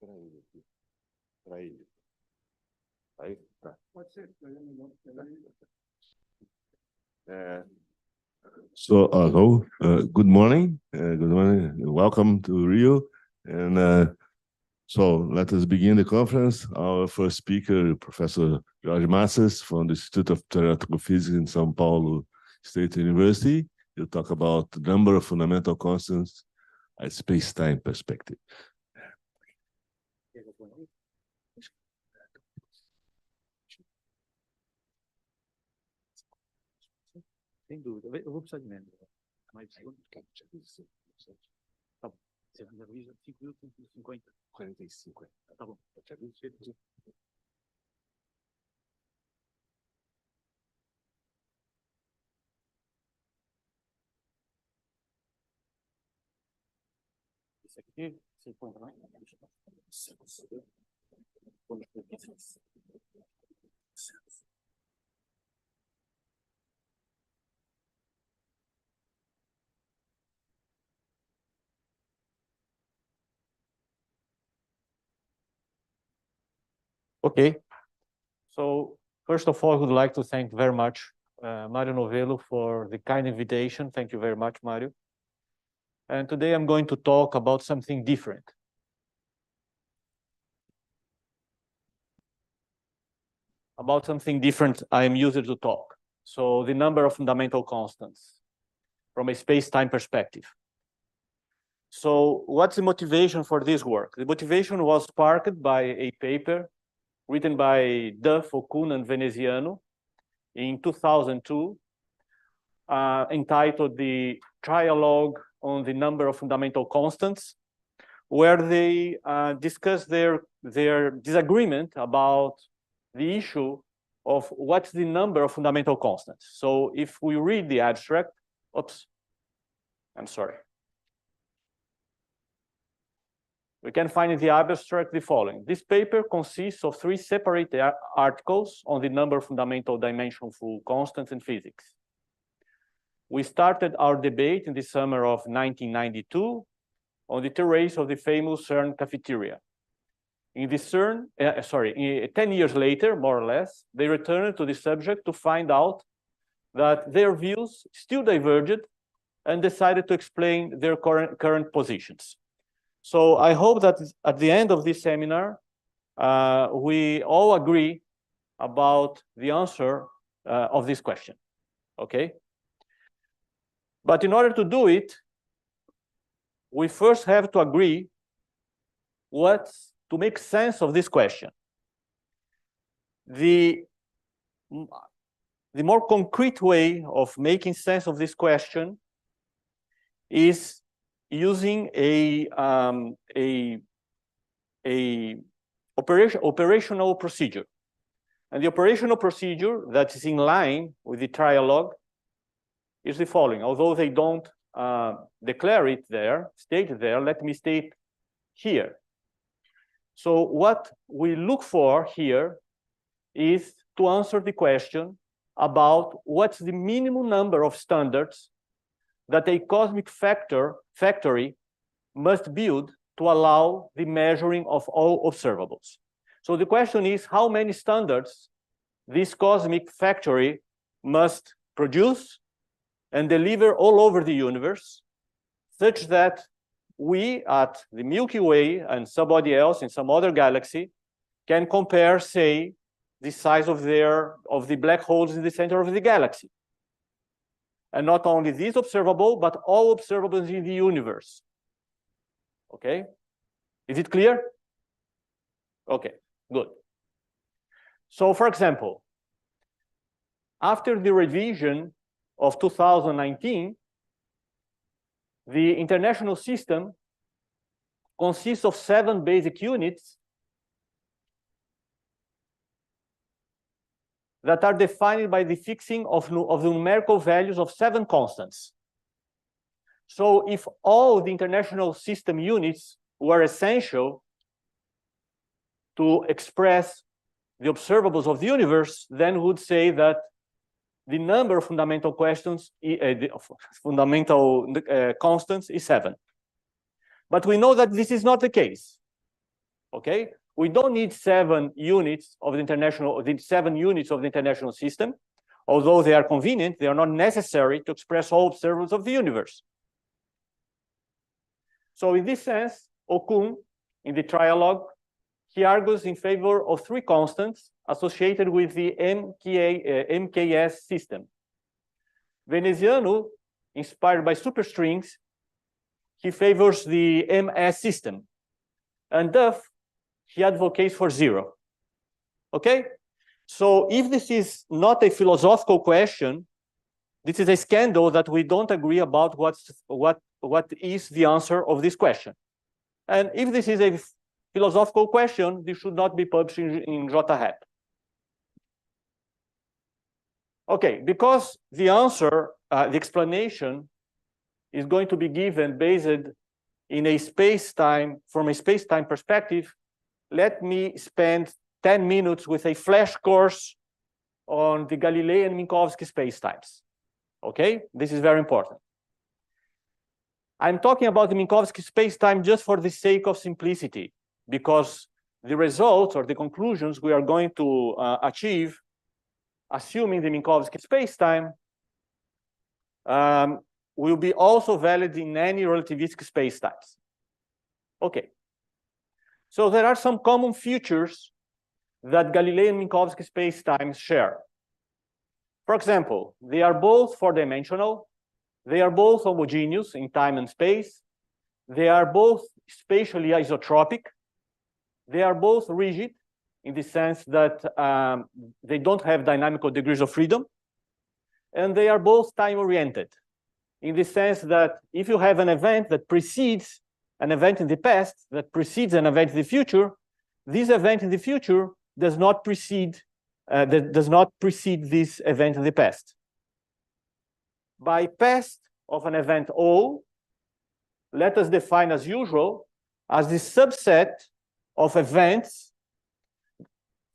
Para ele. Aí, tá. Pode ser. So, hello, good morning. Good morning. Welcome to Rio. And so let us begin the conference. Our first speaker, Professor Jorge Massas from the Institute of Theoretical Physics in São Paulo State University. He'll talk about the number of fundamental constants at space-time perspective. Sem dúvida. Eu vou precisar de menos. Mais de tá bom. Você avisa 5.150. 45. Tá bom. Isso aqui, você põe também? Okay. So first of all, I would like to thank very much Mario Novello for the kind invitation. Thank you very much, Mario. And today I'm going to talk about something different. About something different I am used to talk. So the number of fundamental constants from a space-time perspective. So what's the motivation for this work? The motivation was sparked by a paper written by Duff, Okun, and Veneziano in 2002, entitled The Trialogue on the Number of Fundamental Constants, where they discuss their disagreement about the issue of what's the number of fundamental constants. So if we read the abstract, oops, I'm sorry. We can find in the abstract the following. This paper consists of 3 separate articles on the number of fundamental dimensionful constants in physics. We started our debate in the summer of 1992 on the terrace of the famous CERN cafeteria. In the CERN, 10 years later, more or less, they returned to the subject to find out that their views still diverged and decided to explain their current positions. So I hope that at the end of this seminar, we all agree about the answer of this question, okay? But in order to do it, we first have to agree to make sense of this question. The more concrete way of making sense of this question is using a operational procedure. And the operational procedure that is in line with the trialogue is the following. Although they don't declare it there, state it there, let me state here. So what we look for here is to answer the question about what's the minimum number of standards that a cosmic factory must build to allow the measuring of all observables. So the question is how many standards this cosmic factory must produce and deliver all over the universe, such that we at the Milky Way and somebody else in some other galaxy can compare, say, the size of the black holes in the center of the galaxy. And not only these observable, but all observables in the universe. Okay? Is it clear? Okay, good. So for example, after the revision of 2019, the international system consists of 7 basic units that are defined by the fixing of the numerical values of 7 constants. So if all the international system units were essential to express the observables of the universe, then we would say that the number of fundamental constants is 7. But we know that this is not the case. Okay, we don't need 7 units of the international, the 7 units of the international system. Although they are convenient, they are not necessary to express all observers of the universe. So in this sense, Okun, in the trialogue, he argues in favor of 3 constants associated with the MKS system. Veneziano, inspired by superstrings, he favors the MS system. And Duff, he advocates for 0. Okay? So if this is not a philosophical question, this is a scandal that we don't agree about what is the answer of this question. And if this is a philosophical question, this should not be published in JHAP. Okay, because the answer, the explanation is going to be given based in a space-time, from a space-time perspective, let me spend 10 minutes with a flash course on the Galilean Minkowski spacetimes. Okay, this is very important. I'm talking about the Minkowski spacetime just for the sake of simplicity, because the results or the conclusions we are going to achieve, assuming the Minkowski spacetime, will be also valid in any relativistic spacetimes. Okay. So there are some common features that Galilean Minkowski spacetimes share. For example, they are both four-dimensional, they are both homogeneous in time and space, they are both spatially isotropic, they are both rigid in the sense that they don't have dynamical degrees of freedom, and they are both time-oriented in the sense that if you have an event that precedes an event in the past, that precedes an event in the future, this event in the future does not precede this event in the past. By past of an event O, let us define as usual as the subset of events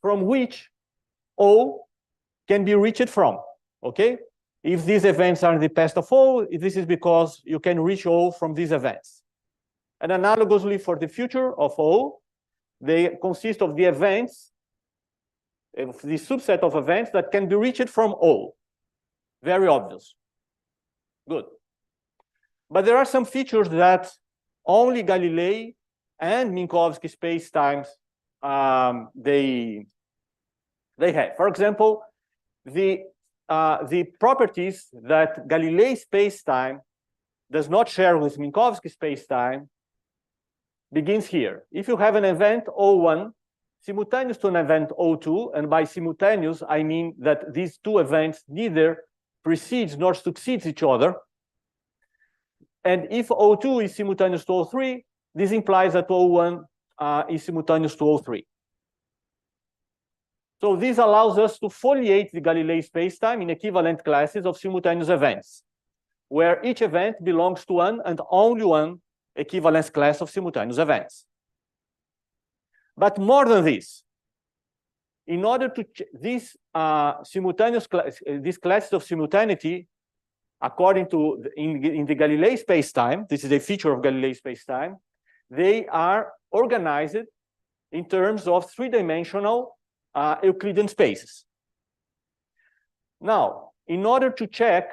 from which O can be reached from, okay? If these events are in the past of O, this is because you can reach O from these events. And analogously for the future of O, they consist of the events, of the subset of events that can be reached from O. Very obvious. Good. But there are some features that only Galilei and Minkowski spacetimes they have. For example, the properties that Galilei spacetime does not share with Minkowski spacetime begins here. If you have an event O1 simultaneous to an event O2, and by simultaneous I mean that these two events neither precedes nor succeeds each other, and if O2 is simultaneous to O3, this implies that O1 is simultaneous to O3. So this allows us to foliate the Galilei spacetime in equivalent classes of simultaneous events, where each event belongs to one and only one equivalence class of simultaneous events. But more than this, in order to these classes of simultaneity, according to in the Galilei spacetime, this is a feature of Galilei spacetime, they are organized in terms of three-dimensional Euclidean spaces. Now, in order to check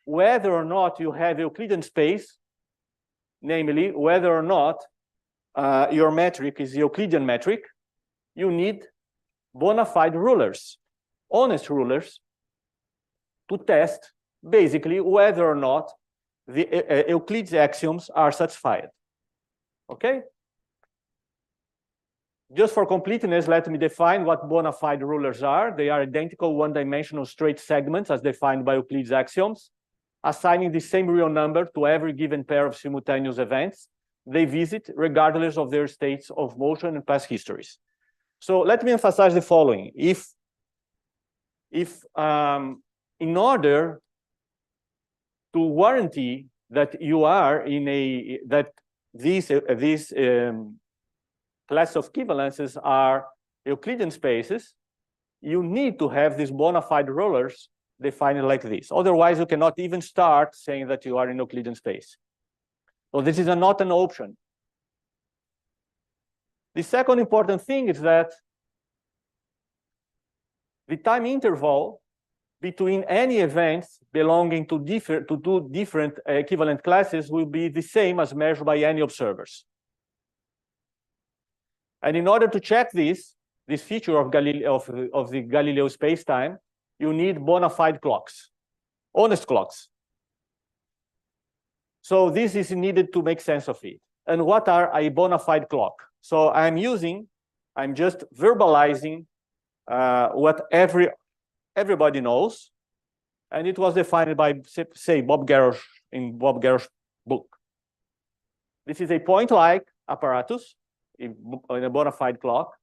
whether or not you have Euclidean space, namely whether or not your metric is Euclidean metric, you need bona fide rulers, honest rulers, to test basically whether or not the Euclid's axioms are satisfied. Okay? Just for completeness, let me define what bona fide rulers are. They are identical one-dimensional straight segments as defined by Euclid's axioms, assigning the same real number to every given pair of simultaneous events they visit, regardless of their states of motion and past histories. So let me emphasize the following. If in order to warranty that you are in a, that these class of equivalences are Euclidean spaces, you need to have these bona fide rulers defined like this. Otherwise, you cannot even start saying that you are in Euclidean space. So this is not an option. The second important thing is that the time interval between any events belonging to two different equivalent classes will be the same as measured by any observers. And in order to check this feature of the Galileo spacetime, you need bona fide clocks, honest clocks. So this is needed to make sense of it. And what are a bona fide clock? So I'm just verbalizing what everybody knows, and it was defined by, say, Bob Garrosh in Bob Garrosh's book. This is a point-like apparatus in a bona fide clock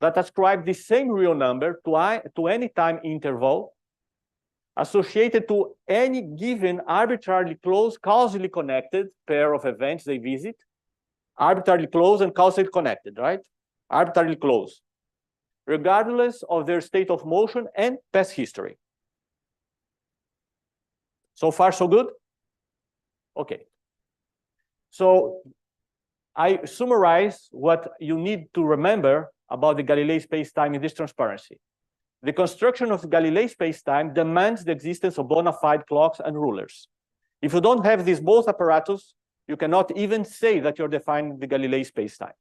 that ascribes the same real number to any time interval associated to any given arbitrarily close, causally connected pair of events they visit. Arbitrarily close and causally connected, right? Arbitrarily close, regardless of their state of motion and past history. So far, so good? Okay. So I summarize what you need to remember about the Galilei spacetime in this transparency. The construction of the Galilei spacetime demands the existence of bona fide clocks and rulers. If you don't have these both apparatus, you cannot even say that you're defining the Galilei spacetime.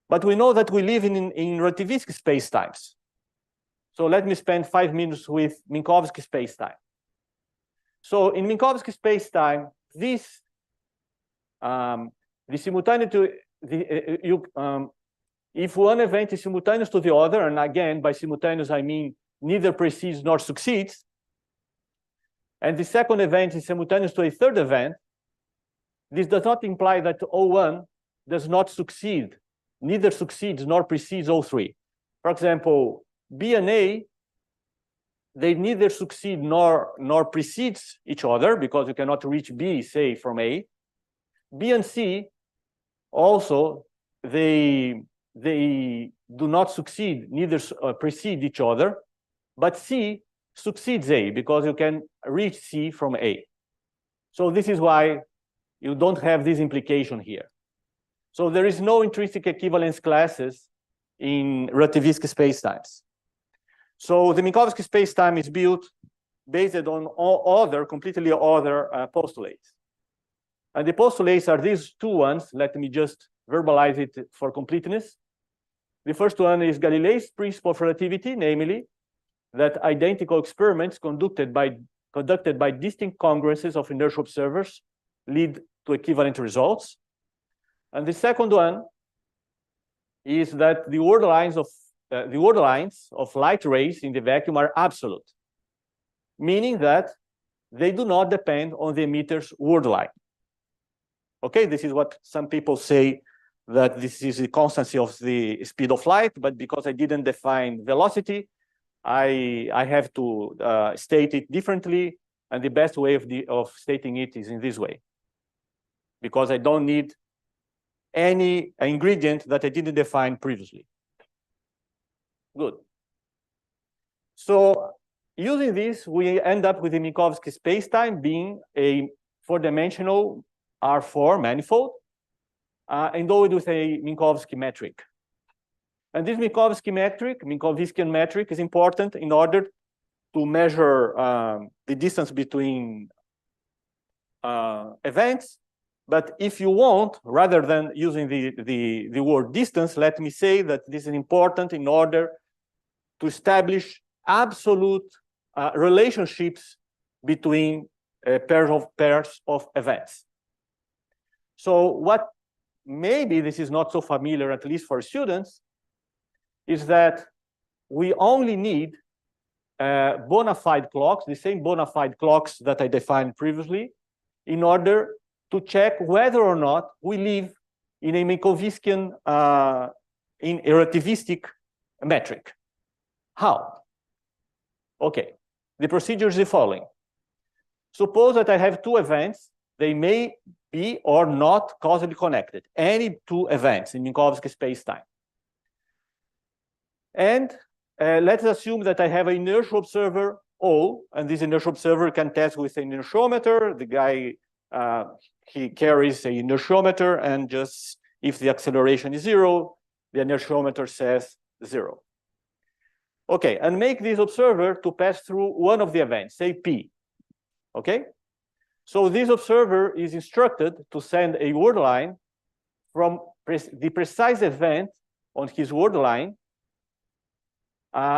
But we know that we live in relativistic spacetimes. So let me spend 5 minutes with Minkowski spacetime. So in Minkowski spacetime, this the simultaneity, if one event is simultaneous to the other, and again, by simultaneous, I mean neither precedes nor succeeds, and the second event is simultaneous to a third event, this does not imply that O1 does not succeed, neither succeeds nor precedes O3. For example, B and A, they neither succeed nor precedes each other, because you cannot reach B, say, from A. B and C also, they do not succeed, neither precede each other, but C succeeds A, because you can reach C from A. So this is why you don't have this implication here. So there is no intrinsic equivalence classes in relativistic spacetimes. So the Minkowski spacetime is built based on completely other postulates. And the postulates are these two ones. Let me just verbalize it for completeness. The first one is Galilei's principle of relativity, namely that identical experiments conducted by distinct congruences of inertial observers lead to equivalent results. And the second one is that the order lines of light rays in the vacuum are absolute, meaning that they do not depend on the emitter's word line. Okay, this is what some people say, that this is the constancy of the speed of light, but because I didn't define velocity, I have to state it differently, and the best way of stating it is in this way, because I don't need any ingredient that I didn't define previously. Good. So using this, we end up with the Minkowski spacetime being a four-dimensional R4 manifold, endowed with a Minkowski metric. And this Minkowskian metric is important in order to measure the distance between events. But if you want, rather than using the word distance, let me say that this is important in order to establish absolute relationships between pairs of events. So what maybe this is not so familiar, at least for students, is that we only need bona fide clocks, the same bona fide clocks that I defined previously, in order to check whether or not we live in a Minkowskian, in a relativistic metric. How? Okay, the procedure is the following. Suppose that I have two events. They may be or not causally connected, any two events in Minkowski spacetime. And let's assume that I have an inertial observer O, and this inertial observer can test with an inertiometer. The guy, he carries an inertiometer and just If the acceleration is 0, the inertiometer says 0. Okay, and make this observer to pass through one of the events, say P. Okay? So this observer is instructed to send a word line from the precise event on his word line,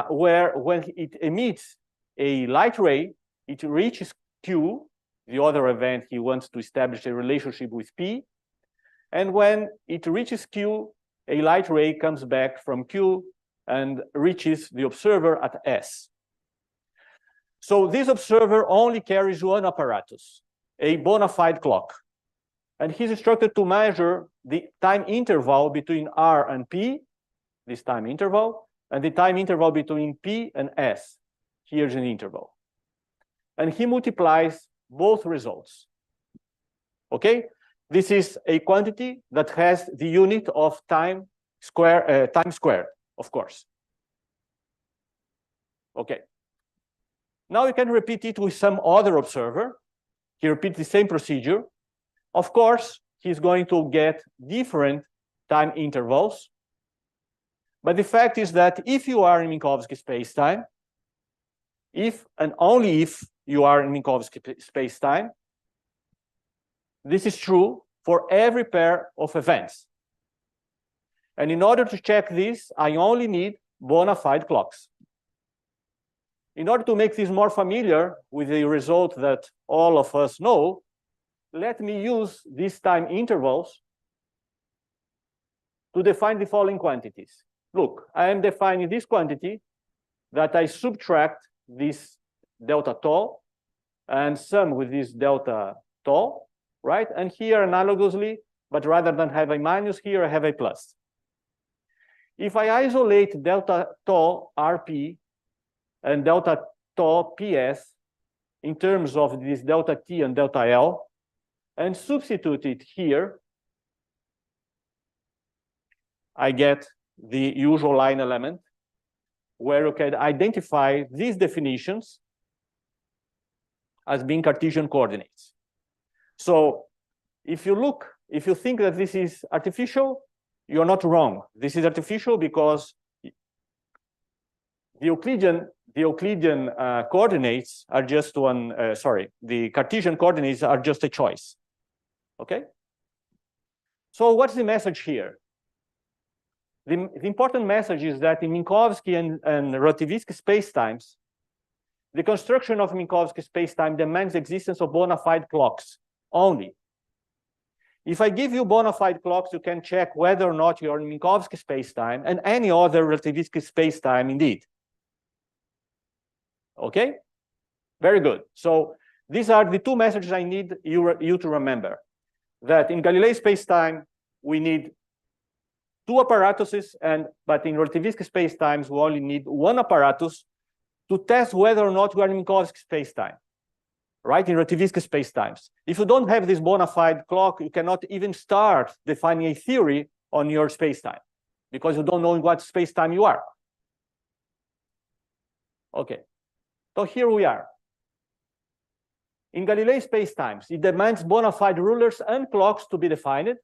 where when it emits a light ray, it reaches Q, the other event he wants to establish a relationship with P. And when it reaches Q, a light ray comes back from Q and reaches the observer at S. So this observer only carries one apparatus, a bona fide clock. And he's instructed to measure the time interval between R and P, this time interval, and the time interval between P and S. Here's an interval. And he multiplies both results. Okay? This is a quantity that has the unit of time squared, of course. Okay. Now you can repeat it with some other observer. He repeats the same procedure. Of course, he's going to get different time intervals. But the fact is that if you are in Minkowski spacetime, if and only if you are in Minkowski spacetime, this is true for every pair of events. And in order to check this, I only need bona fide clocks. In order to make this more familiar with the result that all of us know, let me use these time intervals to define the following quantities. Look, I am defining this quantity that I subtract this delta tau and sum with this delta tau, right? And here analogously, but rather than have a minus here, I have a plus. If I isolate delta tau RP and delta tau PS in terms of this delta T and delta L, and substitute it here, I get the usual line element where you can identify these definitions as being Cartesian coordinates. So if you think that this is artificial, you're not wrong. This is artificial because the Euclidean coordinates are just the Cartesian coordinates are just a choice. Okay? So what's the message here? The important message is that in Minkowski and relativistic spacetimes, the construction of Minkowski spacetime demands the existence of bona fide clocks only. If I give you bona fide clocks, you can check whether or not you're in Minkowski spacetime and any other relativistic spacetime indeed. Okay? Very good. So these are the two messages I need you to remember. That in Galilei spacetime, we need two apparatuses, but in relativistic spacetimes, we only need one apparatus to test whether or not we are in Minkowski spacetime, right? In relativistic spacetimes. If you don't have this bona fide clock, you cannot even start defining a theory on your spacetime because you don't know in what spacetime you are. Okay, so here we are. In Galilei spacetimes, it demands bona fide rulers and clocks to be defined,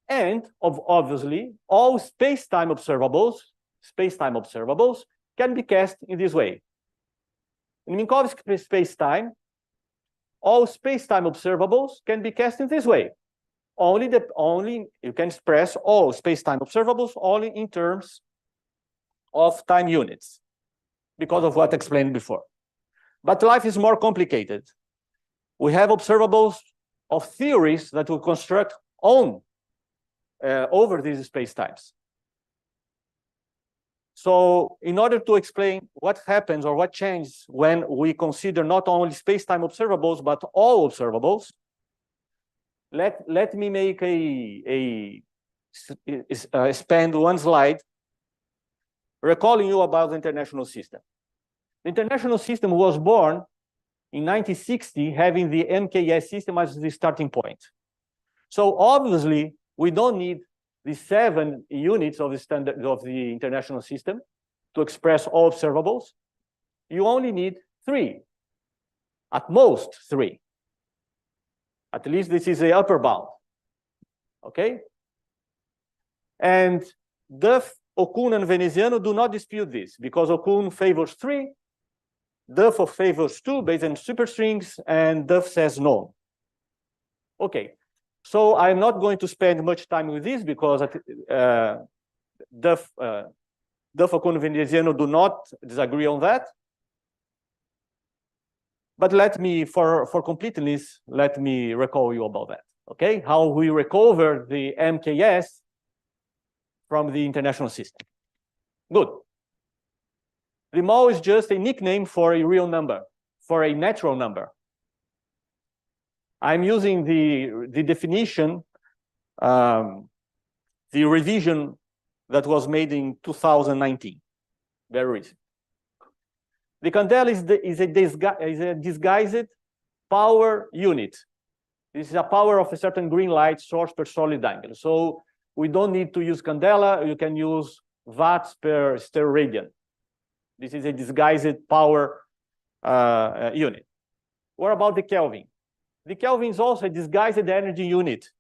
and obviously, all spacetime observables can be cast in this way. In Minkowski spacetime, all spacetime observables can be cast in this way. Only you can express all spacetime observables only in terms of time units, because of what I explained before. But life is more complicated. We have observables of theories that we construct over these spacetimes. So in order to explain what happens or what changes when we consider not only spacetime observables, but all observables, let me make spend one slide recalling you about the International System. The International System was born in 1960, having the MKS system as the starting point. So obviously, we don't need the 7 units of the International System to express all observables. You only need 3, at most 3. At least this is the upper bound. Okay? And Duff, Okun, and Veneziano do not dispute this because Okun favors 3, Duff favors 2 based on superstrings, and Duff says no. Okay, so I'm not going to spend much time with this because Duff, Okun, and Veneziano do not disagree on that. But let me, for completeness, let me recall you about that. Okay, how we recover the MKS from the international system. Good. The mole is just a nickname for a real number, for a natural number. I'm using the definition, the revision that was made in 2019, very recent. The candela is a disguised power unit. This is a power of a certain green light source per solid angle. So we don't need to use candela. You can use watts per steroradian. This is a disguised power unit. What about the Kelvin? The Kelvin is also a disguised energy unit.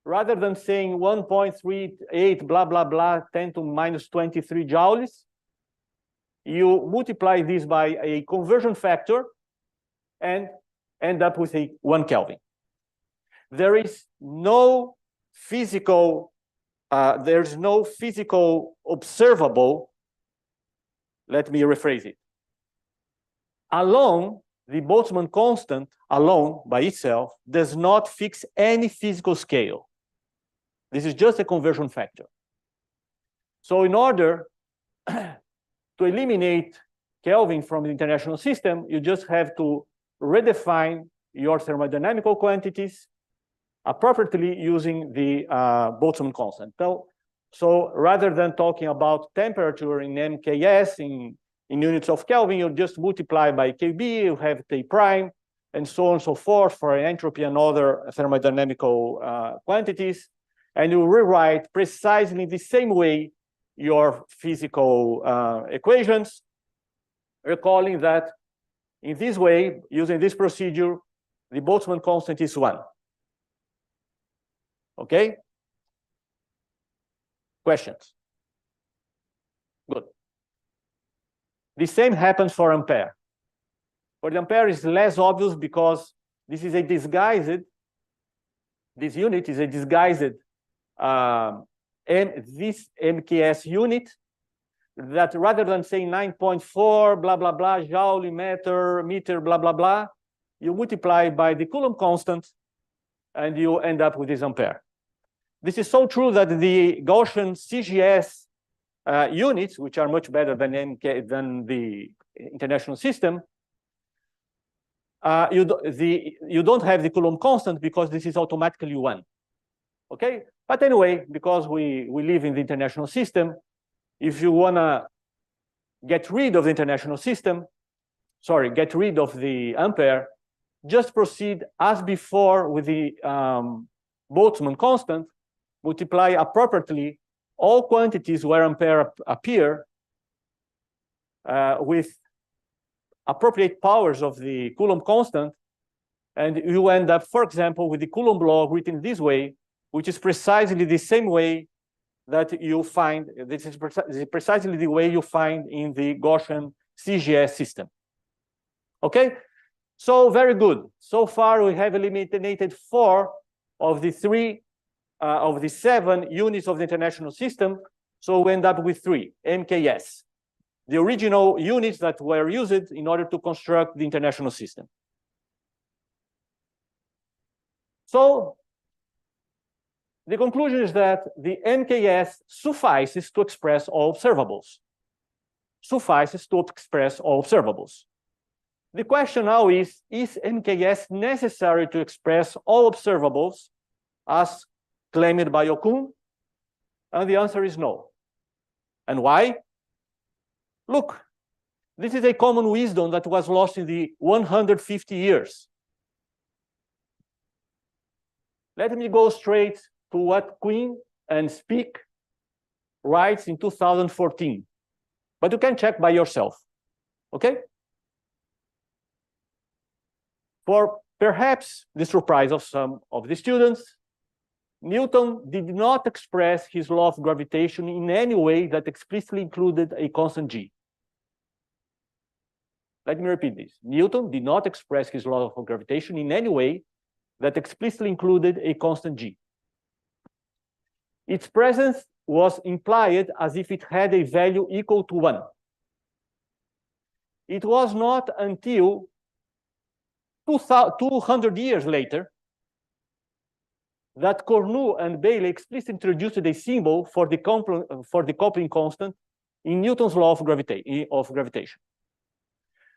Rather than saying 1.38 blah, blah, blah, 10 to minus 23 joules, you multiply this by a conversion factor and end up with a 1 Kelvin. There is no physical, observable, let me rephrase it. Alone, the Boltzmann constant alone by itself does not fix any physical scale. This is just a conversion factor. So in order to eliminate Kelvin from the international system, you just have to redefine your thermodynamical quantities appropriately using the Boltzmann constant. So rather than talking about temperature in MKS in units of Kelvin, you just multiply by KB, you have T prime, and so on and so forth for entropy and other thermodynamical quantities. And you rewrite precisely the same way your physical equations, recalling that in this way, using this procedure, the Boltzmann constant is 1. Okay? Questions? Good. The same happens for Ampere. For the Ampere is less obvious because this is a disguised, this unit is a disguised this MKS unit that rather than saying 9.4 blah blah blah joule meter blah blah blah, you multiply by the Coulomb constant and you end up with this Ampere. This is so true that the Gaussian CGS units, which are much better than the international system, you don't have the Coulomb constant because this is automatically 1. Okay, but anyway, because we live in the international system, if you want to get rid of the international system, sorry, get rid of the Ampere, just proceed as before with the Boltzmann constant, multiply appropriately all quantities where Ampere appear with appropriate powers of the Coulomb constant, and you end up, for example, with the Coulomb law written this way, which is precisely the same way that you find, this is precisely the way you find in the Gaussian CGS system. Okay, so very good. So far we have eliminated 4 of the 7 units of the international system. So we end up with 3, MKS, the original units that were used in order to construct the international system. So the conclusion is that the MKS suffices to express all observables. Suffices to express all observables. The question now is MKS necessary to express all observables as claimed by Okun? And the answer is no. And why? Look, this is a common wisdom that was lost in the 150 years. Let me go straight to what Quinn and Speak writes in 2014. But you can check by yourself, okay? For perhaps the surprise of some of the students, Newton did not express his law of gravitation in any way that explicitly included a constant g. Let me repeat this. Newton did not express his law of gravitation in any way that explicitly included a constant g. Its presence was implied as if it had a value equal to 1. It was not until 200 years later that Cournot and Bailey explicitly introduced a symbol for the coupling constant in Newton's law of gravitation.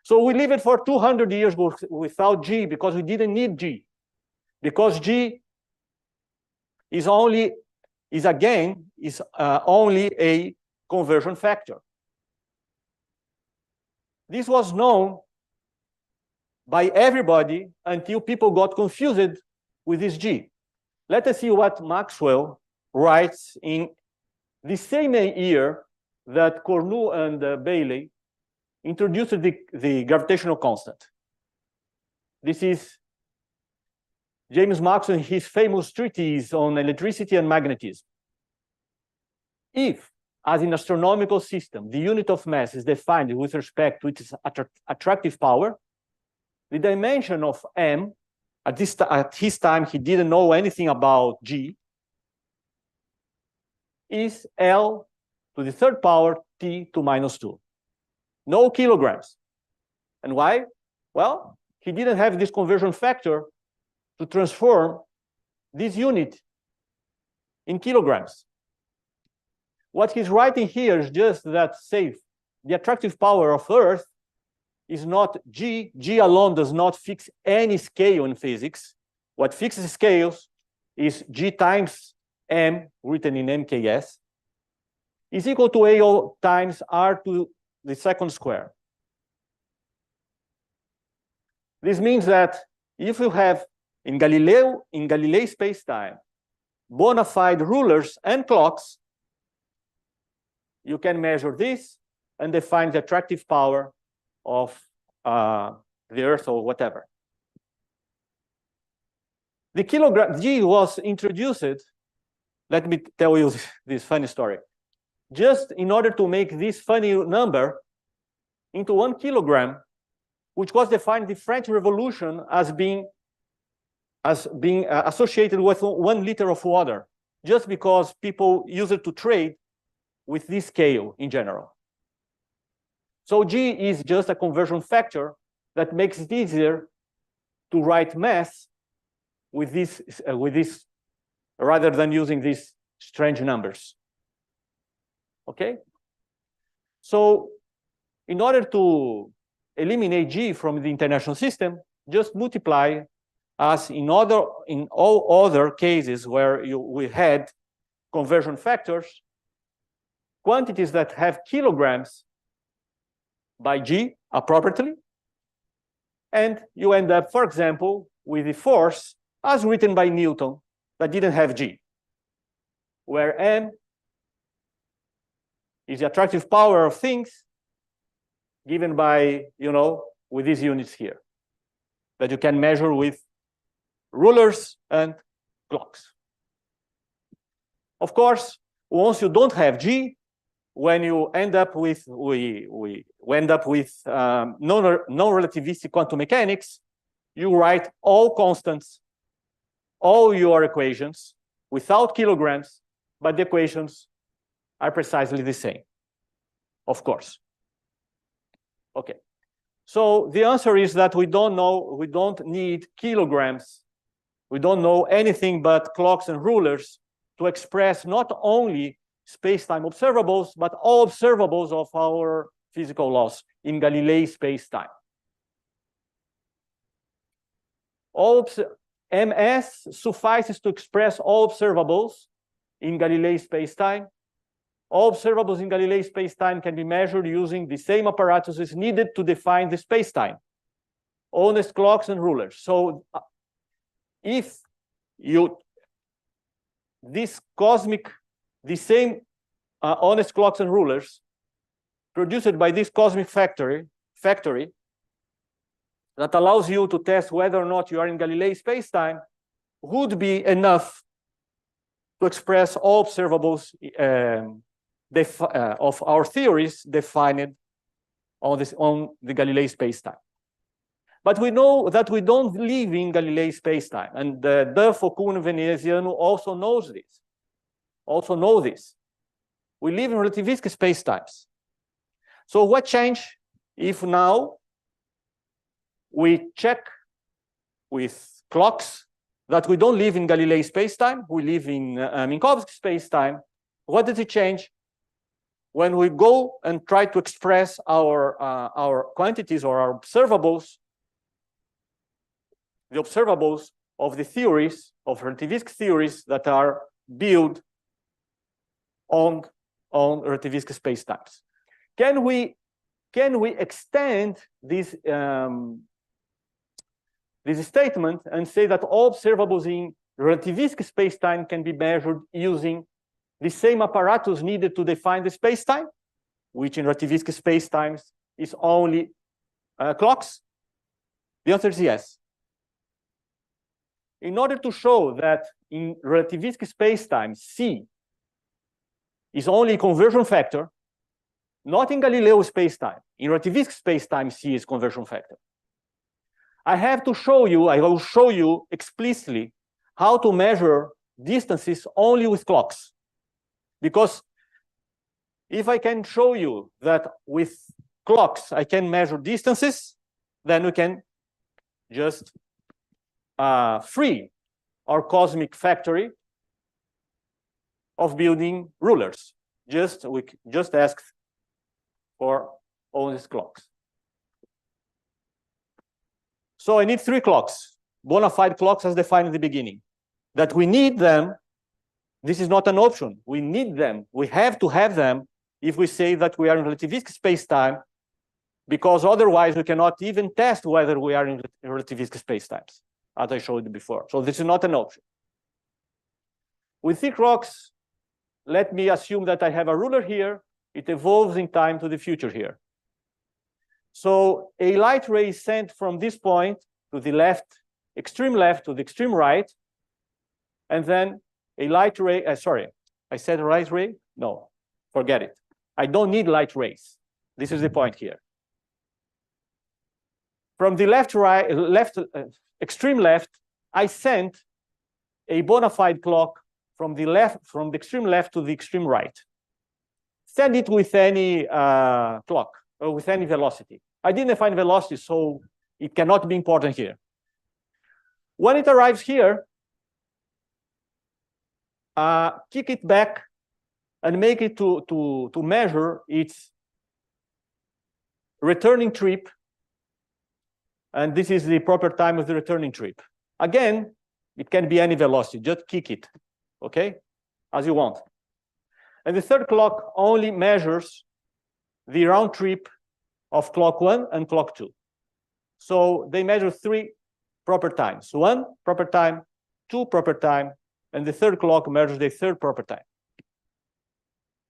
So we lived for 200 years without G because we didn't need G, because G is only a conversion factor. This was known by everybody until people got confused with this G. Let us see what Maxwell writes in the same year that Cournot and Bailey introduced the gravitational constant. This is James Maxwell in his famous treatise on electricity and magnetism. If, as in astronomical system, the unit of mass is defined with respect to its attractive power, the dimension of m, at his time he didn't know anything about G, is L to the third power T to minus 2. No kilograms. And why? Well, he didn't have this conversion factor to transform this unit in kilograms. What he's writing here is just that, say, the attractive power of Earth is not G. G alone does not fix any scale in physics. What fixes scales is G times M, written in MKS, is equal to AO times R to the second square. This means that if you have in Galilei space-time bona fide rulers and clocks, you can measure this and define the attractive power of the Earth or whatever. The kilogram G was introduced, let me tell you this funny story, just in order to make this funny number into 1 kilogram, which was defined in the French Revolution as being associated with 1 liter of water, just because people use it to trade with this scale in general. So G is just a conversion factor that makes it easier to write mass with this rather than using these strange numbers. Okay? So in order to eliminate G from the international system, just multiply, as in all other cases where we had conversion factors, quantities that have kilograms by G appropriately, and you end up, for example, with the force as written by Newton that didn't have G, where M is the attractive power of things given by, with these units here that you can measure with rulers and clocks. Of course, once you don't have G, when you end up with non-relativistic quantum mechanics, you write all constants, all your equations without kilograms, but the equations are precisely the same, of course. Okay, so the answer is that we don't need kilograms, we don't know anything but clocks and rulers to express not only space-time observables, but all observables of our physical laws in Galilei space-time. MS suffices to express all observables in Galilei space-time. All observables in Galilei space-time can be measured using the same apparatuses needed to define the space-time, honest clocks and rulers. So if the same honest clocks and rulers produced by this cosmic factory that allows you to test whether or not you are in Galilei space-time would be enough to express all observables of our theories defined on the Galilei spacetime. But we know that we don't live in Galilei spacetime, and Duff, Okun, and Veneziano also know this. We live in relativistic spacetimes. So what changed if now we check with clocks that we don't live in Galilei spacetime, we live in Minkowski spacetime? What does it change when we go and try to express our quantities or our observables, the observables of the theories, of relativistic theories that are built on relativistic spacetimes? Can we extend this this statement and say that all observables in relativistic spacetime can be measured using the same apparatus needed to define the spacetime, which in relativistic spacetimes is only clocks? The answer is yes. In order to show that in relativistic spacetime, C is only a conversion factor, not in Galileo spacetime. In relativistic spacetime, C is conversion factor. I will show you explicitly how to measure distances only with clocks. Because if I can show you that with clocks I can measure distances, then we can just free our cosmic factory of building rulers. We just ask for all these clocks. So I need 3 clocks, bona fide clocks as defined in the beginning. That we need them, this is not an option. We need them. We have to have them if we say that we are in relativistic spacetime, because otherwise we cannot even test whether we are in relativistic spacetimes, as I showed you before. So this is not an option. With 3 clocks, let me assume that I have a ruler here. It evolves in time to the future here. So a light ray is sent from this point to the left, extreme left to the extreme right. And then a light ray, sorry, I said a light ray? No, forget it. I don't need light rays. This is the point here. From the extreme left, I sent a bona fide clock from the extreme left to the extreme right. Send it with any clock or with any velocity. I didn't define velocity, so it cannot be important here. When it arrives here, kick it back and make it to measure its returning trip. And this is the proper time of the returning trip. Again, it can be any velocity, just kick it, okay, as you want. And the third clock only measures the round trip of clock 1 and clock 2. So they measure 3 proper times. 1 proper time, 2 proper time, and the third clock measures the third proper time.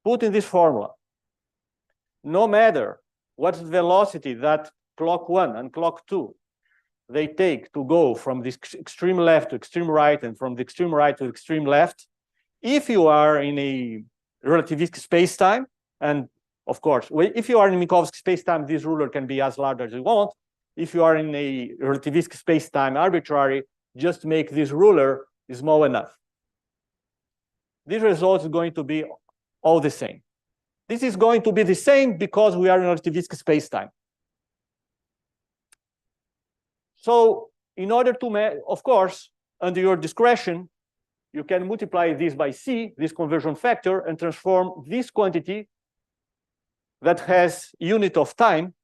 Put in this formula, no matter what's the velocity that clock 1 and clock 2 they take to go from the extreme left to extreme right and from the extreme right to extreme left, if you are in a relativistic spacetime, and of course, if you are in Minkowski spacetime, this ruler can be as large as you want. If you are in a relativistic spacetime arbitrary, just make this ruler small enough. This result is going to be all the same. This is going to be the same because we are in relativistic spacetime. So in order to, of course, under your discretion, you can multiply this by C, this conversion factor, and transform this quantity that has unit of time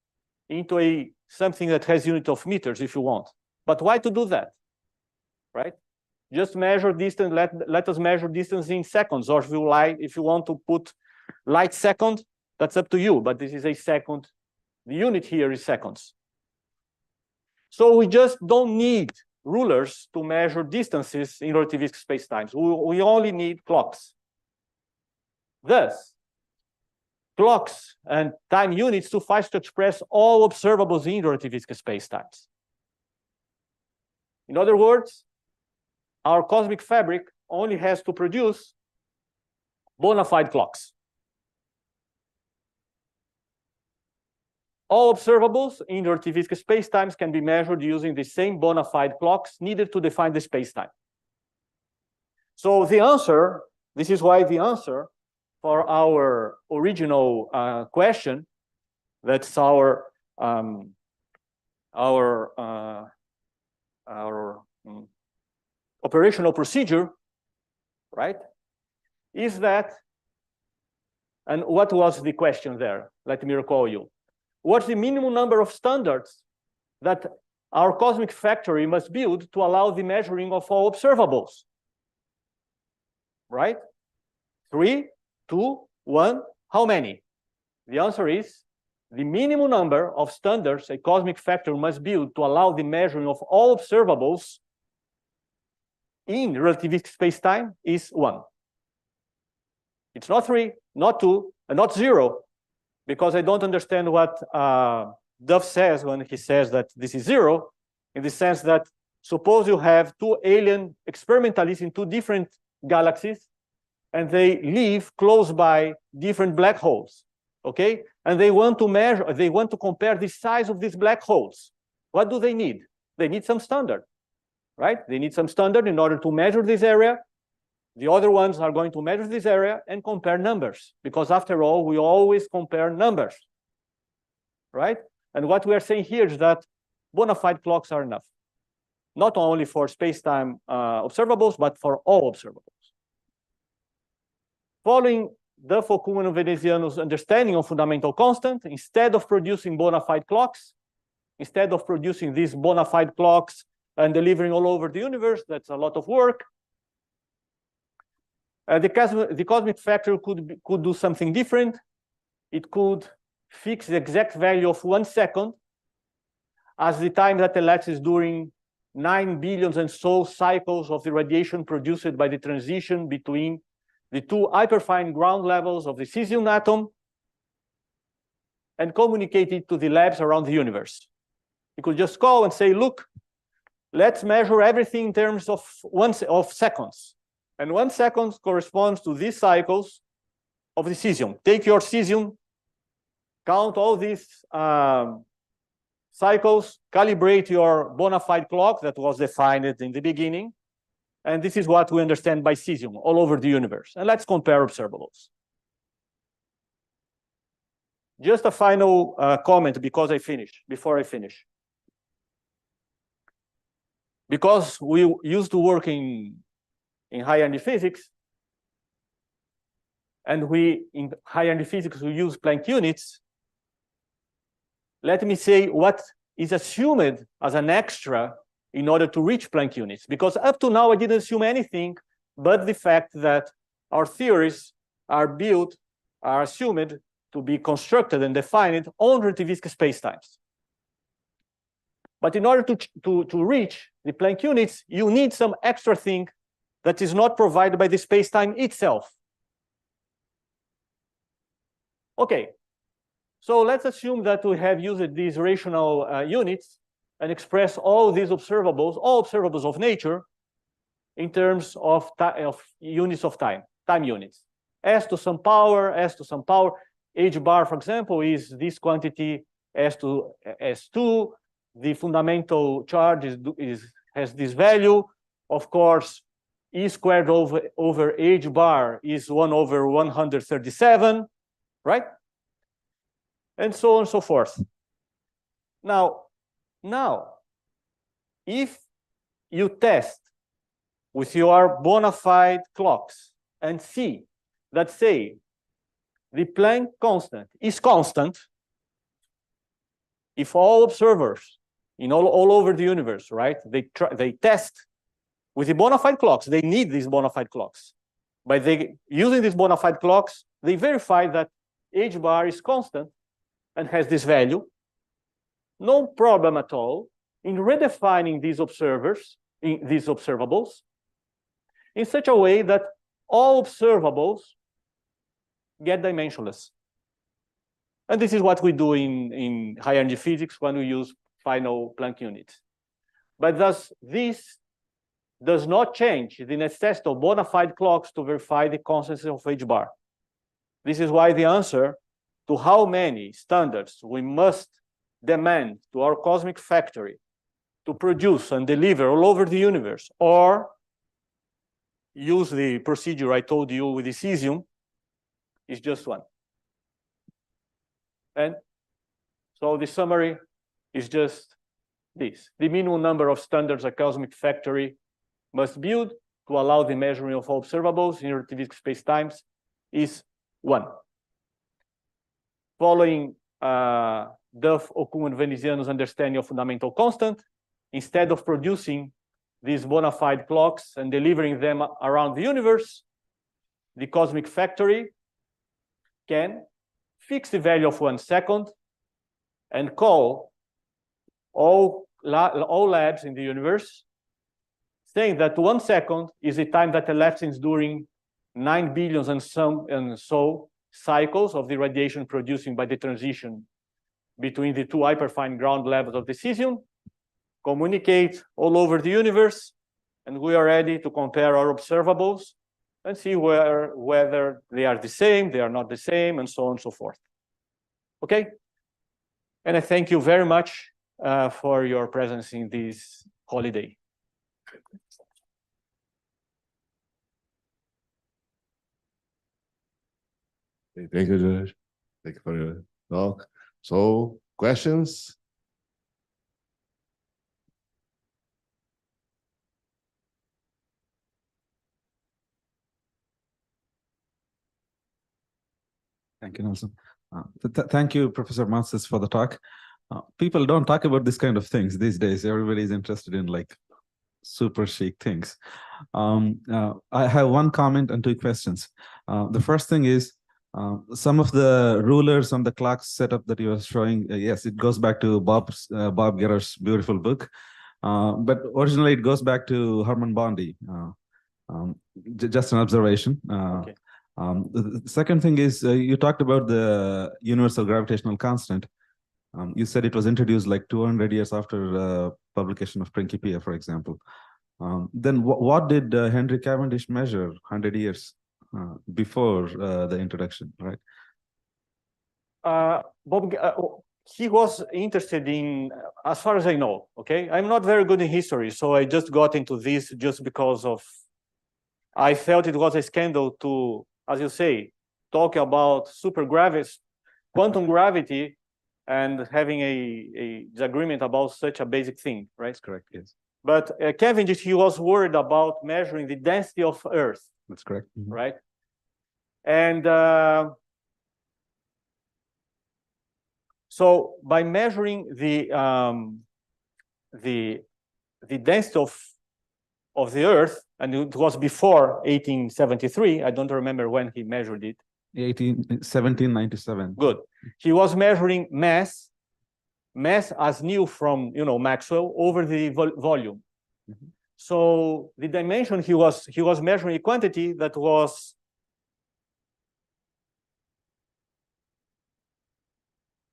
into something that has unit of meters if you want. But why to do that, right? Just measure distance, let us measure distance in seconds, or if you want to put light second, that's up to you, but this is a second. The unit here is seconds. So we just don't need rulers to measure distances in relativistic spacetimes. We only need clocks. Thus, clocks and time units suffice to express all observables in relativistic spacetimes. In other words, our cosmic fabric only has to produce bona fide clocks. All observables in relativistic spacetimes can be measured using the same bona fide clocks needed to define the spacetime. So the answer, this is why the answer for our original question, that's our operational procedure, right? Is that, and what was the question there? Let me recall you. What's the minimum number of standards that our cosmic factory must build to allow the measuring of all observables? Right? 3, 2, 1, how many? The answer is the minimum number of standards a cosmic factory must build to allow the measuring of all observables in relativistic spacetime is 1. It's not 3, not 2, and not 0, because I don't understand what Duff says when he says that this is 0, in the sense that suppose you have 2 alien experimentalists in 2 different galaxies, and they live close by different black holes, okay? And they want to measure, they want to compare the size of these black holes. What do they need? They need some standard, right? They need some standard in order to measure this area. The other ones are going to measure this area and compare numbers, because after all, we always compare numbers, right? And what we are saying here is that bona fide clocks are enough, not only for space-time observables, but for all observables. Following Duffel, Kuhlmann, and Veneziano's understanding of fundamental constant, instead of producing bona fide clocks, instead of producing these bona fide clocks and delivering all over the universe, that's a lot of work. The cosmic factor could do something different. It could fix the exact value of 1 second as the time that elapses during 9 billion and so cycles of the radiation produced by the transition between the 2 hyperfine ground levels of the cesium atom, and communicate it to the labs around the universe. You could just call and say, look, let's measure everything in terms of seconds. And 1 second corresponds to these cycles of the cesium. Take your cesium, count all these cycles, calibrate your bona fide clock that was defined in the beginning. And this is what we understand by cesium all over the universe. And let's compare observables. Just a final comment before I finish. Because we used to work in high energy physics, and in high energy physics we use Planck units. Let me say what is assumed as an extra in order to reach Planck units, because up to now I didn't assume anything but the fact that our theories are assumed to be constructed and defined on relativistic spacetimes. But in order to reach the Planck units, you need some extra thing that is not provided by the spacetime itself. Okay, so let's assume that we have used these rational units and express all these observables, all observables of nature, in terms of units of time units. S to some power, S to some power. H bar, for example, is this quantity S to S2. The fundamental charge has this value. Of course, E squared over H bar is 1 over 137, right? And so on and so forth. Now, if you test with your bona fide clocks and see that, say, the Planck constant is constant, if all observers in all over the universe, right, they test with the bona fide clocks, they need these bona fide clocks. By using these bona fide clocks, they verify that H bar is constant and has this value. No problem at all in redefining these observables in such a way that all observables get dimensionless. And this is what we do in high energy physics when we use final Planck units. But thus, this does not change the necessity of bona fide clocks to verify the constancy of H bar. This is why the answer to how many standards we must demand to our cosmic factory to produce and deliver all over the universe, or use the procedure I told you with the cesium, is just one. And so the summary is just this. The minimum number of standards a cosmic factory must build to allow the measuring of observables in relativistic spacetimes is 1. Following Duff, Okun, and Veneziano's understanding of fundamental constant, instead of producing these bona fide clocks and delivering them around the universe, the cosmic factory can fix the value of 1 second and call all labs in the universe, saying that 1 second is the time that elapses during 9 billion and so cycles of the radiation producing by the transition between the 2 hyperfine ground levels of the cesium, communicate all over the universe, and we are ready to compare our observables and see whether they are the same, they are not the same, and so on and so forth. Okay? And I thank you very much for your presence in this holiday. Thank you, George. Thank you for your talk. So, questions? Thank you, Nelson. Thank you, Professor Matsys, for the talk. People don't talk about this kind of things these days. Everybody is interested in like super chic things. I have one comment and 2 questions. The first thing is, some of the rulers on the clock setup that you were showing, yes, it goes back to Bob Gerrard's beautiful book, but originally it goes back to Herman Bondi. Just an observation. Okay. The second thing is, you talked about the universal gravitational constant. You said it was introduced like 200 years after the publication of Principia, for example. Then what did Henry Cavendish measure 100 years before the introduction, right? Bob, he was interested in, as far as I know, okay? I'm not very good in history, so I just got into this just because of, I felt it was a scandal to, as you say, talk about supergravity, quantum gravity, and having a disagreement about such a basic thing, right? That's correct, yes. But Cavendish, he was worried about measuring the density of Earth. That's correct. Mm-hmm. Right? And so by measuring the density of the Earth, and it was before 1873, I don't remember when he measured it. 1797. Good. He was measuring mass as new from Maxwell over the volume. Mm-hmm. So the dimension he was measuring a quantity that was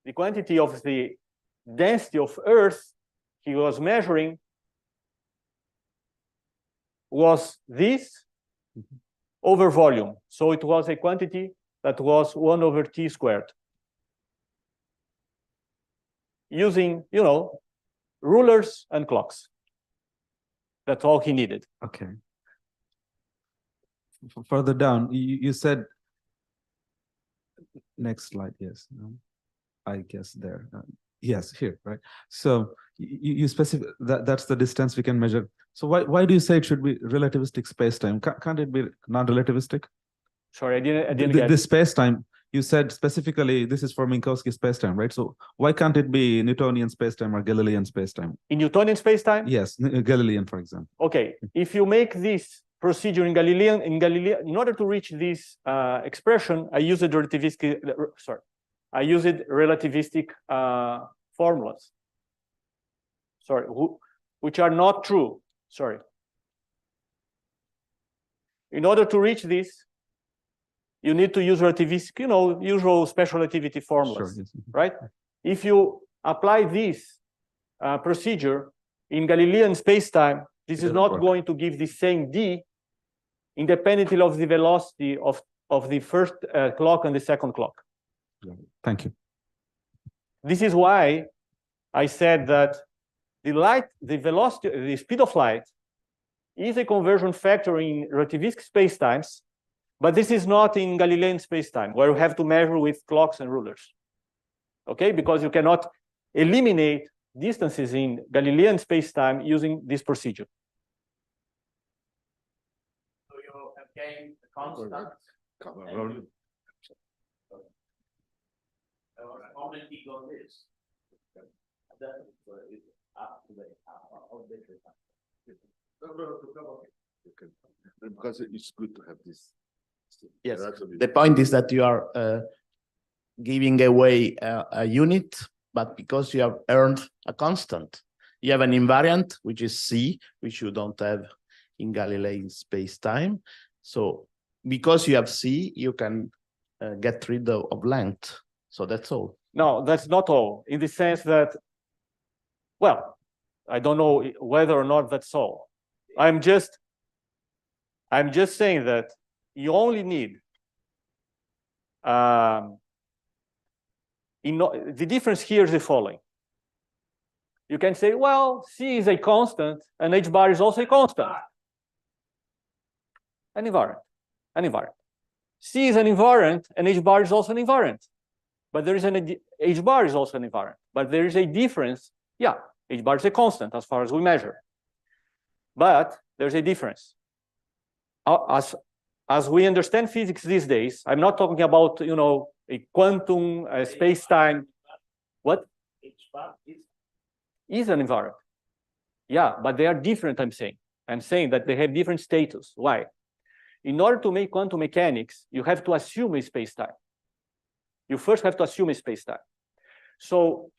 the quantity of the density of Earth he was measuring was this over volume. So it was a quantity that was 1 over t squared. Using, rulers and clocks. That's all he needed. Okay. Further down, you said, next slide, yes. I guess there. Yes, here, right? So you specify that's the distance we can measure. So why do you say it should be relativistic spacetime? Can't it be non-relativistic? Sorry, I didn't get the spacetime. You said specifically this is for Minkowski spacetime, right? So why can't it be Newtonian spacetime or Galilean spacetime? In Newtonian spacetime? Yes, Galilean, for example. Okay, if you make this procedure in Galilean, in order to reach this expression, I used relativistic. I used relativistic formulas. Sorry, which are not true. Sorry. In order to reach this, you need to use relativistic, usual special relativity formulas, sure, yes. Right? If you apply this procedure in Galilean spacetime, This is doesn't not work. going to give the same d independently of the velocity of the first clock and the second clock. Thank you. This is why I said that the velocity, the speed of light is a conversion factor in relativistic spacetimes, but this is not in Galilean spacetime, where you have to measure with clocks and rulers. Okay, because you cannot eliminate distances in Galilean spacetime using this procedure. So you obtain the constant. How many equal is? Because it's good to have this. Yes. Relatively. The point is that you are giving away a unit, but because you have earned a constant, you have an invariant, which is C, which you don't have in Galilean space-time. So because you have C, you can get rid of length. So that's all. No, that's not all, in the sense that, well, I don't know whether or not that's all. I'm just saying that you only need the difference here is the following. You can say, well, C is a constant and H bar is also a constant. An invariant. C is an invariant and H bar is also an invariant. But there is an H bar is also an invariant. But there is a difference. Yeah, H bar is a constant as far as we measure. But there's a difference. As we understand physics these days, I'm not talking about, you know, a quantum space-time. What? H bar Is an invariant. Yeah, but they are different, I'm saying. I'm saying that they have different status. Why? In order to make quantum mechanics, you have to assume a space-time. You first have to assume a space-time. So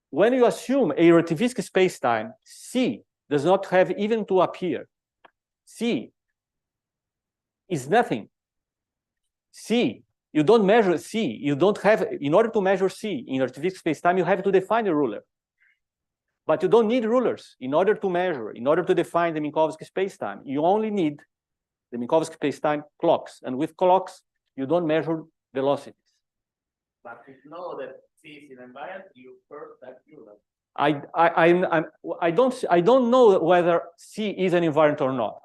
when you assume a relativistic space-time, C does not have even to appear. C is nothing. C, you don't measure C. You don't have, in order to measure C in relativistic space-time, you have to define a ruler. But you don't need rulers in order to measure, in order to define the Minkowski space-time. You only need the Minkowski space-time clocks. And with clocks, you don't measure velocities. But if you know that C is an invariant, you first have ruler. I don't know whether C is an invariant or not.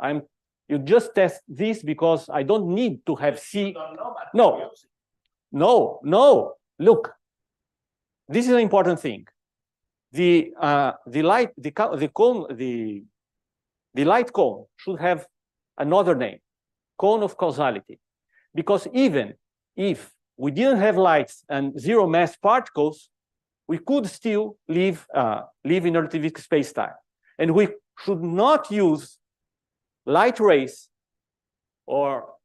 You just test this because I don't need to have C. You don't know, but No. you use it. No. Look, this is an important thing. The light cone should have another name, cone of causality, because even if we didn't have lights and zero mass particles, we could still live in relativistic space-time, and we should not use light rays, or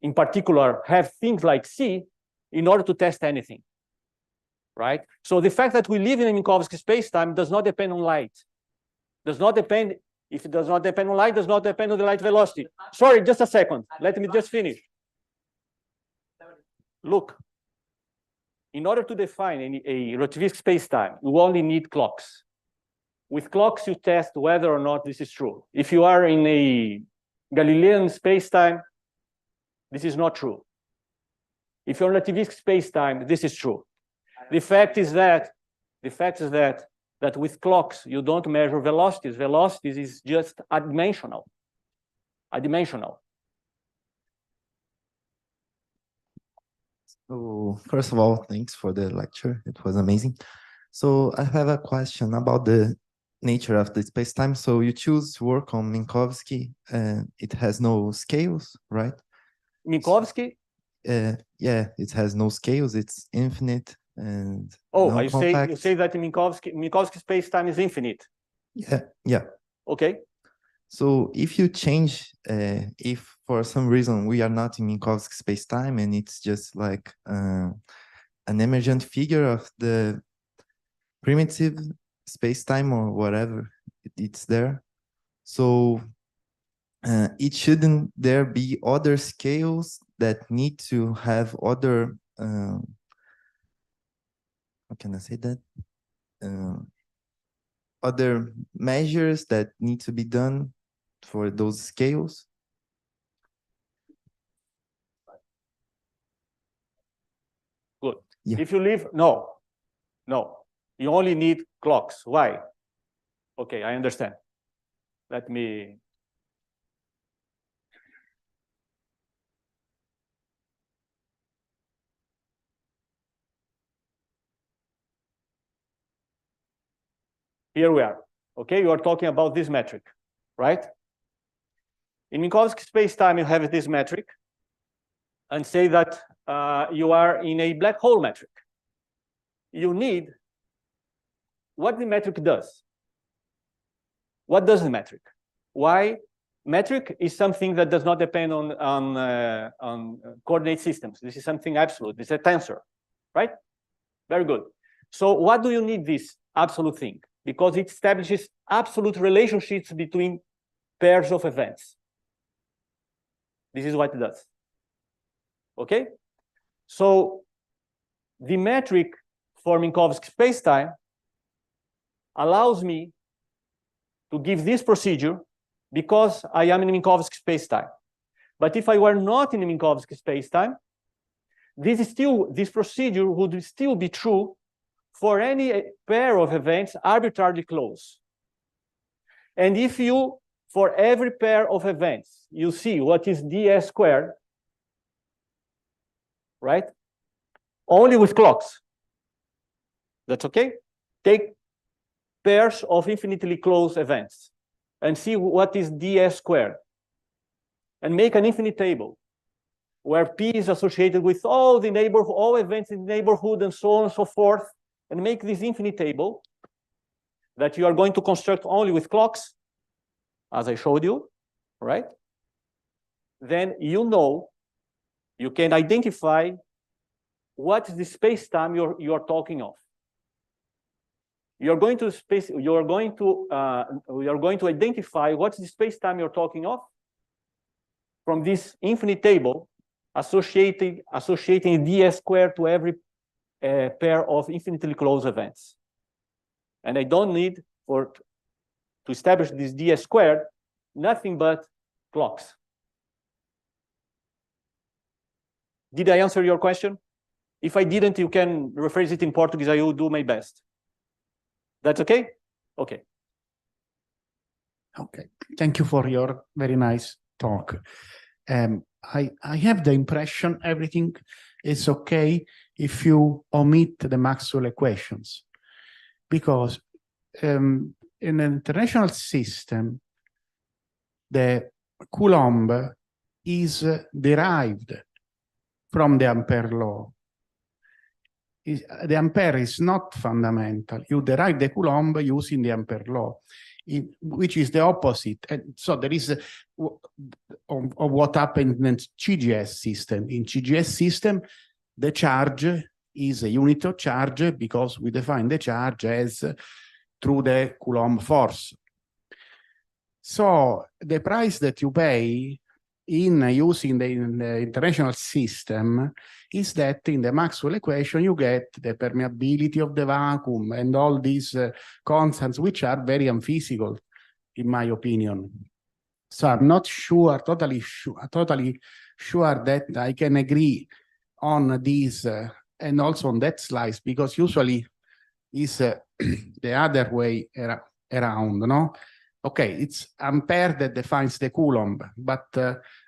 in particular have things like C in order to test anything. Right? So the fact that we live in a Minkowski space-time does not depend on light. Does not depend, if it does not depend on light, does not depend on the light velocity. Sorry, just a second. Let me just finish. Look, in order to define a relativistic space-time, you only need clocks. With clocks, you test whether or not this is true. If you are in a Galilean space-time, this is not true. If you're in relativistic space-time, this is true. The fact is that with clocks you don't measure velocities. Velocities is just adimensional. So first of all, thanks for the lecture. It was amazing. So I have a question about the nature of the space-time. So you choose to work on Minkowski, it has no scales, right? Minkowski? Yeah, it has no scales. It's infinite and you say that Minkowski space-time is infinite. Yeah. Okay. So if you change, if for some reason we are not in Minkowski space-time and it's just like an emergent figure of the primitive space-time or whatever, it's there. So it shouldn't there be other scales that need to have other, how can I say that? other measures that need to be done for those scales? Good. Yeah. If you leave, no. You only need clocks. Why? Okay, I understand. Let me. Here we are. Okay, you are talking about this metric, right? In Minkowski space-time, you have this metric, and say that you are in a black hole metric. You need what the metric does. What does the metric? Why? Metric is something that does not depend on coordinate systems. This is something absolute. This is a tensor, right? Very good. So what do you need this absolute thing? Because it establishes absolute relationships between pairs of events. This is what it does. Okay? So the metric for Minkowski spacetime allows me to give this procedure because I am in Minkowski spacetime. But if I were not in Minkowski spacetime, this procedure would still be true for any pair of events arbitrarily close. And if you, for every pair of events, you see what is ds squared, right? Only with clocks. That's okay? Take pairs of infinitely close events and see what is ds squared. And make an infinite table where P is associated with all the neighborhood, all events in the neighborhood, and so on and so forth, and make this infinite table that you are going to construct only with clocks, as I showed you, right? Then you know, you can identify what is the space-time you're talking of. You're going to identify what's the space-time you're talking of from this infinite table associating ds squared to every pair of infinitely close events. And I don't need to establish this ds squared, nothing but clocks. Did I answer your question? If I didn't, you can rephrase it in Portuguese. I will do my best. That's okay? Okay. Okay. Thank you for your very nice talk. I have the impression everything is okay if you omit the Maxwell equations, because in an international system, the Coulomb is derived from the Ampere law. The Ampere is not fundamental. You derive the Coulomb using the Ampere law, which is the opposite. And so there is of what happened in the GGS system. In GGS system, the charge is a unit of charge because we define the charge as through the Coulomb force. So the price that you pay in using the international system is that in the Maxwell equation you get the permeability of the vacuum and all these constants, which are very unphysical, in my opinion. So I'm not sure, totally sure that I can agree on these and also on that slice, because usually is the other way around, no? Okay, it's Ampere that defines the Coulomb, but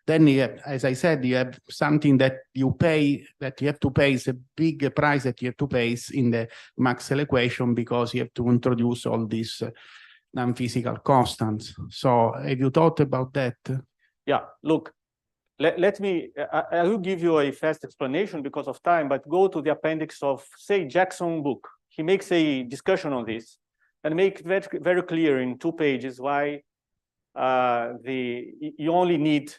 then you have, as I said, you have something that you pay, that you have to pay, is a big price that you have to pay in the Maxwell equation because you have to introduce all these non-physical constants. So have you thought about that? Yeah, look, let me, I will give you a fast explanation because of time, but go to the appendix of, say, Jackson book. He makes a discussion on this and make very, very clear in 2 pages why you only need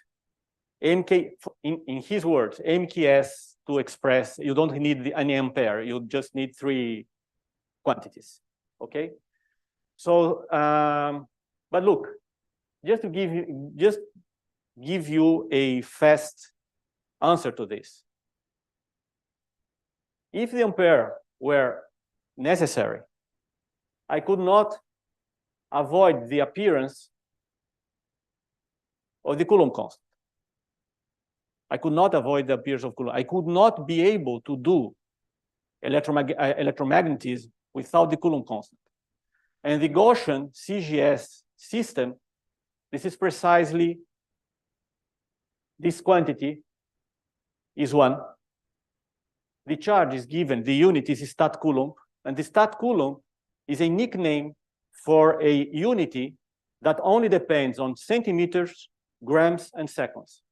MK, in his words, MKS to express, you don't need an ampere, you just need 3 quantities, okay? So, but look, just to give you a fast answer to this. If the ampere were necessary, I could not avoid the appearance of the Coulomb constant. I could not avoid the appearance of Coulomb. I could not be able to do electromagnetism without the Coulomb constant. And the Gaussian CGS system, this is precisely this quantity is 1. The charge is given, the unit is stat Coulomb, and the stat Coulomb is a nickname for a unity that only depends on centimeters, grams, and seconds.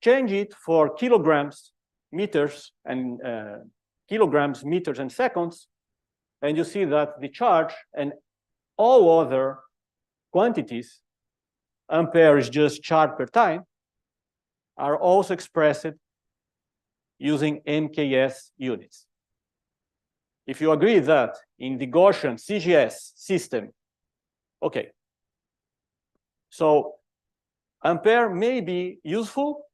Change it for kilograms, meters, and kilograms, meters, and seconds, and you see that the charge and all other quantities, ampere is just charge per time, are also expressed using MKS units. If you agree that in the Gaussian CGS system, okay. So ampere may be useful.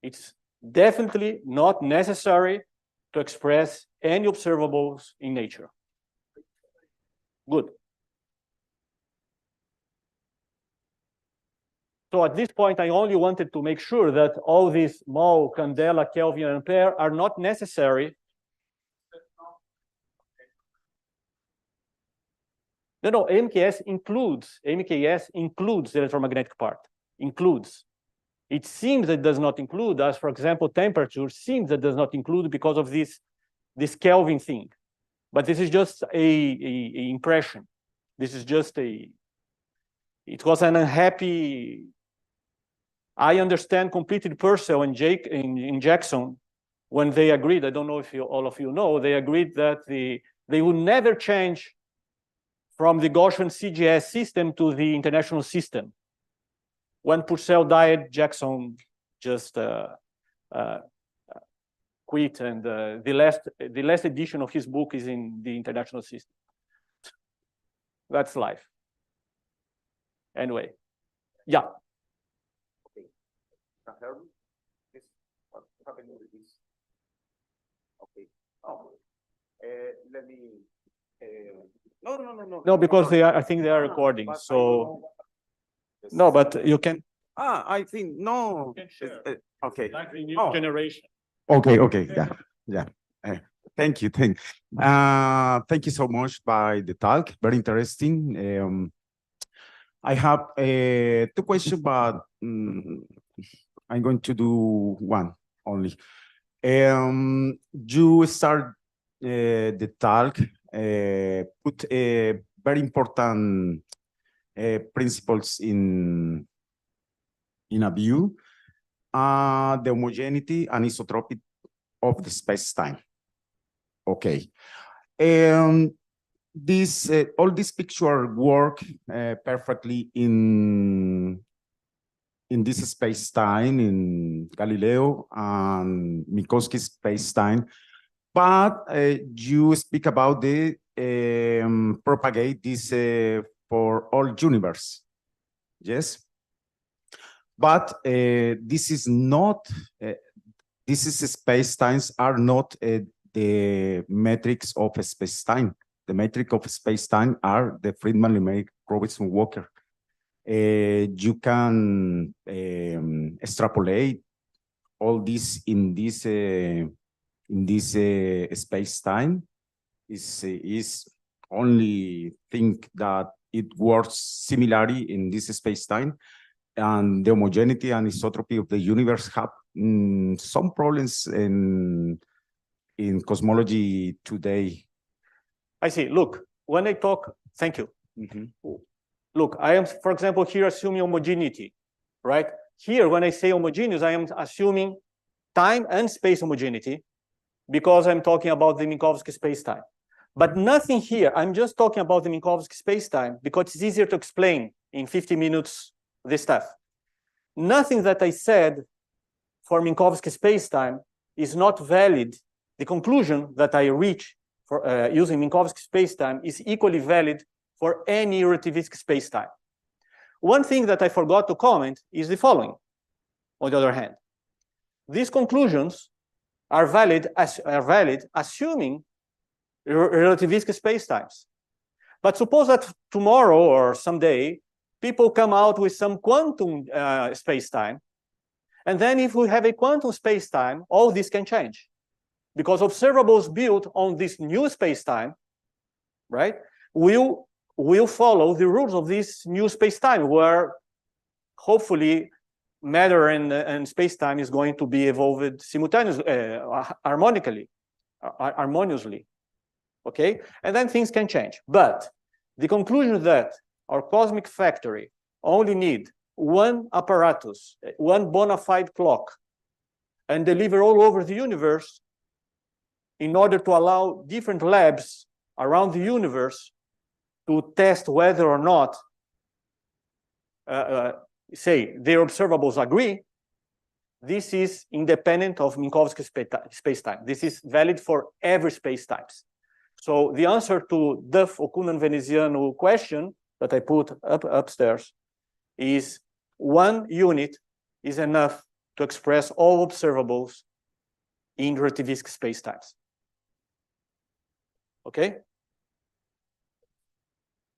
It's definitely not necessary to express any observables in nature. Good. So at this point, I only wanted to make sure that all these mole, candela, Kelvin, and ampere are not necessary. No, MKS includes the electromagnetic part, includes. It seems that it does not include, as for example, temperature seems that does not include because of this Kelvin thing. But this is just a impression. This is just it was an unhappy. I understand completely Purcell and in Jackson when they agreed. I don't know if all of you know, they agreed that they would never change from the Gaussian CGS system to the international system. When Purcell died, Jackson just quit, and the last edition of his book is in the international system. That's life. Anyway, yeah. Okay. Can you hear me? This, what happened with this? Okay. Oh, let me. No. No, because they are. I think they are recording. So. No, but you can. I think no. Okay. Like the new Oh. generation. Okay. Yeah. Thank you. Thank you so much by the talk. Very interesting. I have 2 questions, but I'm going to do one only. You start the talk, put very important principles in a view, the homogeneity and isotropy of the space-time. Okay. This all this picture work perfectly in this space-time in Galileo and Minkowski's space-time, but you speak about the propagate this for all universe, yes. But this is not. This is space-times are not the metrics of space-time. The metric of space-time are the Friedmann, Lemaitre, Robinson, Walker. You can extrapolate all this in this space-time. Is only think that it works similarly in this space-time, and the homogeneity and isotropy of the universe have some problems in cosmology today. I see. Look, when I talk, thank you. Look, I am, for example, here assuming homogeneity, right? Here, when I say homogeneous, I am assuming time and space homogeneity because I'm talking about the Minkowski space-time. But nothing here, I'm just talking about the Minkowski space-time because it's easier to explain in 50 minutes this stuff. Nothing that I said for Minkowski space-time is not valid. The conclusion that I reach for using Minkowski space-time is equally valid for any relativistic space-time. One thing that I forgot to comment is the following. On the other hand, these conclusions are valid assuming relativistic spacetimes. But suppose that tomorrow or someday, people come out with some quantum space-time. And then if we have a quantum space-time, all this can change. Because observables built on this new space-time, right, will follow the rules of this new space-time, where hopefully matter and space-time is going to be evolved simultaneously, harmoniously. Okay, and then things can change. But the conclusion that our cosmic factory only need one apparatus, one bona fide clock, and deliver all over the universe in order to allow different labs around the universe to test whether or not, say, their observables agree, this is independent of Minkowski space-time. This is valid for every space-times. So the answer to Duff, Okunan, Veneziano question that I put upstairs is one unit is enough to express all observables in relativistic space-times. Okay?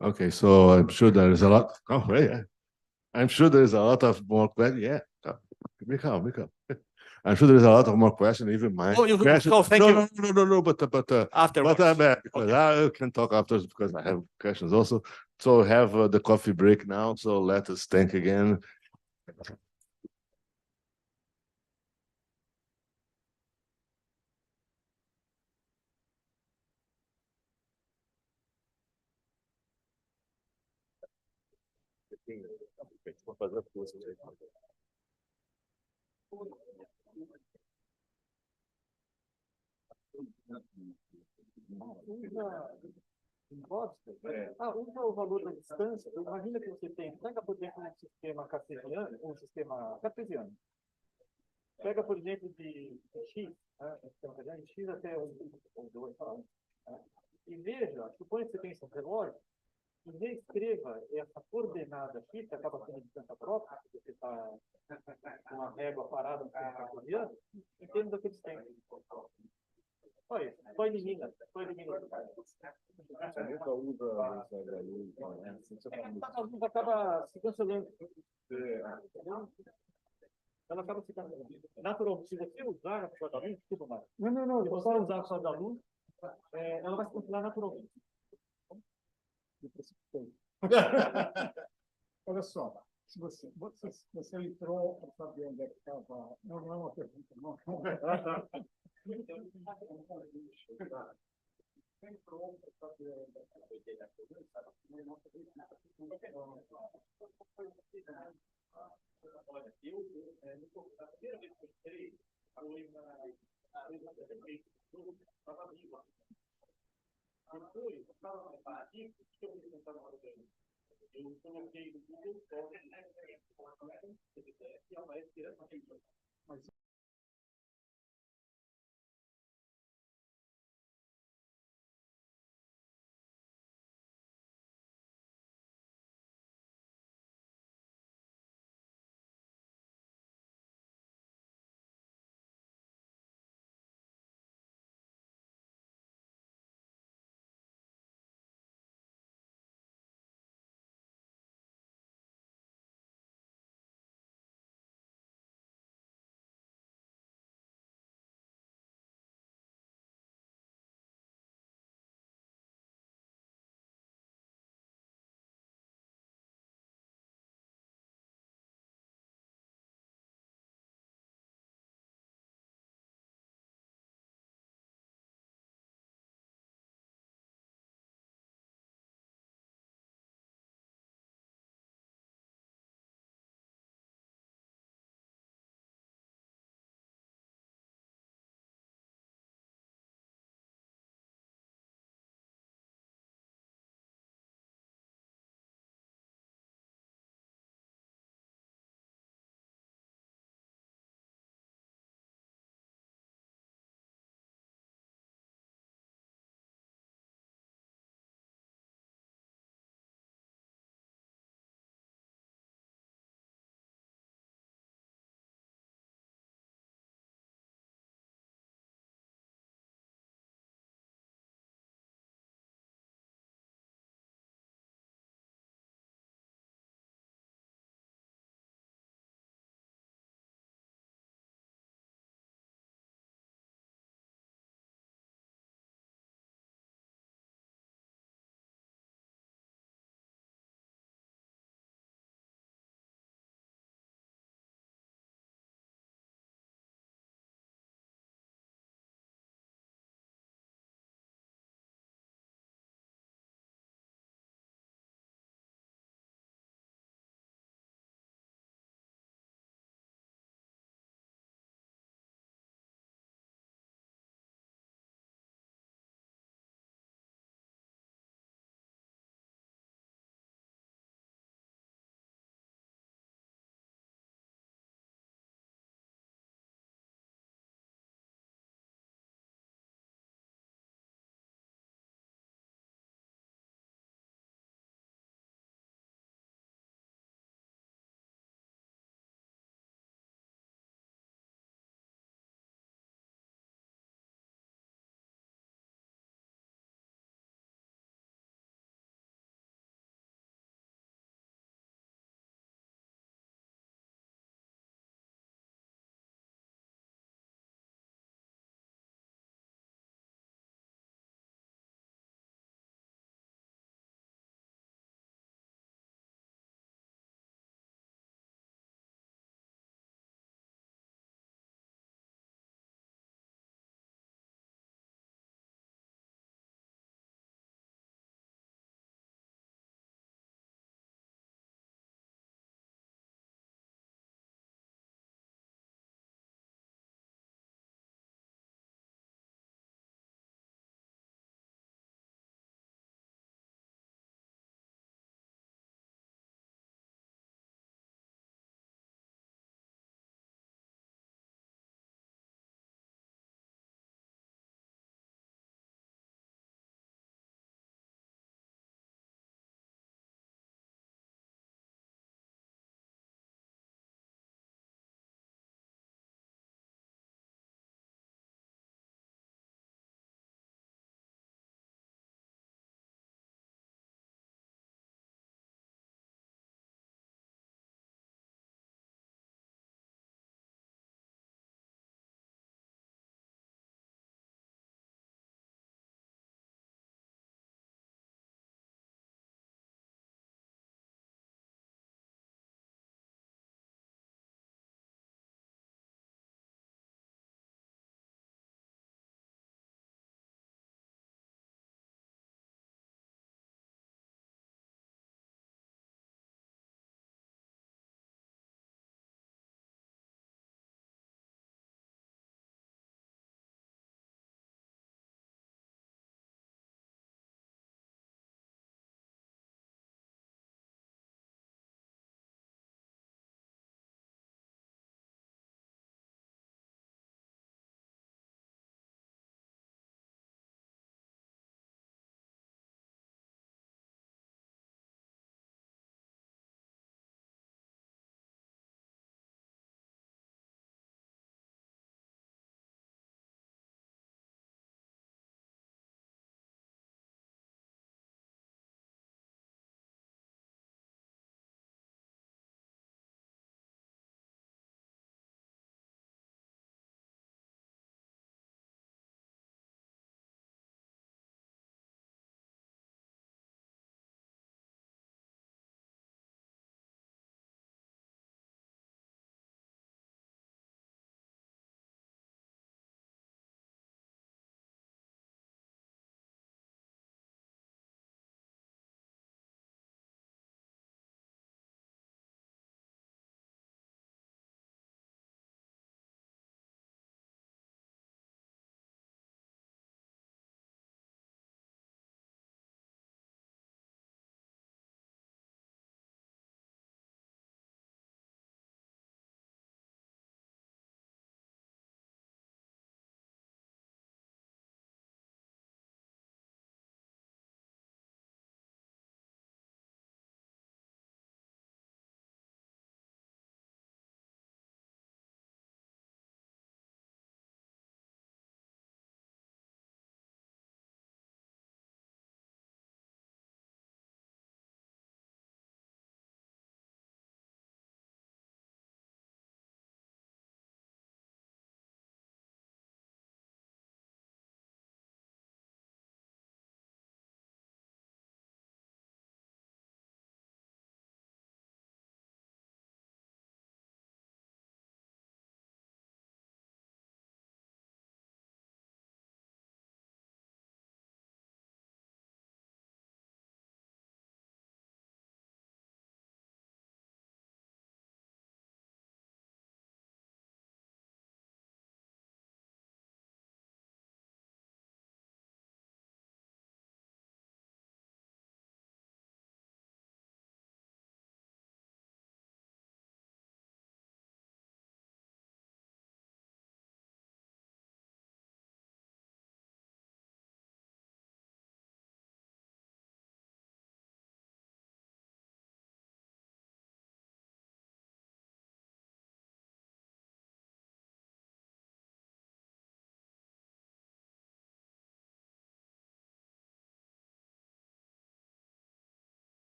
Okay, so I'm sure there is a lot. Oh, yeah. I'm sure there is a lot of more questions. Yeah. Be calm, be calm. I'm sure there's a lot of more questions, even mine. Oh, questions. oh, thank you. No, but Afterwards. I'm back because I can talk afterwards because I have questions also. So have the coffee break now. So let us thank again. Usa o valor da distância. Imagina que você tem, pega por exemplo um sistema cartesiano, Pega, por exemplo, de x, de x até o 2, e veja, suponha que você tem esse relógio, e reescreva essa coordenada x, que acaba sendo distância própria, porque você está com uma régua parada no sistema cartesiano, em termos daqueles tempos. Olha isso, só elimina. A luz acaba se cancelando. Ela acaba se cancelando. Naturalmente, se você usar a sua da luz, desculpa mais. Não. Se você usar a sua da luz, ela vai se cancelar naturalmente. Olha só, se você entrou para saber onde é que estava. Não é uma pergunta, não. Entrou para saber onde é que estava. Olha, a primeira vez que eu entrei foi estava vivo. Depois, eu estava no paradigma, que eu me sentava no programa. Eu coloquei no Google, e aparece diretamente.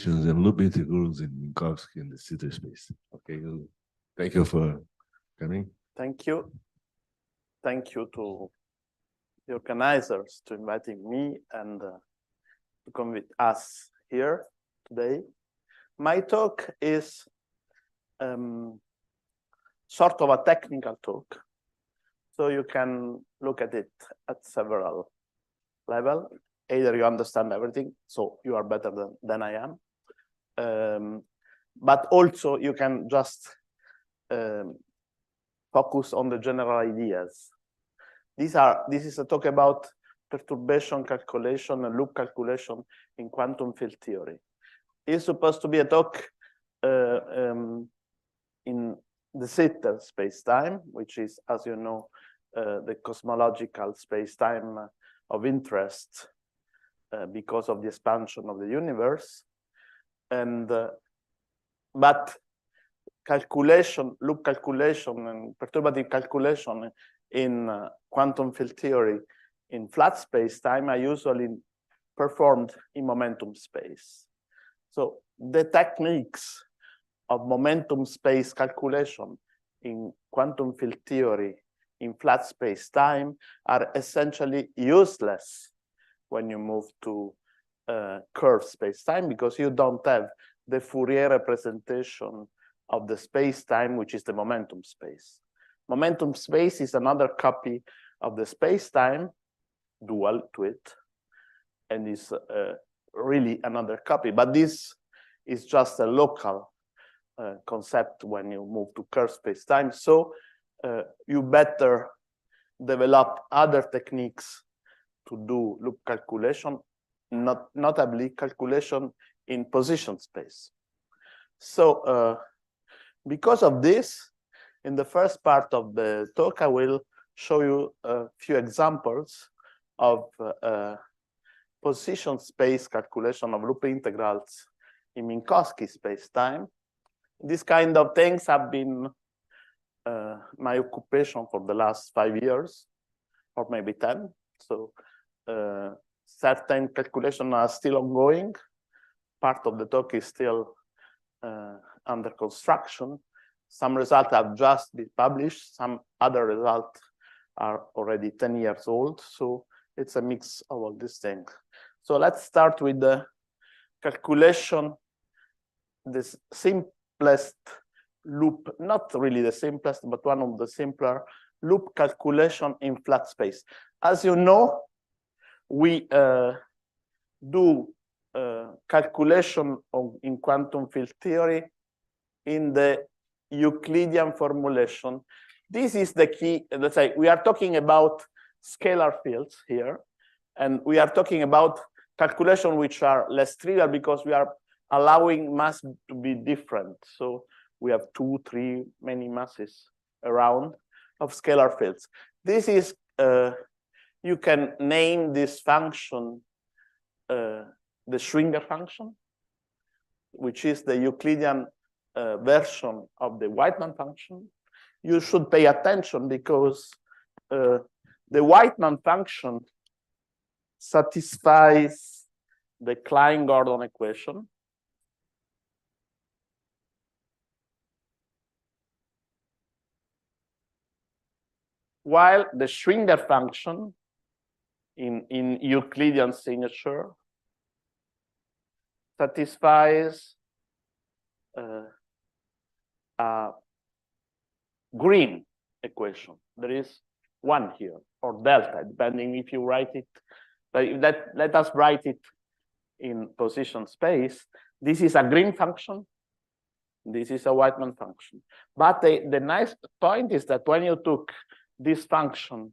functions and loop integrals in Minkowski in the Sitter space. Okay, thank you for coming. Thank you. Thank you to the organizers to inviting me and to come with us here today. My talk is sort of a technical talk. So you can look at it at several levels. Either you understand everything, so you are better than I am. But also you can just focus on the general ideas. This is a talk about perturbation calculation and loop calculation in quantum field theory. It's supposed to be a talk in the Sitter space-time, which is, as you know, the cosmological space-time of interest because of the expansion of the universe. And but calculation, loop calculation, and perturbative calculation in quantum field theory in flat space-time are usually performed in momentum space. So the techniques of momentum space calculation in quantum field theory in flat space-time are essentially useless when you move to curved space-time, because you don't have the Fourier representation of the space-time, which is the momentum space. Momentum space is another copy of the space-time, dual to it, and is really another copy. But this is just a local concept when you move to curved space-time. So you better develop other techniques to do loop calculation, notably calculation in position space. So because of this, in the first part of the talk, I will show you a few examples of position space calculation of loop integrals in Minkowski space-time. These kind of things have been my occupation for the last 5 years, or maybe 10. So certain calculations are still ongoing. Part of the talk is still under construction. Some results have just been published. Some other results are already 10 years old. So it's a mix of all these things. So let's start with the calculation, the simplest loop, not really the simplest, but one of the simpler loop calculation in flat space. As you know, we do calculation in quantum field theory in the Euclidean formulation. This is the key. Let's say we are talking about scalar fields here, and we are talking about calculation which are less trivial because we are allowing mass to be different. So we have 2, 3, many masses around of scalar fields. This is, you can name this function the Schwinger function, which is the Euclidean version of the Whiteman function. You should pay attention because the Whiteman function satisfies the Klein-Gordon equation. While the Schwinger function in Euclidean signature satisfies a green equation. There is one here, or delta, depending if you write it. Let us write it in position space. This is a green function. This is a Whiteman function. But the nice point is that when you took this function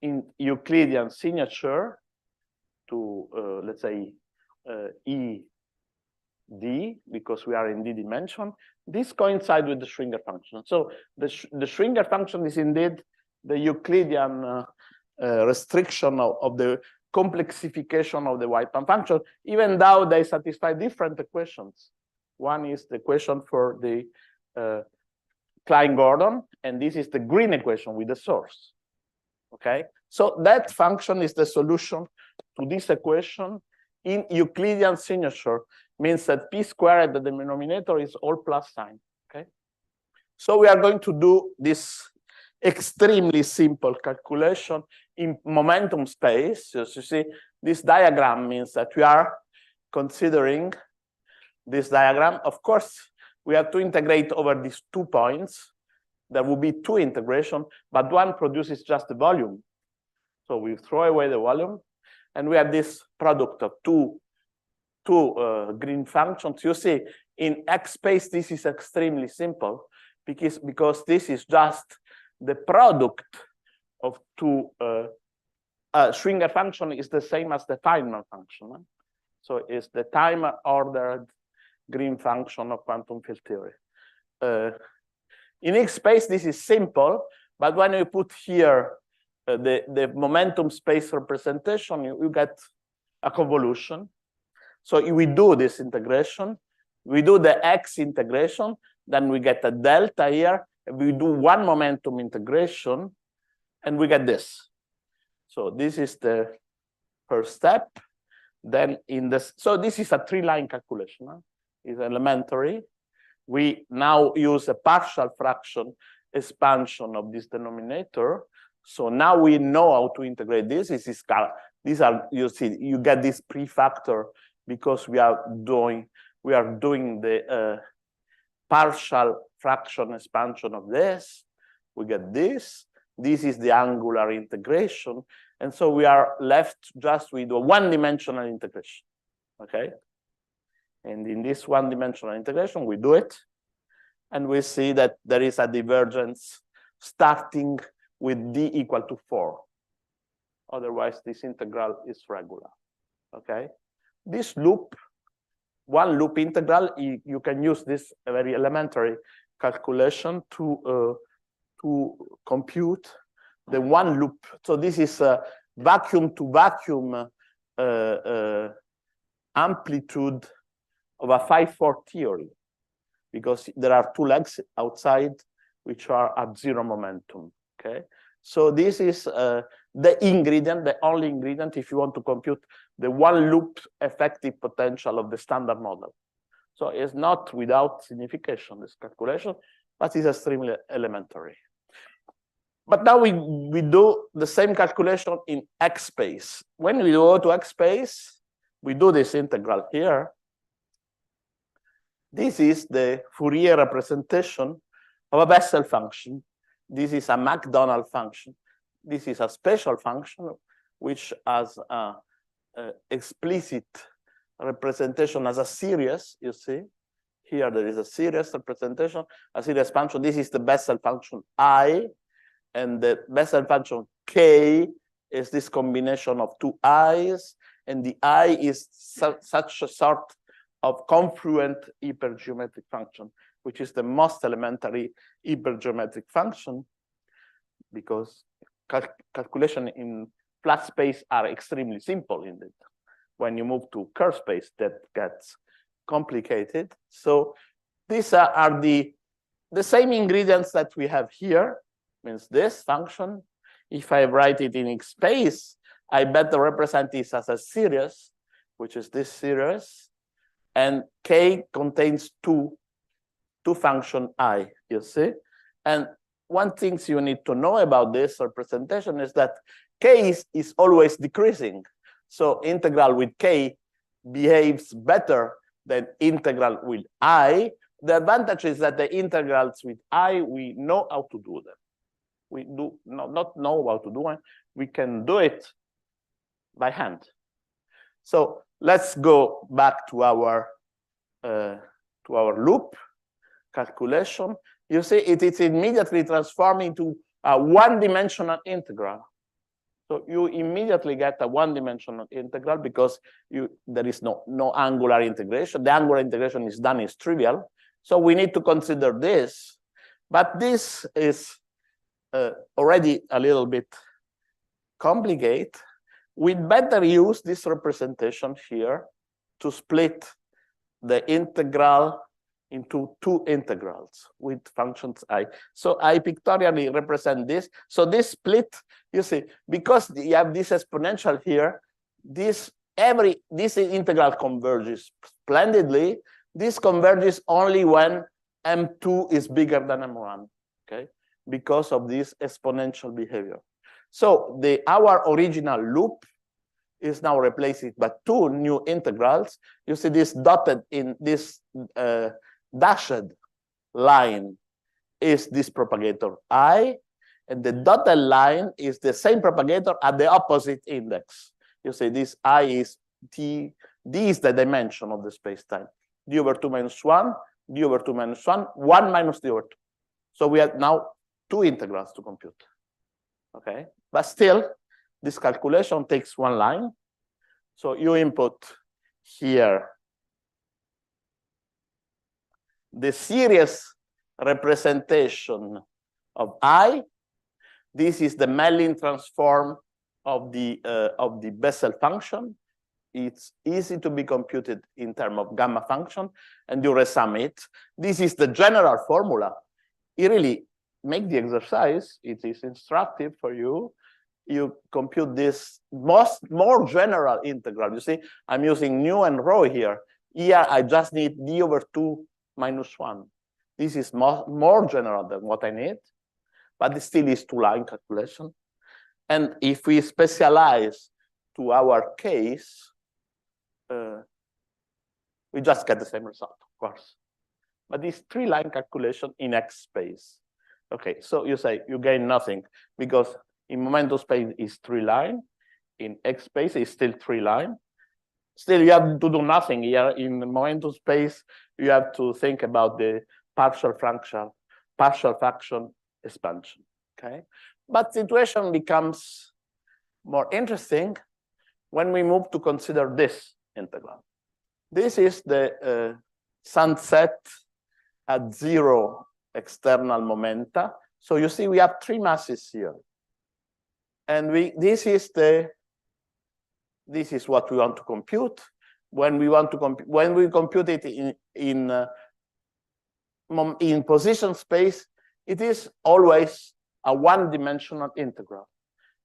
in Euclidean signature to, let's say, E d, because we are in d dimension, this coincides with the Schwinger function. So the Schwinger function is indeed the Euclidean restriction of the complexification of the Whiteman function, even though they satisfy different equations. One is the equation for the Klein-Gordon, and this is the green equation with the source. Okay, so that function is the solution to this equation in Euclidean signature, means that p squared, the denominator, is all plus sign, okay? So we are going to do this extremely simple calculation in momentum space. So you see, this diagram means that we are considering this diagram. Of course, we have to integrate over these 2 points. There will be 2 integration, but one produces just the volume. So we throw away the volume, and we have this product of two green functions. You see, in X space, this is extremely simple because this is just the product of 2. Schwinger function is the same as the Feynman function. Right? So it's the time-ordered green function of quantum field theory. In X space, this is simple, but when you put here the momentum space representation, you get a convolution. So we do this integration, we do the X integration, then we get a delta here, and we do one momentum integration, and we get this. So this is the first step. Then in this, so this is a 3-line calculation. Huh? It's elementary. We now use a partial fraction expansion of this denominator. So now we know how to integrate this. These are, you see, you get this prefactor because we are doing the partial fraction expansion of this. We get this. This is the angular integration. And so we are left just with a 1-dimensional integration, okay? And in this 1-dimensional integration, we do it. And we see that there is a divergence starting with d equal to 4. Otherwise, this integral is regular, okay? This loop, 1 loop integral, you can use this very elementary calculation to compute the 1 loop. So this is a vacuum to vacuum amplitude of a 5-4 theory, because there are 2 legs outside which are at 0 momentum, okay? So this is the ingredient, the only ingredient if you want to compute the 1 loop effective potential of the standard model. So it's not without signification, this calculation, but it's extremely elementary. But now we do the same calculation in X space. When we go to X space, we do this integral here. This is the Fourier representation of a Bessel function. This is a McDonald function. This is a special function which has an explicit representation as a series, you see. Here there is a series representation, a series function. This is the Bessel function I, and the Bessel function K is this combination of 2 i's, and the I is such a sort of confluent hypergeometric function, which is the most elementary hypergeometric function, because calculation in flat space are extremely simple indeed. When you move to curved space, that gets complicated. So these are the same ingredients that we have here, means this function. If I write it in X space, I better represent this as a series, which is this series, and K contains two function I, you see? And one thing you need to know about this representation is that K is always decreasing. So integral with K behaves better than integral with I. The advantage is that the integrals with I, we know how to do them. We do not know how to do it. We can do it by hand. So let's go back to our loop calculation. You see, it is immediately transformed into a 1-dimensional integral. So you immediately get a 1-dimensional integral because there is no angular integration. The angular integration is done, is trivial. So we need to consider this. But this is already a little bit complicated. We'd better use this representation here to split the integral into 2 integrals with functions I. So I pictorially represent this. So this split, you see, because you have this exponential here, this this integral converges splendidly. This converges only when M2 is bigger than M1, okay? Because of this exponential behavior. So our original loop is now replaced by two new integrals. You see this dotted in this dashed line is this propagator I, and the dotted line is the same propagator at the opposite index. You see this I is D is the dimension of the space-time. D over 2 minus 1, D over 2 minus 1, 1 minus D over 2. So we have now two integrals to compute. Okay, but still, this calculation takes one line. So you input here the series representation of I. This is the Mellin transform of the Bessel function. It's easy to be computed in terms of gamma function, and you resum it. This is the general formula. You really make the exercise. It is instructive for you. You compute this more general integral. You see, I'm using nu and rho here. Here, I just need D over 2 minus 1. This is more general than what I need, but it still is two-line calculation. And if we specialize to our case, we just get the same result, of course. But this three-line calculation in X space. Okay, so you say you gain nothing because in momentum space is three-line, in X space is still three-line. Still, you have to do nothing here. In the momentum space, you have to think about the partial fraction expansion. Okay, but situation becomes more interesting when we move to consider this integral. This is the sunset at 0 external momenta. So you see we have three masses here. And this is what we want to compute. When we compute it in position space, it is always a one-dimensional integral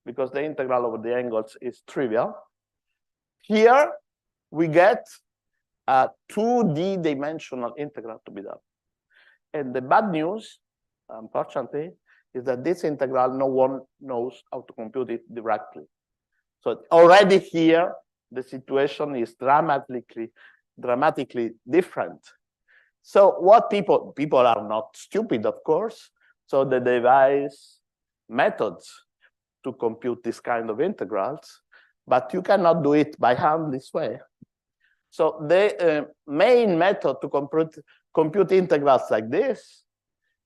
because the integral over the angles is trivial. Here we get a 2D dimensional integral to be done. And the bad news, unfortunately, is that this integral, no one knows how to compute it directly. So already here, the situation is dramatically different. So what people are not stupid, of course, so they devise methods to compute this kind of integrals, but you cannot do it by hand this way. So the main method to compute integrals like this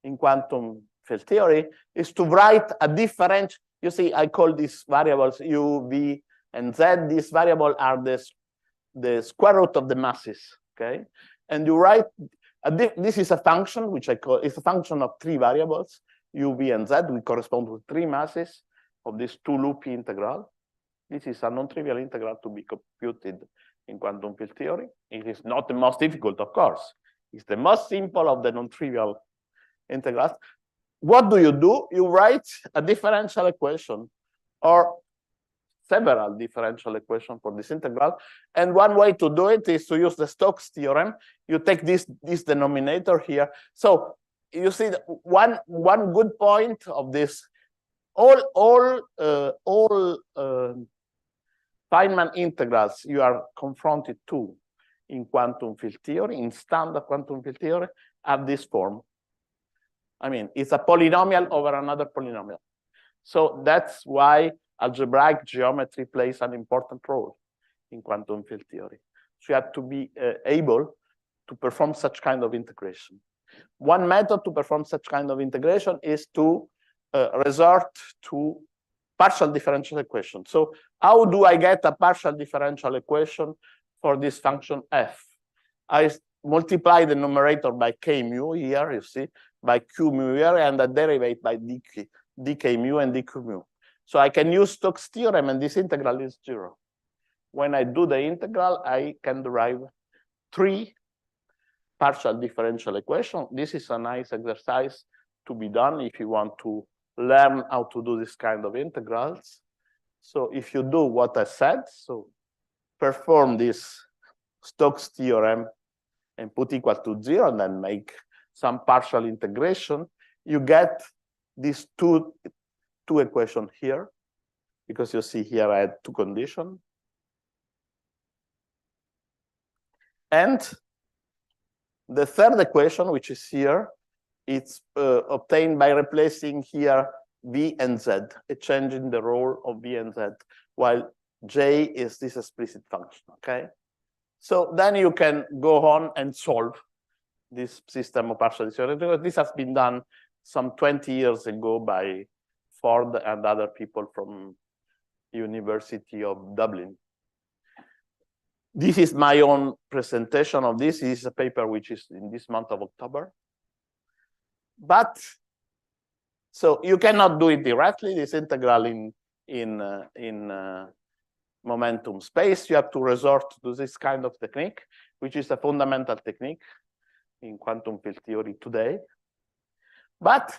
in quantum field theory is to write a different, you see, I call these variables U, V, and Z. These variables are the square root of the masses, okay? And you write, this is a function, which I call, it's a function of three variables, U, V, and Z. We correspond to three masses of this two-loopy integral. This is a non-trivial integral to be computed in quantum field theory. It is not the most difficult, of course. It's the most simple of the non-trivial integrals. What do? You write a differential equation or several differential equations for this integral. And one way to do it is to use the Stokes theorem. You take this denominator here. So you see that one good point of this, all Feynman integrals you are confronted to in quantum field theory, in standard quantum field theory, have this form. I mean, it's a polynomial over another polynomial. So that's why algebraic geometry plays an important role in quantum field theory. So you have to be able to perform such kind of integration. One method to perform such kind of integration is to resort to partial differential equation. So how do I get a partial differential equation for this function f? I multiply the numerator by k mu here, you see, by q mu here, and the derivative by dk mu and dq mu. So I can use Stokes theorem, and this integral is 0. When I do the integral, I can derive 3 partial differential equations. This is a nice exercise to be done if you want to learn how to do this kind of integrals. So if you do what I said, so perform this Stokes theorem and put equal to 0 and then make some partial integration, you get these two equations here, because you see here I had two conditions. And the third equation, which is here, it's obtained by replacing here V and Z, a change in the role of V and Z, while J is this explicit function, okay? So then you can go on and solve this system of partial disorder. This has been done some 20 years ago by Ford and other people from University of Dublin. This is my own presentation of this. This is a paper which is in this month of October. But so you cannot do it directly, this integral in momentum space. You have to resort to this kind of technique, which is a fundamental technique in quantum field theory today. But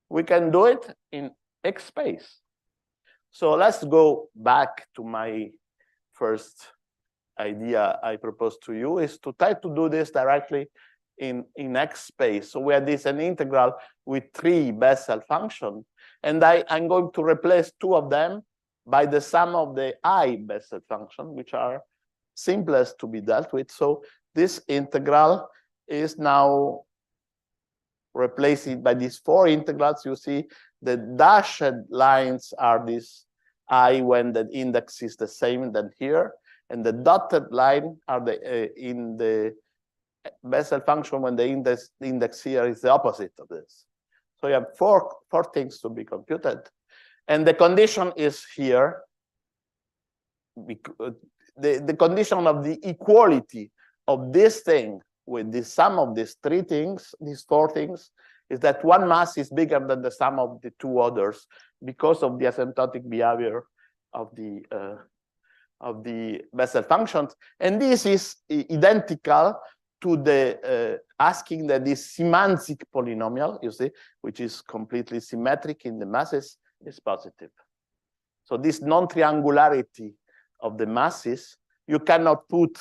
we can do it in X space. So let's go back to my first idea I proposed to you, is to try to do this directly in X space. So we have this an integral with 3 Bessel functions, and I'm going to replace 2 of them by the sum of the I Bessel function, which are simplest to be dealt with. So this integral is now replaced by these 4 integrals. You see the dashed lines are this I when the index is the same than here, and the dotted line are in the Bessel function when the index here is the opposite of this. So you have four things to be computed. And the condition is here. The condition of the equality of this thing with the sum of these 3 things, these 4 things, is that one mass is bigger than the sum of the 2 others because of the asymptotic behavior of the Bessel functions. And this is identical to the asking that this Szymanczyk polynomial, you see, which is completely symmetric in the masses, is positive. So this non-triangularity of the masses, you cannot put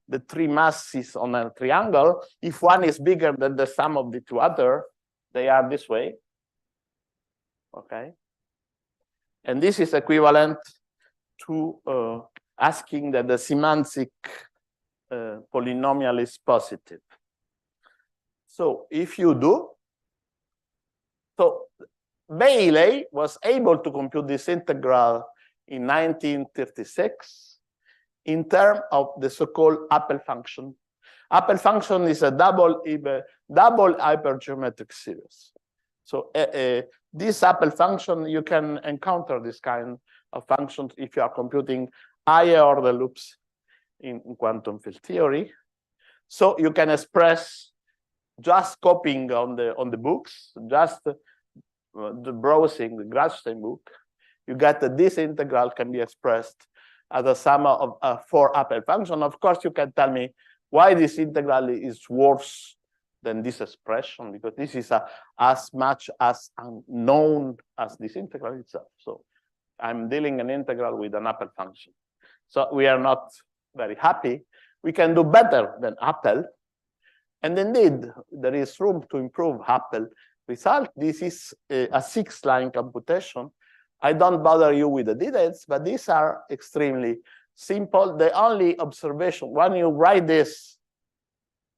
the 3 masses on a triangle. If one is bigger than the sum of the 2 other, they are this way, okay? And this is equivalent to asking that the Szymanczyk polynomial is positive. So if you do, so Bailey was able to compute this integral in 1936 in terms of the so-called Appel function. Appel function is a double hypergeometric series. So this Appel function, you can encounter this kind of functions if you are computing higher order loops in quantum field theory. So you can express just copying on the books, just the browsing the Grasstein book, you get that this integral can be expressed as a sum of 4 Appel functions. Of course, you can tell me why this integral is worse than this expression, because this is as much as unknown as this integral itself. So I'm dealing an integral with an Appel function. So we are not very happy. We can do better than Appel. And indeed, there is room to improve Appel result. This is a 6-line computation. I don't bother you with the details, but these are extremely simple. The only observation, when you write this,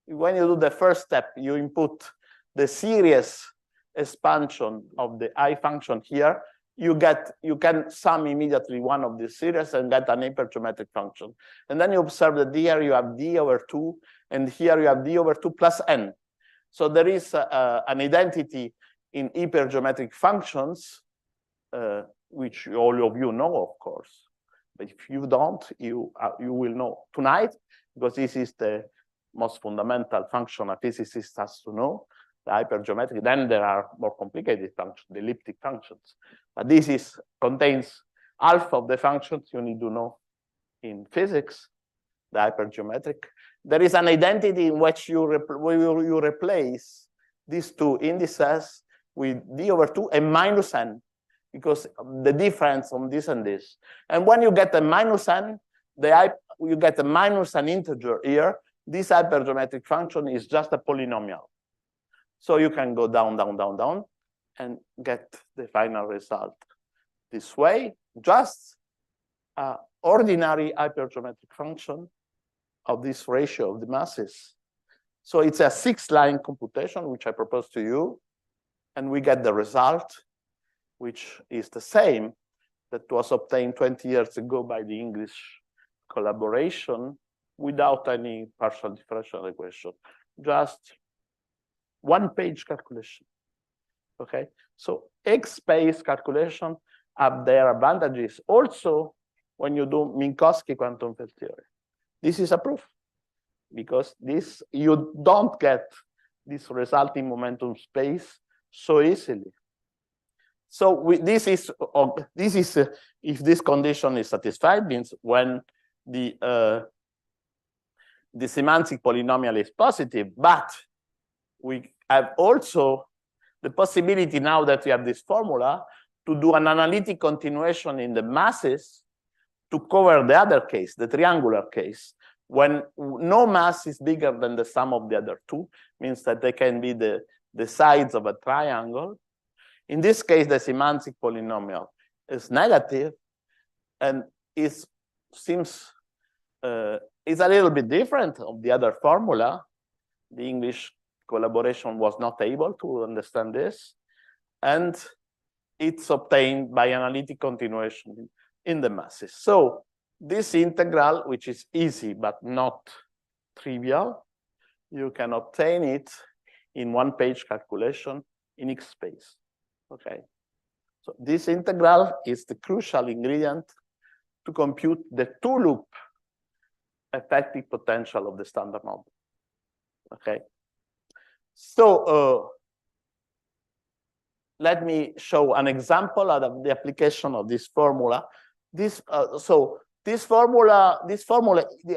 when you do the first step, you input the series expansion of the I function here. You can sum immediately one of the series and get an hypergeometric function. And then you observe that here you have d over 2, and here you have d over 2 plus n. So there is an identity in hypergeometric functions, which all of you know, of course. But if you don't, you will know tonight, because this is the most fundamental function a physicist has to know, the hypergeometric. Then there are more complicated functions, the elliptic functions. But this contains half of the functions you need to know in physics, the hypergeometric. There is an identity in which you replace these 2 indices with d over 2 and minus n, because the difference on this and this. And when you get a minus n, the you get a minus an integer here, this hypergeometric function is just a polynomial. So you can go down, down, down, down, and get the final result this way, just an ordinary hypergeometric function of this ratio of the masses. So it's a 6-line computation, which I propose to you, and we get the result, which is the same that was obtained 20 years ago by the English collaboration without any partial differential equation, just one-page calculation. Okay, so X-space calculation have their advantages also when you do Minkowski quantum field theory. This is a proof, because this you don't get this resulting momentum space so easily. So this is if this condition is satisfied, means when the semantic polynomial is positive, but we have also the possibility, now that we have this formula, to do an analytic continuation in the masses to cover the other case, the triangular case, when no mass is bigger than the sum of the other two, means that they can be the sides of a triangle. In this case, the semantic polynomial is negative, and seems is a little bit different of the other formula. The English collaboration was not able to understand this, and it's obtained by analytic continuation in the masses. So this integral, which is easy but not trivial, you can obtain it in one-page calculation in X space. Okay, so this integral is the crucial ingredient to compute the two-loop effective potential of the standard model. Okay, so let me show an example of the application of this formula. This formula,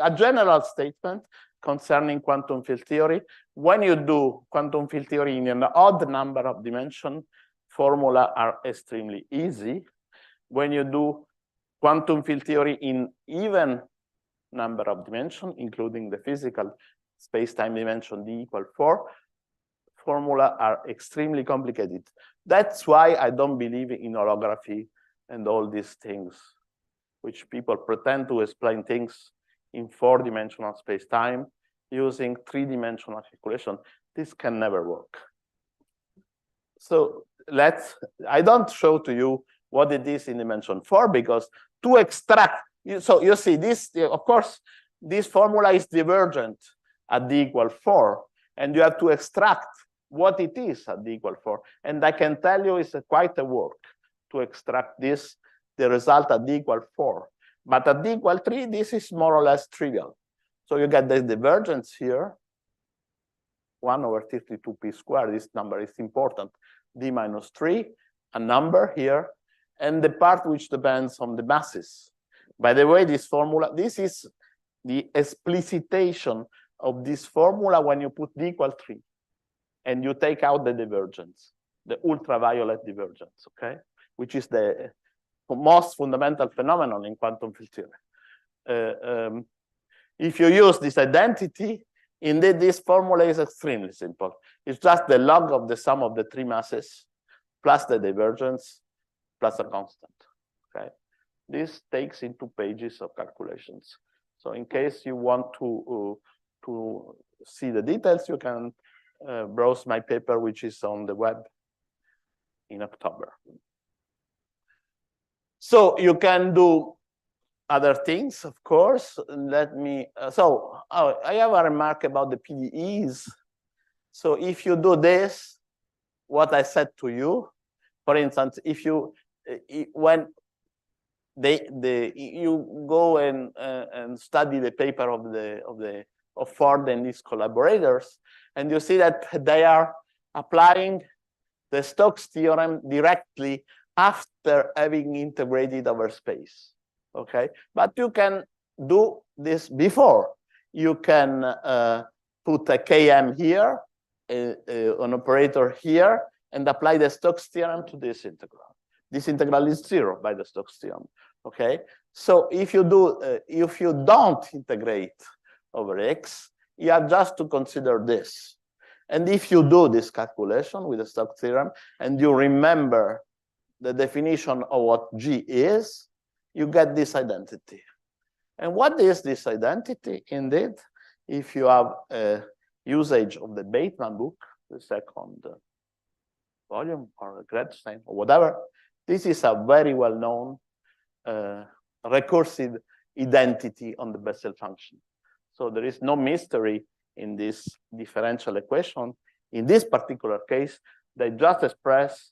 a general statement concerning quantum field theory. When you do quantum field theory in an odd number of dimensions, formula are extremely easy. When you do quantum field theory in even number of dimensions, including the physical space-time dimension d equal 4, formula are extremely complicated. That's why I don't believe in holography and all these things, which people pretend to explain things in 4-dimensional space-time using 3-dimensional calculation. This can never work. So I don't show to you what it is in dimension 4, because to extract, so you see this, of course, this formula is divergent at d equal 4, and you have to extract what it is at d equal 4. And I can tell you it's quite a work to extract this, the result at d equal 4. But at d equal 3, this is more or less trivial. So you get the divergence here, 1 over 32p squared. This number is important, d minus 3, a number here, and the part which depends on the masses. By the way, this formula, this is the explicitation of this formula when you put d equal 3 and you take out the divergence, the ultraviolet divergence, okay? Which is the most fundamental phenomenon in quantum field theory. If you use this identity, indeed, this formula is extremely simple. It's just the log of the sum of the 3 masses plus the divergence plus a constant, okay? This takes in 2 pages of calculations. So in case you want to see the details, you can browse my paper, which is on the web in October. So you can do other things, of course. Let me, I have a remark about the PDEs. So if you do this, what I said to you, for instance, if you, when you go and study the paper of Ford and his collaborators, and you see that they are applying the Stokes theorem directly after having integrated over space, okay? But you can do this before. You can put a Km here, an operator here, and apply the Stokes theorem to this integral. This integral is 0 by the Stokes theorem, okay? So if you don't integrate over X, you have just to consider this. And if you do this calculation with the Stokes theorem and you remember the definition of what G is, you get this identity. And what is this identity? Indeed, if you have a usage of the Bateman book, the second volume, or Gradstein, or whatever, this is a very well-known recursive identity on the Bessel function. So there is no mystery in this differential equation. In this particular case, they just express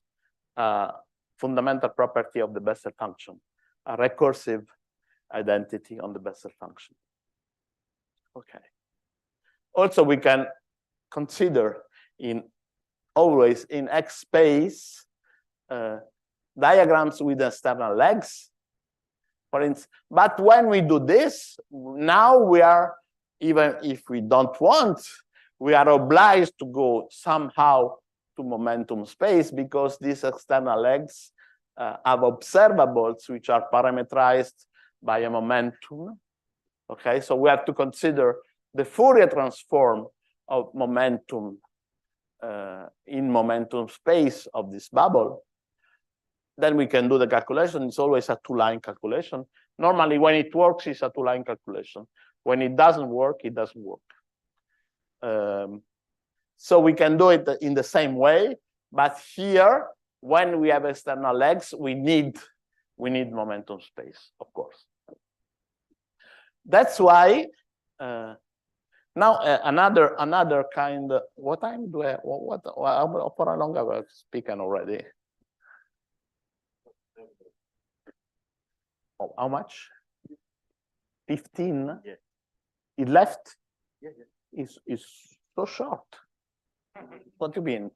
a fundamental property of the Bessel function, a recursive identity on the Bessel function. Okay. Also, we can consider always in X space diagrams with external legs, for instance. But when we do this, now we are, even if we don't want, we are obliged to go somehow to momentum space because these external legs have observables which are parameterized by a momentum. Okay, so we have to consider the Fourier transform of momentum in momentum space of this bubble. Then we can do the calculation. It's always a two-line calculation. Normally, when it works, it's a two-line calculation. When it doesn't work, it doesn't work. So we can do it in the same way, but here, when we have external legs, we need momentum space, of course. That's why now another kind. What time do I? What for how long have I spoken already? Oh, how much? 15. Yeah. It left. Yeah, yeah. It's so short. What do you mean?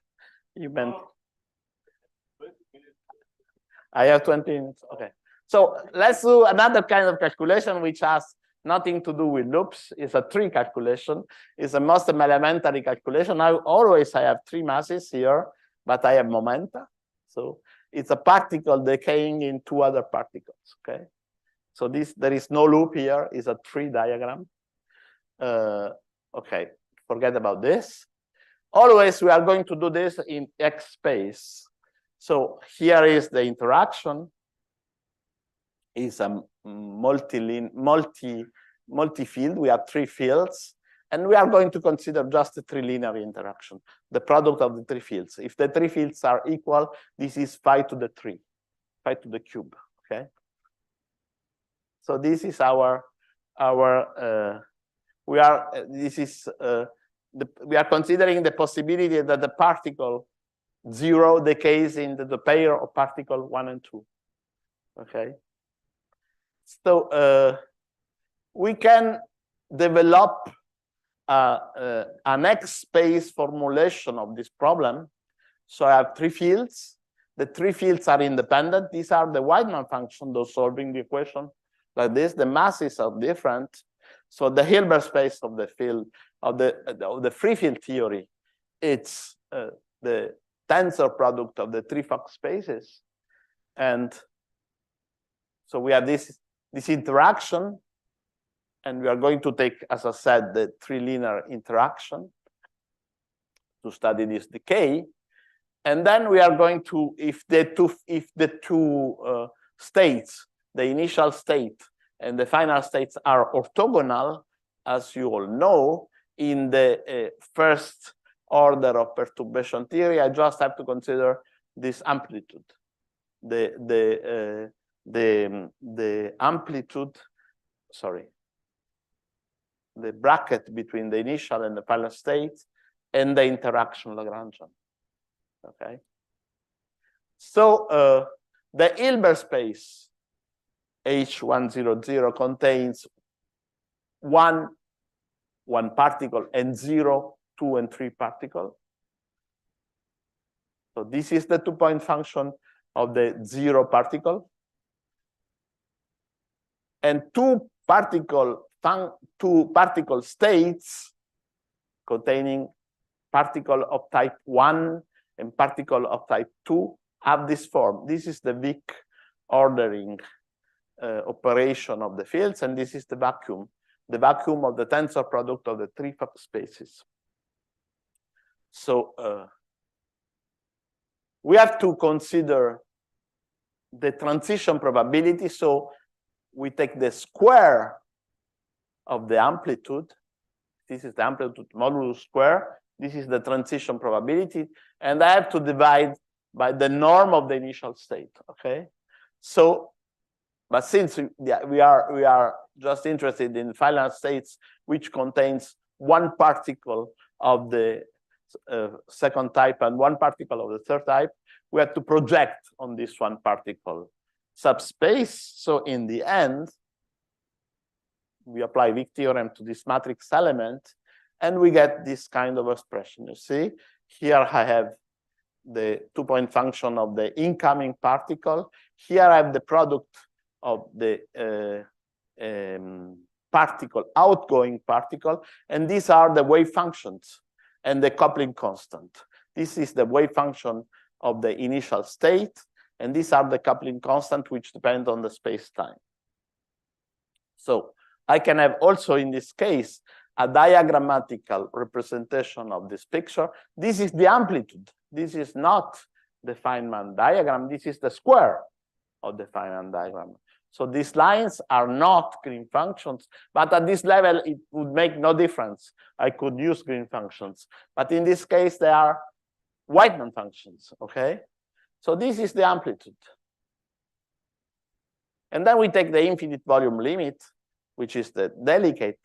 You meant? I have 20 minutes. Okay. So let's do another kind of calculation which has nothing to do with loops. It's a tree calculation. It's the most elementary calculation. I have three masses here, but I have momenta. So it's a particle decaying in two other particles. Okay. So there is no loop here. It's a tree diagram. Okay. Forget about this. Always we are going to do this in X space. So here is the interaction. Is a multi-field. We have three fields, and we are going to consider just the trilinear interaction, the product of the three fields. If the three fields are equal, this is phi to the 3, phi to the cube. Okay. So this is we are considering the possibility that the particle 0 decays into the pair of particle 1 and 2. Okay. So we can develop an X space formulation of this problem. So I have three fields. The three fields are independent. These are the Weidmann function, those solving the equation like this. The masses are different. So the Hilbert space of the field of the free field theory, it's the tensor product of the three Fock spaces. And so we have this interaction, and we are going to take, as I said, the trilinear interaction to study this decay. And then we are going to, if the two states, the initial state and the final states are orthogonal, as you all know, in the first order of perturbation theory, I just have to consider this amplitude, the amplitude, sorry, the bracket between the initial and the final state and the interaction Lagrangian. Okay. So the Hilbert space H100 contains one particle and 0, 2, and 3 particle. So this is the 2-point function of the 0 particle. And two particle states containing particle of type 1 and particle of type 2 have this form. This is the Wick ordering operation of the fields, and this is the vacuum of the tensor product of the three spaces. So we have to consider the transition probability. So we take the square of the amplitude. This is the amplitude modulus square. This is the transition probability. And I have to divide by the norm of the initial state, okay? So, but since we are just interested in finite states which contains one particle of the second type and one particle of the third type, we have to project on this one particle subspace. So in the end, we apply Wick theorem to this matrix element, and we get this kind of expression. You see, here I have the 2-point function of the incoming particle. Here I have the product of the outgoing particle, and these are the wave functions and the coupling constant. This is the wave function of the initial state, and these are the coupling constant which depend on the space-time. So I can have also in this case a diagrammatical representation of this picture. This is the amplitude. This is not the Feynman diagram. This is the square of the Feynman diagram. So these lines are not green functions, but at this level, it would make no difference. I could use green functions, but in this case, they are Weidmann functions, okay? So this is the amplitude. And then we take the infinite volume limit, which is the delicate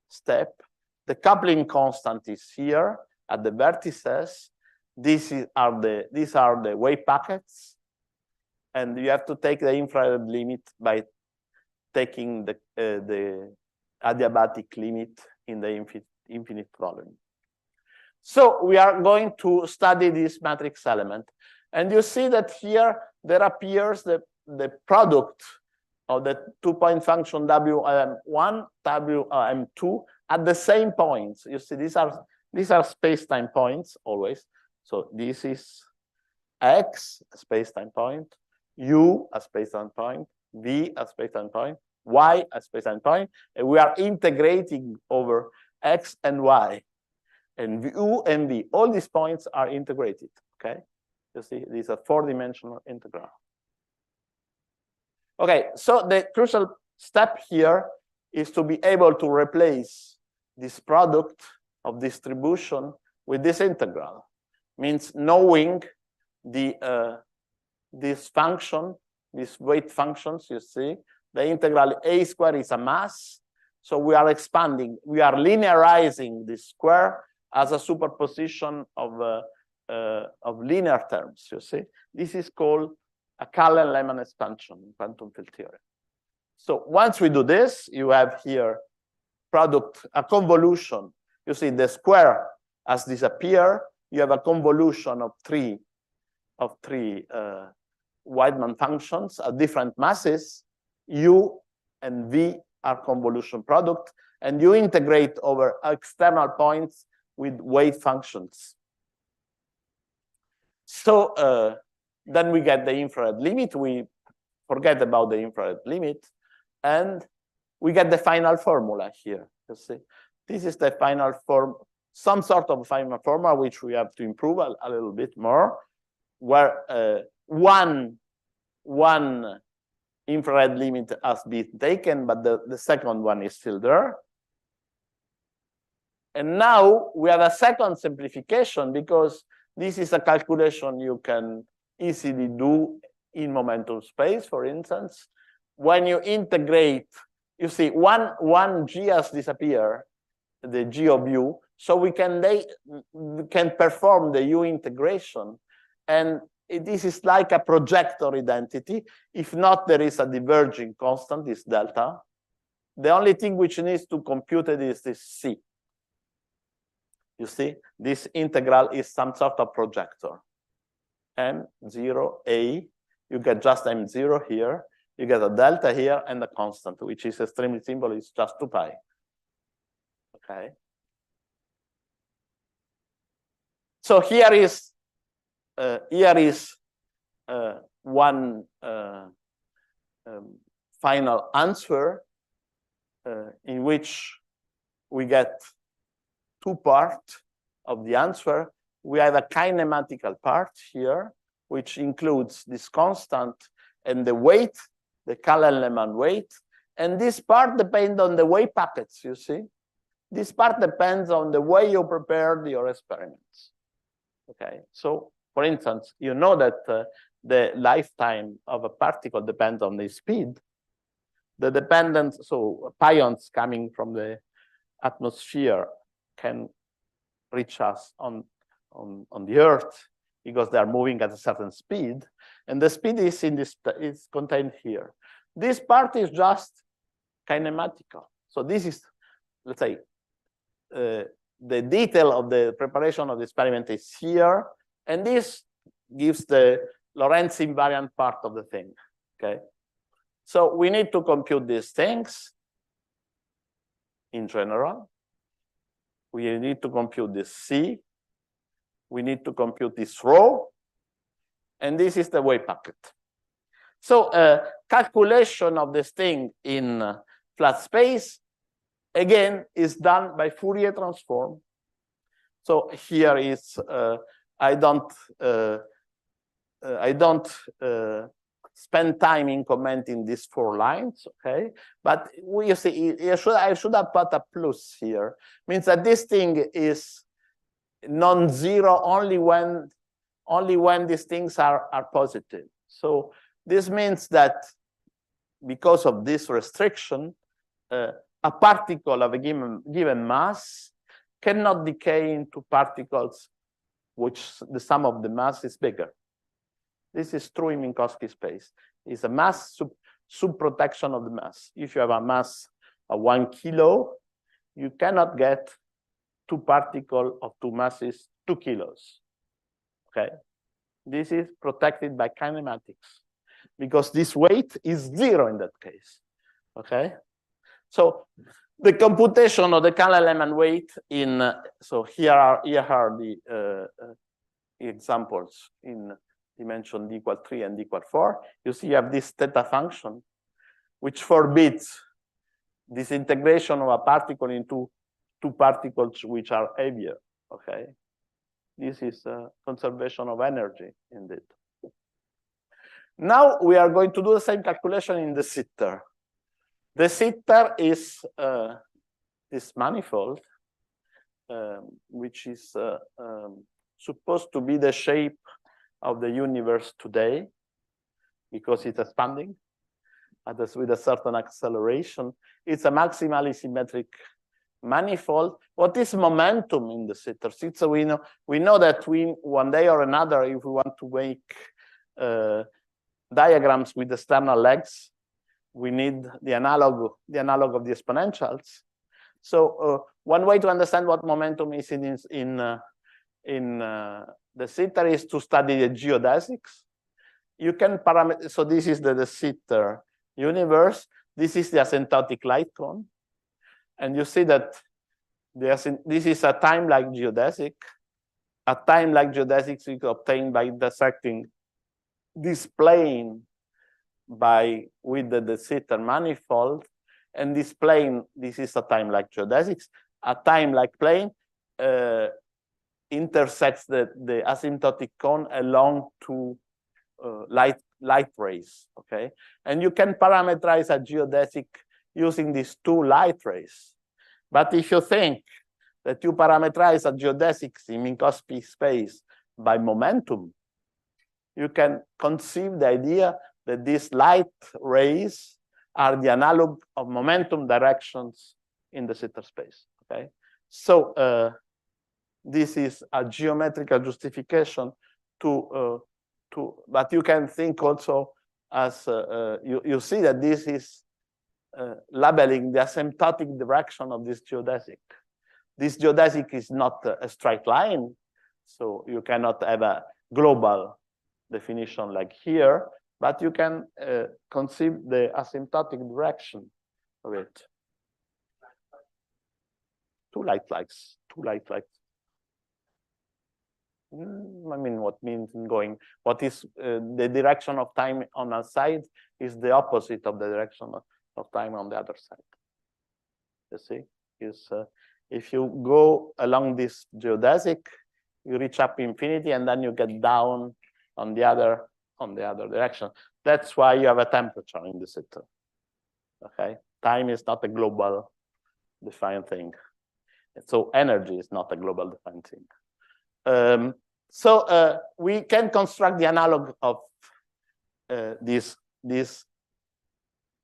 step. The coupling constant is here at the vertices. These are the wave packets. And you have to take the infrared limit by taking the adiabatic limit in the infinite volume. So we are going to study this matrix element. And you see that here there appears the product of the 2-point function WM1, WM2 at the same points. You see, these are space-time points always. So this is X, a space-time point, U, a space-time point, V, a space-time point, Y, a space-time point, and we are integrating over X and Y. And U and V, all these points are integrated, okay? You see, these are 4-dimensional integral. Okay, so the crucial step here is to be able to replace this product of distribution with this integral. Means knowing this function, these weight functions, you see, the integral A square is a mass. So we are expanding, we are linearizing this square as a superposition of linear terms, you see. This is called a Cullen-Lehmann expansion in quantum field theory. So once we do this, you have here product, a convolution. You see the square has disappeared. You have a convolution of three Weidmann functions at different masses. U and V are convolution product, and you integrate over external points with wave functions. So then we get the infrared limit. We forget about the infrared limit, and we get the final formula here. You see, this is the final form, some sort of final formula which we have to improve a little bit more, where one infrared limit has been taken, but the second one is still there. And now we have a second simplification, because this is a calculation you can easily do in momentum space, for instance. When you integrate, you see one G has disappeared, the G of U, so we can perform the U integration, and this is like a projector identity. If not, there is a diverging constant, this delta. The only thing which needs to compute it is this C. You see, this integral is some sort of projector. M0, A, you get just M0 here, you get a delta here, and a constant, which is extremely simple, it's just 2 pi. Okay. So here is one final answer in which we get two parts of the answer. We have a kinematical part here, which includes this constant and the weight, the Callahan-Lehmann weight. And this part depends on the wave packets, you see. This part depends on the way you prepared your experiments. Okay, so for instance, you know that the lifetime of a particle depends on the speed. The dependence, so pions coming from the atmosphere can reach us on the Earth because they are moving at a certain speed, and the speed is is contained here. This part is just kinematical. So this is, let's say, the detail of the preparation of the experiment is here, and this gives the Lorentz invariant part of the thing. Okay, so we need to compute these things in general. We need to compute this C. We need to compute this rho, and this is the wave packet. So calculation of this thing in flat space, again, is done by Fourier transform. So here is, I don't spend time in commenting these 4 lines, okay? But we see, I should have put a plus here. Means that this thing is non-zero only when these things are positive. So this means that because of this restriction, a particle of a given mass cannot decay into particles which the sum of the mass is bigger. This is true in Minkowski space. It's a mass subprotection of the mass. If you have a mass of 1 kilo, you cannot get 2 particles of 2 masses 2 kilos. Okay, this is protected by kinematics because this weight is 0 in that case. Okay, so the computation of the Callahan-Lehmann weight in so here are the examples in dimension d = 3 and d = 4. You see, you have this theta function, which forbids this integration of a particle into 2 particles which are heavier. Okay, this is conservation of energy indeed. Now we are going to do the same calculation in the sitter. The sitter is this manifold, which is supposed to be the shape of the universe today, because it's expanding with a certain acceleration. It's a maximally symmetric manifold. What is momentum in the sitter? So we know that one day or another, if we want to make diagrams with external legs, we need the analog of the exponentials. So one way to understand what momentum is in the sitter is to study the geodesics. You can parameter. So this is the sitter universe. This is the asymptotic light cone, and you see that this is a time-like geodesic. A time-like geodesic is obtained by intersecting this plane with the sitter manifold, and this plane, this is a time-like geodesics. A time-like plane intersects the asymptotic cone along 2 light rays. Okay, and you can parameterize a geodesic using these 2 light rays. But if you think that you parameterize a geodesic in Minkowski space by momentum, you can conceive the idea that these light rays are the analog of momentum directions in the sitter space. Okay, so this is a geometrical justification but you can think also as you see that this is labeling the asymptotic direction of this geodesic. This geodesic is not a straight line, so you cannot have a global definition like here, but you can conceive the asymptotic direction of it. 2 light lights. I mean, what means going? What is the direction of time on a side is the opposite of the direction of time on the other side. You see, is if you go along this geodesic, you reach up infinity, and then you get down on the other direction. That's why you have a temperature in the system. Okay, time is not a global defined thing. So energy is not a global defined thing. So we can construct the analog of these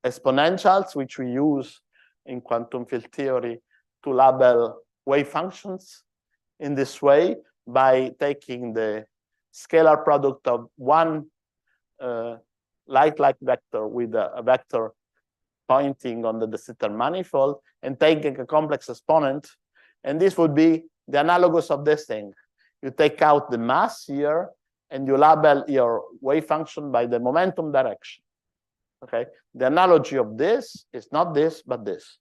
exponentials, which we use in quantum field theory to label wave functions in this way by taking the scalar product of one light-like vector with a vector pointing on the de Sitter manifold and taking a complex exponent. And this would be the analogous of this thing. You take out the mass here and you label your wave function by the momentum direction. Okay, the analogy of this is not this, but this.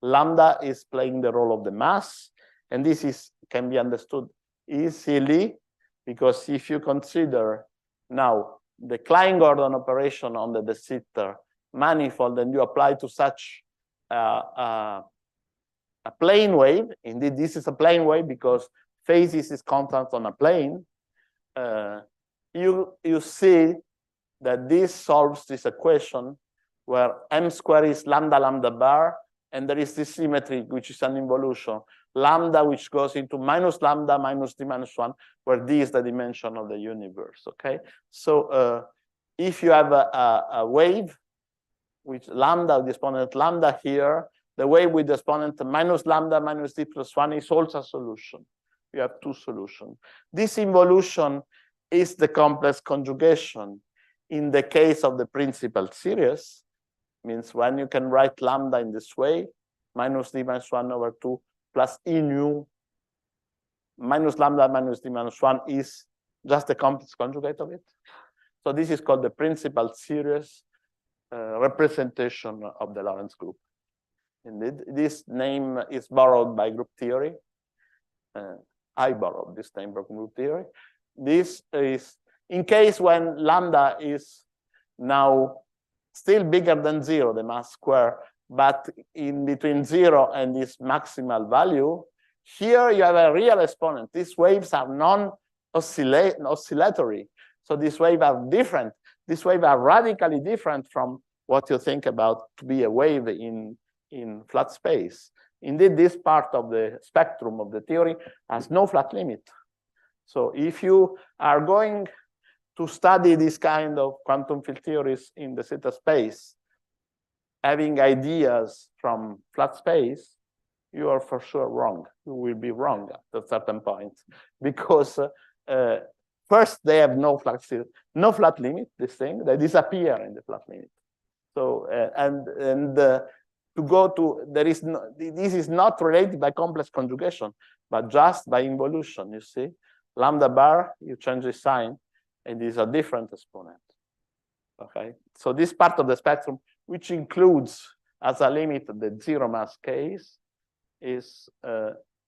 Lambda is playing the role of the mass, and this can be understood easily because if you consider now the Klein-Gordon operation on the de Sitter manifold and you apply to such a plane wave, indeed this is a plane wave because phases is constant on a plane, you see that this solves this equation where m squared is lambda lambda bar, and there is this symmetry which is an involution, lambda which goes into minus lambda minus d minus 1, where d is the dimension of the universe. Okay, so if you have a wave with lambda, the exponent lambda here, the wave with the exponent minus lambda minus d plus 1 is also a solution. You have two solutions. This involution is the complex conjugation in the case of the principal series. Means when you can write lambda in this way, minus d minus 1 over 2 plus e nu minus lambda minus d minus 1 is just the complex conjugate of it. So this is called the principal series representation of the Lorentz group. Indeed, this name is borrowed by group theory. I borrowed this name from group theory. This is in case when lambda is now still bigger than 0, the mass square, but in between 0 and this maximal value, here you have a real exponent. These waves are non-oscillatory. So these waves are different. These waves are radically different from what you think about to be a wave in flat space. Indeed, this part of the spectrum of the theory has no flat limit. So if you are going to study this kind of quantum field theories in de Sitter space, having ideas from flat space, you are for sure wrong. You will be wrong at a certain point because first they have no flat limit. This thing they disappear in the flat limit. So to go to this is not related by complex conjugation, but just by involution. You see, lambda bar, you change the sign, and is a different exponent. Okay, so this part of the spectrum, which includes as a limit the 0 mass case, is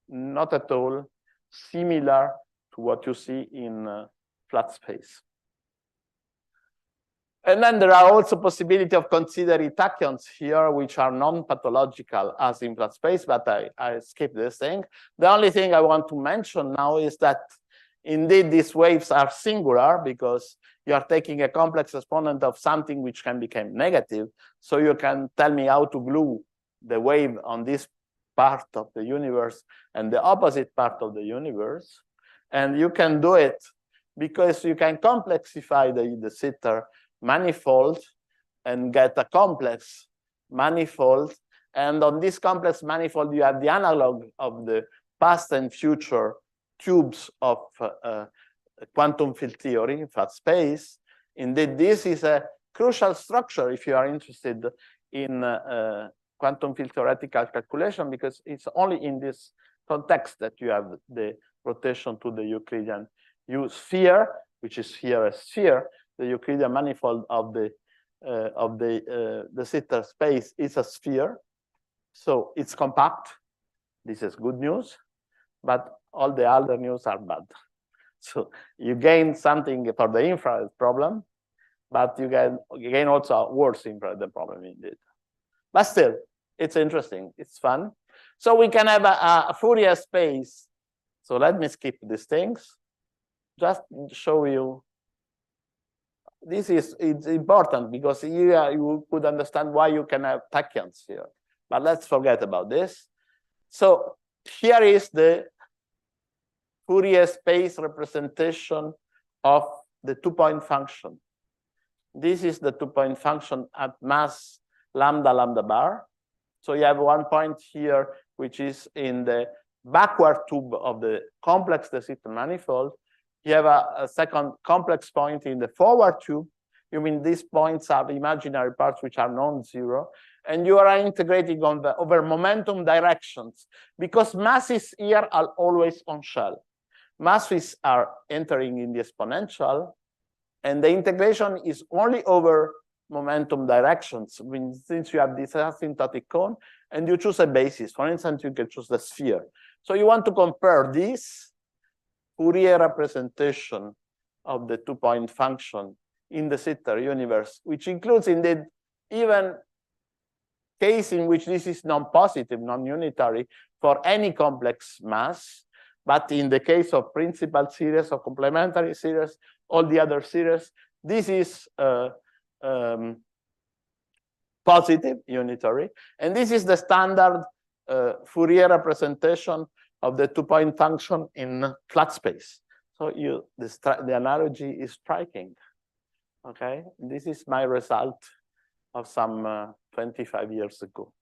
not at all similar to what you see in flat space. And then there are also possibility of considering tachyons here, which are non-pathological as in flat space, but I skipped this thing. The only thing I want to mention now is that indeed these waves are singular because you are taking a complex exponent of something which can become negative. So you can tell me how to glue the wave on this part of the universe and the opposite part of the universe. And you can do it because you can complexify the de Sitter manifold and get a complex manifold. And on this complex manifold, you have the analog of the past and future tubes of quantum field theory, flat space. Indeed, this is a crucial structure if you are interested in quantum field theoretical calculation, because it's only in this context that you have the rotation to the Euclidean sphere, which is here a sphere. The Euclidean manifold of the de Sitter space is a sphere, so it's compact. This is good news, but all the other news are bad. So you gain something for the infrared problem, but you gain also a worse infrared problem indeed. But still, it's interesting, it's fun. So we can have a Fourier space. So let me skip these things. Just show you. It's important because here you could understand why you can have tachyons here. But let's forget about this. So here is the Fourier space representation of the two-point function. This is the two-point function at mass lambda lambda bar. So you have one point here, which is in the backward tube of the complex de Sitter manifold. You have a second complex point in the forward tube. You mean these points are imaginary parts which are non-zero, and you are integrating on over momentum directions because masses here are always on shell. Masses are entering in the exponential, and the integration is only over momentum directions. I mean, since you have this asymptotic cone and you choose a basis, for instance, you can choose the sphere. So you want to compare this Fourier representation of the two-point function in the Sitter universe, which includes indeed even case in which this is non-positive, non-unitary for any complex mass. But in the case of principal series or complementary series, all the other series, this is positive, unitary. And this is the standard Fourier representation of the two-point function in flat space. So the analogy is striking. Okay, this is my result of some 25 years ago.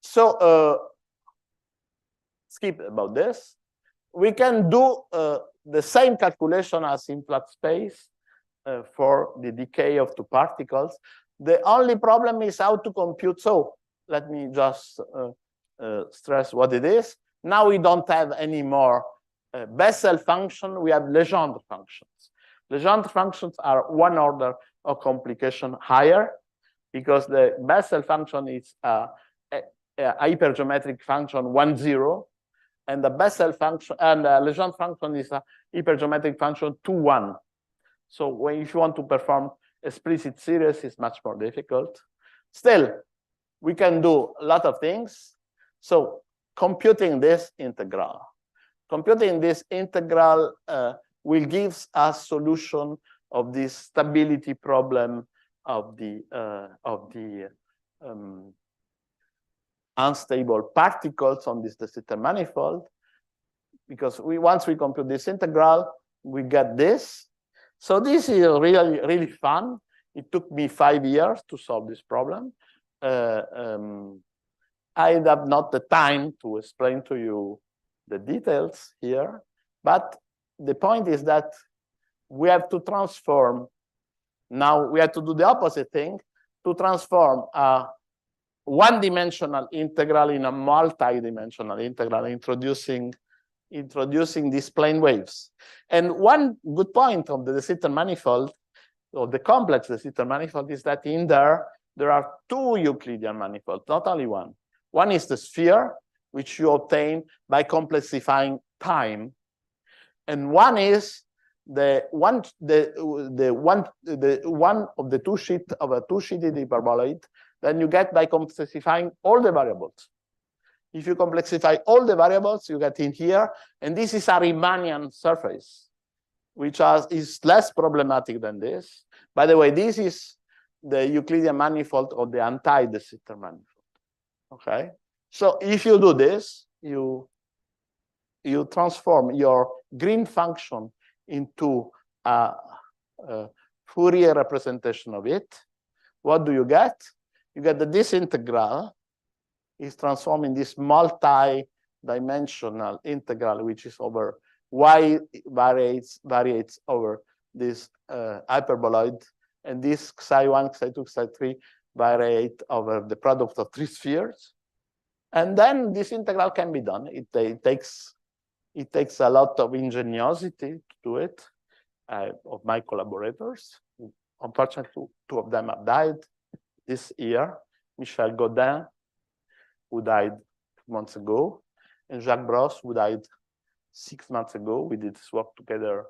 So skip about this. We can do the same calculation as in flat space for the decay of two particles. The only problem is how to compute. So let me just stress what it is. Now we don't have any more Bessel function. We have Legendre functions. Legendre functions are one order of complication higher because the Bessel function is a hypergeometric function 1, 0, and the Bessel function and the Legendre function is a hypergeometric function 2, 1. So if you want to perform explicit series, it's much more difficult. Still, we can do a lot of things. So computing this integral will give us solution of this stability problem of the unstable particles on this de Sitter manifold. Because once we compute this integral, we get this. So this is really, really fun. It took me 5 years to solve this problem. I have not the time to explain to you the details here, but the point is that we have to transform. Now we have to do the opposite thing to transform a one-dimensional integral in a multi-dimensional integral, introducing these plane waves. And one good point of the de Sitter manifold, or the complex de Sitter manifold, is that in there are two Euclidean manifolds, not only one. One is the sphere, which you obtain by complexifying time, and one is the one of the two sheet of a two-sheeted hyperboloid. Then you get by complexifying all the variables. If you complexify all the variables, you get in here, and this is a Riemannian surface, which is less problematic than this. By the way, this is the Euclidean manifold of the anti-de Sitter manifold. Okay, so if you do this, you transform your green function into a Fourier representation of it. What do you get? You get that this integral is transformed in this multi-dimensional integral, which is over y variates over this hyperboloid, and this psi1, psi2, psi3 variate over the product of three spheres. And then this integral can be done. It takes a lot of ingenuity to do it, of my collaborators. Unfortunately, two of them have died this year. Michel Godin, who died 2 months ago, and Jacques Brosse, who died 6 months ago. We did this work together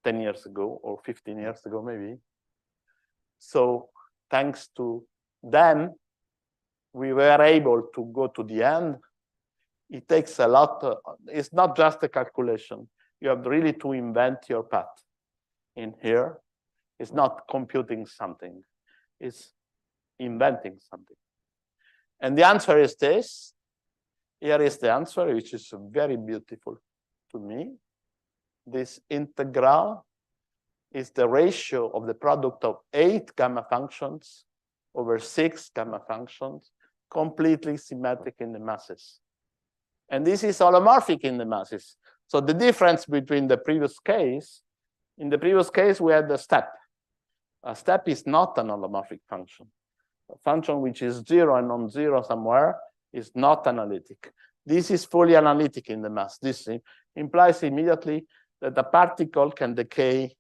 10 years ago or 15 years ago, maybe. So thanks to them, we were able to go to the end. It takes a lot. It's not just a calculation. You have really to invent your path in here. It's not computing something. It's inventing something. And the answer is this. Here is the answer, which is very beautiful to me. This integral is the ratio of the product of 8 gamma functions over 6 gamma functions, completely symmetric in the masses. And this is holomorphic in the masses. So the difference between the previous case, in the previous case, we had a step. A step is not an holomorphic function. A function which is 0 and non-zero somewhere is not analytic. This is fully analytic in the mass. This implies immediately that a particle can decay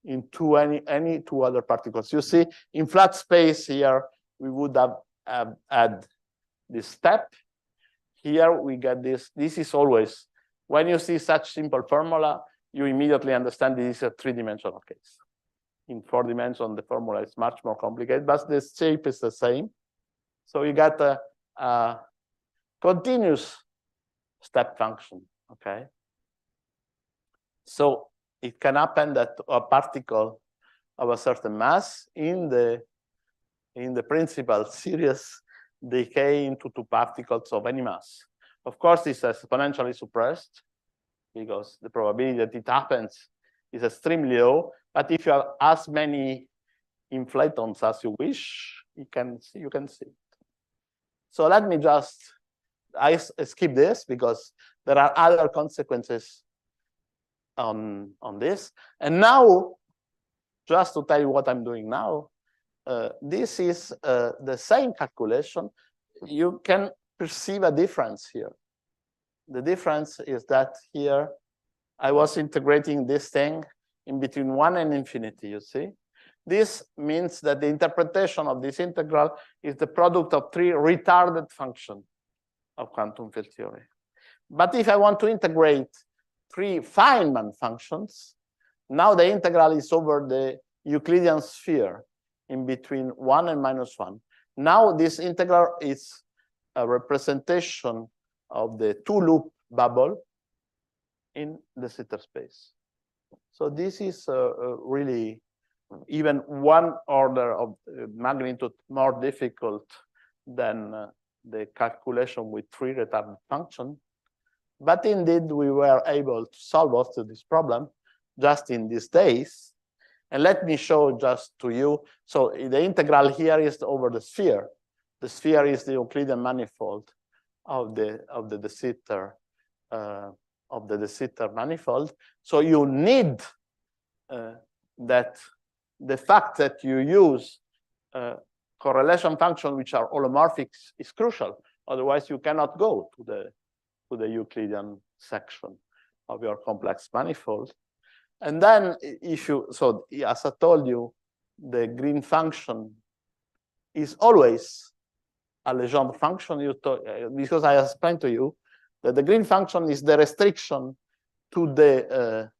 into any two other particles. You see, in flat space here, we would have had this step. Here we get this. This is always, when you see such simple formula, you immediately understand this is a 3-dimensional case. In 4 dimensions, the formula is much more complicated, but the shape is the same. So you get a continuous step function, okay? So it can happen that a particle of a certain mass in the principal series decay into 2 particles of any mass. Of course, it's exponentially suppressed because the probability that it happens is extremely low. But if you have as many inflatons as you wish, you can see it. So let me just, I skip this because there are other consequences on this. And now, just to tell you what I'm doing now, this is the same calculation. You can perceive a difference here. The difference is that here I was integrating this thing in between 1 and infinity, you see? This means that the interpretation of this integral is the product of 3 retarded functions of quantum field theory. But if I want to integrate 3 Feynman functions, now the integral is over the Euclidean sphere in between 1 and -1. Now this integral is a representation of the 2-loop bubble in the Sitter space. So this is really even 1 order of magnitude more difficult than the calculation with 3 retarded functions. But indeed, we were able to solve also this problem just in these days. And let me show just to you. So the integral here is over the sphere. The sphere is the Euclidean manifold of the de Sitter de Sitter manifold. So you need that the fact that you use correlation functions which are holomorphic is crucial. Otherwise, you cannot go to the Euclidean section of your complex manifold. And then if you, so as I told you, the green function is always a Legendre function, because I explained to you that the green function is the restriction to the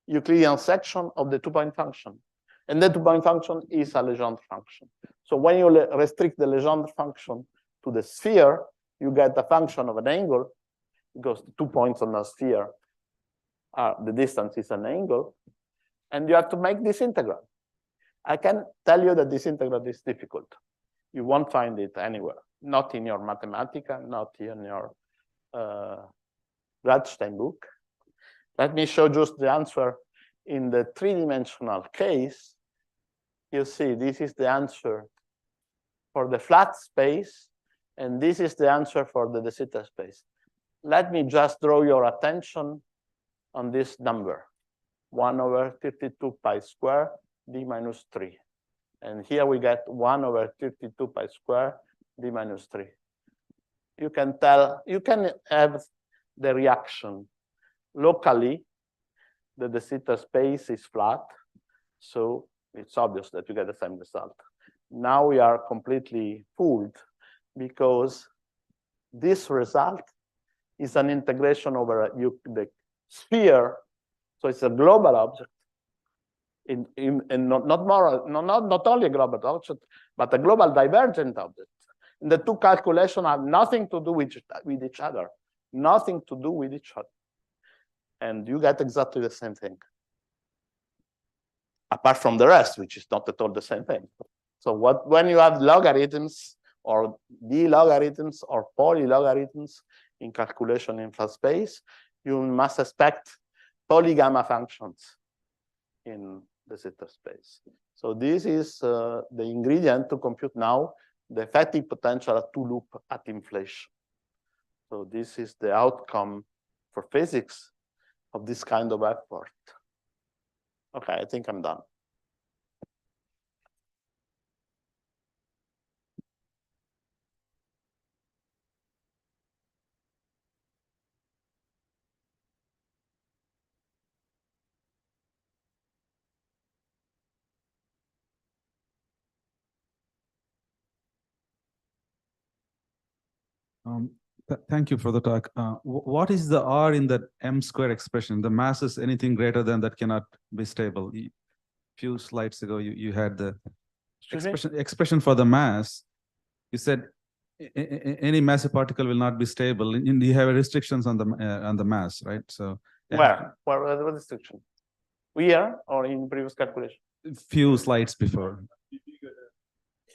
Euclidean section of the 2-point function. And the 2-point function is a Legendre function. So when you restrict the Legendre function to the sphere, you get a function of an angle, because the 2 points on the sphere the distance is an angle, and you have to make this integral. I can tell you that this integral is difficult. You won't find it anywhere, not in your Mathematica, not in your Gradstein book. Let me show just the answer in the 3-dimensional case. You see, this is the answer for the flat space, and this is the answer for the de Sitter space. Let me just draw your attention on this number, 1/32 pi square d minus 3. And here we get 1/32 pi square d minus 3. You can tell, you can have the reaction. Locally, the de Sitter space is flat, so it's obvious that you get the same result. Now we are completely fooled because this result is an integration over the sphere, so it's a global object, in not only a global object, but a global divergent object. And the two calculations have nothing to do with each other, nothing to do with each other. And you get exactly the same thing, apart from the rest, which is not at all the same thing. So when you have logarithms or d-logarithms or polylogarithms in calculation in flat space, you must expect polygamma functions in the zeta space. So this is the ingredient to compute now the effective potential at two loop at inflation. So this is the outcome for physics of this kind of effort. Okay, I think I'm done. Thank you for the talk. What is the R in that M square expression? The mass is anything greater than that cannot be stable. Few slides ago, you had the expression for the mass. You said any massive particle will not be stable. You have restrictions on the mass, right? So where what restriction? Here or in previous calculation? Few slides before.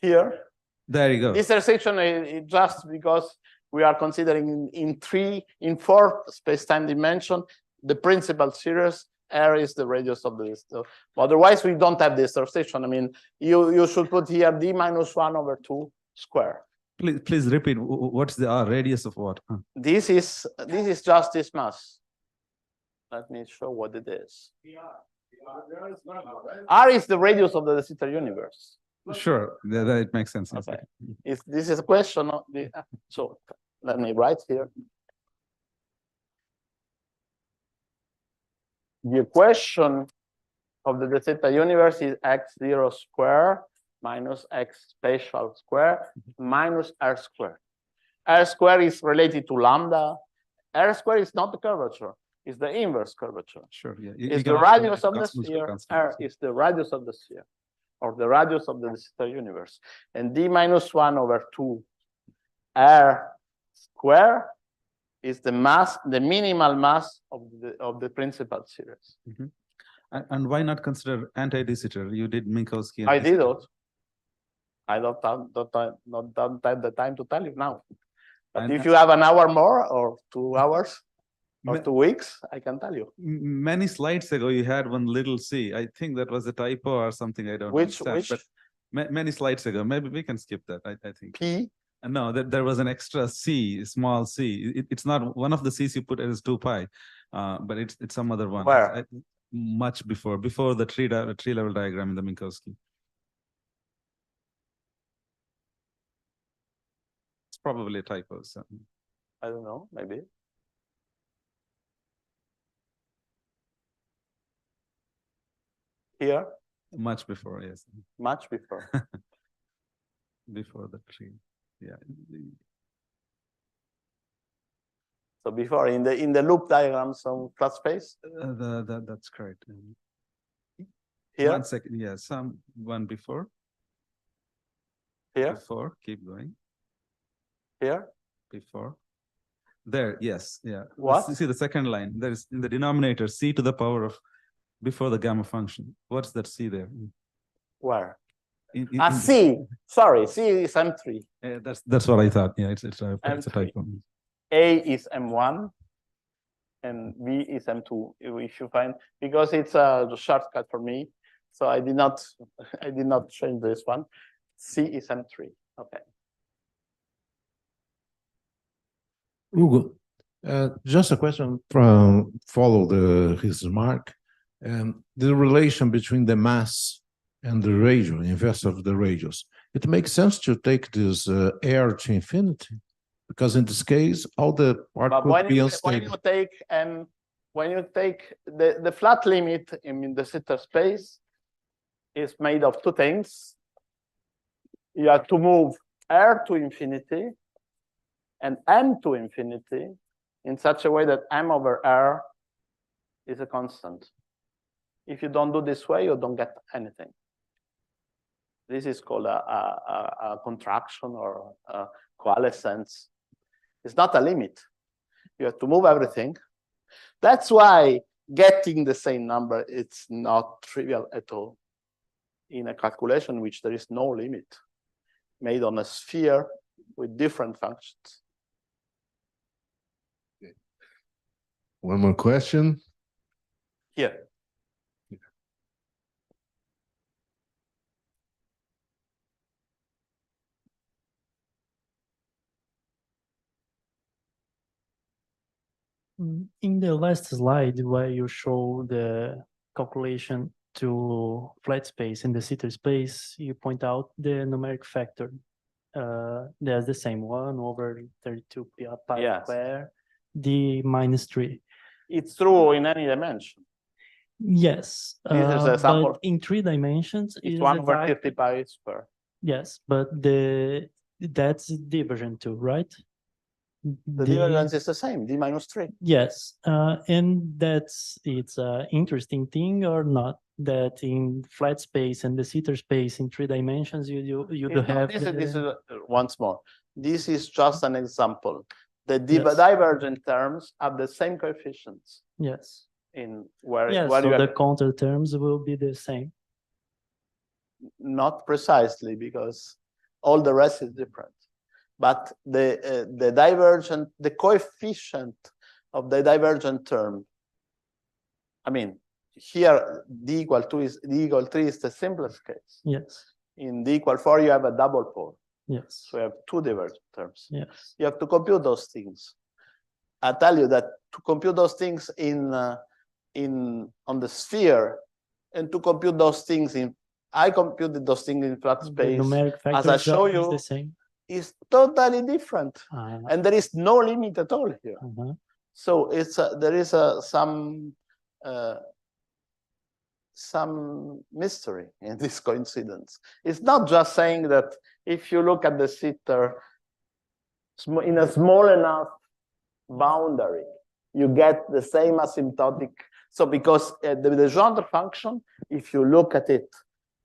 Here. There you go. This restriction is just because we are considering in four space-time dimension the principal series. R is the radius of the system. Otherwise, we don't have this restriction. I mean, you should put here d minus 1 over 2 square. Please repeat. What's the R radius of what? This is just this mass. Let me show what it is. R is the radius of the de Sitter universe. Sure, that it makes sense. Okay. This is a question of the, so let me write here. The equation of the de Sitter universe is x0 square minus x spatial square minus r square. R square is related to lambda. R square is not the curvature, it's the inverse curvature. Sure, yeah. It's the radius of the sphere. R is the radius of the sphere, or the radius of the de Sitter universe. And d minus 1 over 2 r square is the mass, the minimal mass of the principal series. Mm-hmm. And why not consider anti-de Sitter? You did Minkowski. I did it. I don't have the time to tell you now. But if you have an hour more, or 2 hours, or 2 weeks, I can tell you. Many slides ago, you had one little c. I think that was a typo or something. I don't understand. Which? But many slides ago, maybe we can skip that. I think. P. No, there was an extra c, small c. It's not one of the c's you put as 2 pi, but it's some other one. Where? Much before the tree level diagram in the Minkowski. It's probably a typo. So. I don't know, maybe. Here? Much before, yes. Much before. Before the tree, yeah. So before in the loop diagrams on flat space? That's correct. Here? 1 second, yeah, one before. Here? Before, keep going. Here? Before. There, yes, yeah. What? See the second line. There is in the denominator c to the power of before the gamma function. What's that c there? Where? In C. Sorry, C is M3. That's what I thought. Yeah, it's a typo. A is M1 and B is M2. If you find, because it's a shortcut for me, so I did not change this one. C is M3. Okay. Hugo, just a question follow his remark. The relation between the mass and the radius, inverse of the radius. It makes sense to take this R to infinity, because in this case, all the part could be unstable. When you take the flat limit in the de Sitter space is made of 2 things. You have to move R to infinity and M to infinity in such a way that M over R is a constant. If you don't do this way, you don't get anything. This is called a contraction or a coalescence. It's not a limit. You have to move everything. That's why getting the same number, it's not trivial at all. In a calculation which there is no limit, made on a sphere with different functions. One more question. Here. In the last slide where you show the calculation to flat space and de Sitter space, you point out the numeric factor. There's the same 1/32 pi Yes. square, d minus 3. It's true in any dimension. Yes, This is a sample. but in 3 dimensions, It's is 1/50 pi square. Yes, but that's divergent too, right? The divergence is the same, d minus 3. Yes, and it's an interesting thing or not that in flat space and de Sitter space in 3 dimensions you do have This is once more. This is just an example. The Yes. divergent terms have the same coefficients yes in where yes where so you the have, counter terms will be the same. not precisely because all the rest is different. But the divergent, the coefficient of the divergent term, I mean, here d equal 2 is d equal 3 is the simplest case. Yes, In d equal 4, you have a double pole. yes, So you have 2 divergent terms. yes, You have to compute those things. I tell you that to compute those things on the sphere and to compute those things I computed those things in flat the space numeric factor as I show is you the same. is totally different. Uh, And there is no limit at all here. uh-huh. So there is some mystery in this coincidence. It's not just saying that if you look at the Sitter in a small enough boundary, you get the same asymptotic. So because the Legendre function, if you look at it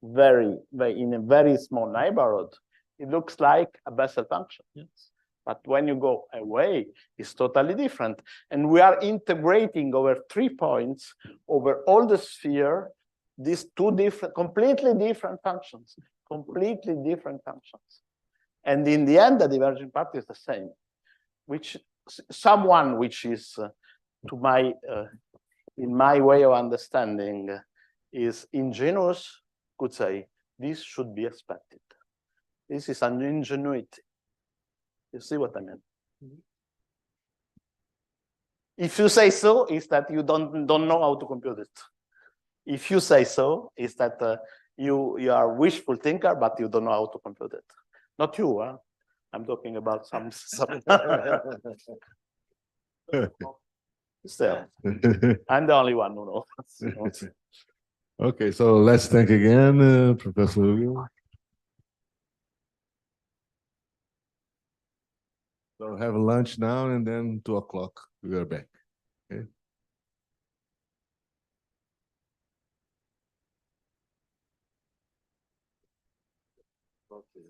in a very small neighborhood, it looks like a Bessel function. Yes. But when you go away, it's totally different. And we are integrating over 3 points over all the sphere, these 2 completely different functions. And in the end, the divergent part is the same, which someone which is in my way of understanding is ingenious could say, this should be expected. This is an ingenuity. You see what I mean? If you say so, it's that you don't know how to compute it. If you say so, it's that you are a wishful thinker, but you don't know how to compute it. Not you, huh? I'm talking about some still. I'm the only one who knows. Okay, so let's thank again, Professor Hugo. So have lunch now and then 2 o'clock we are back. Okay. Okay.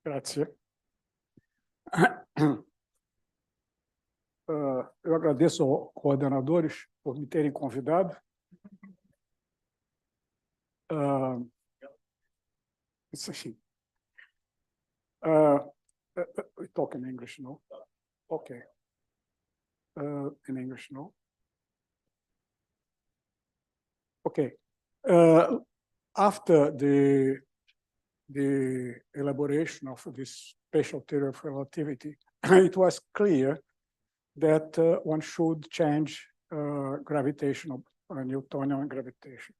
Grazie. Eu agradeço aos coordenadores por me terem convidado. Isso assim. We talk in English, no? Okay. In English, no? Okay. After the elaboration of this special theory of relativity, it was clear that one should change gravitational, Newtonian gravitation.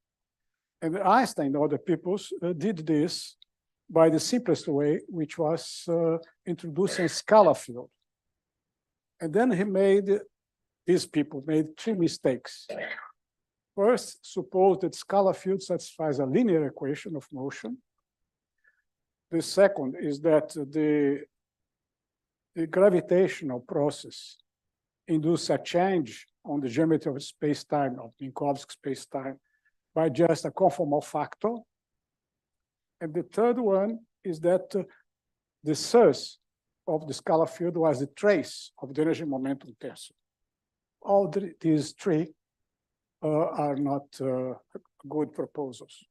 And Einstein and other people did this by the simplest way, which was introducing a scalar field. And then these people made three mistakes. First, suppose that scalar field satisfies a linear equation of motion. The second is that the gravitational process induces a change on the geometry of space-time, of Minkowski space-time, by just a conformal factor. And the third one is that the source of the scalar field was the trace of the energy momentum tensor. All these three are not good proposals.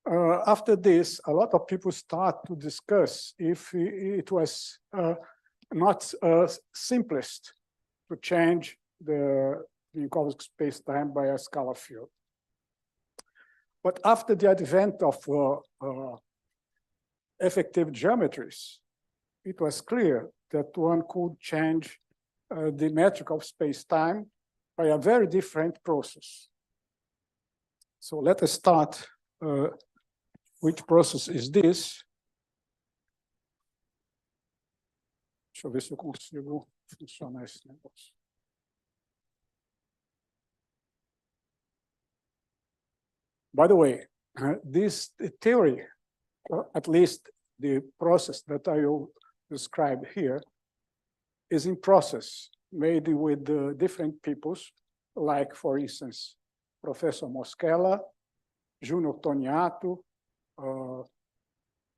After this, a lot of people start to discuss if it was not simplest to change the Minkowski space-time by a scalar field. But after the advent of effective geometries, it was clear that one could change the metric of space-time by a very different process. So let us start. Which process is this? Deixa eu ver se eu consigo funcionar esse negócio. By the way, this theory, or at least the process that I will describe here, is in process, made with different peoples, like, for instance, Professor Moschella, Junior Toniato,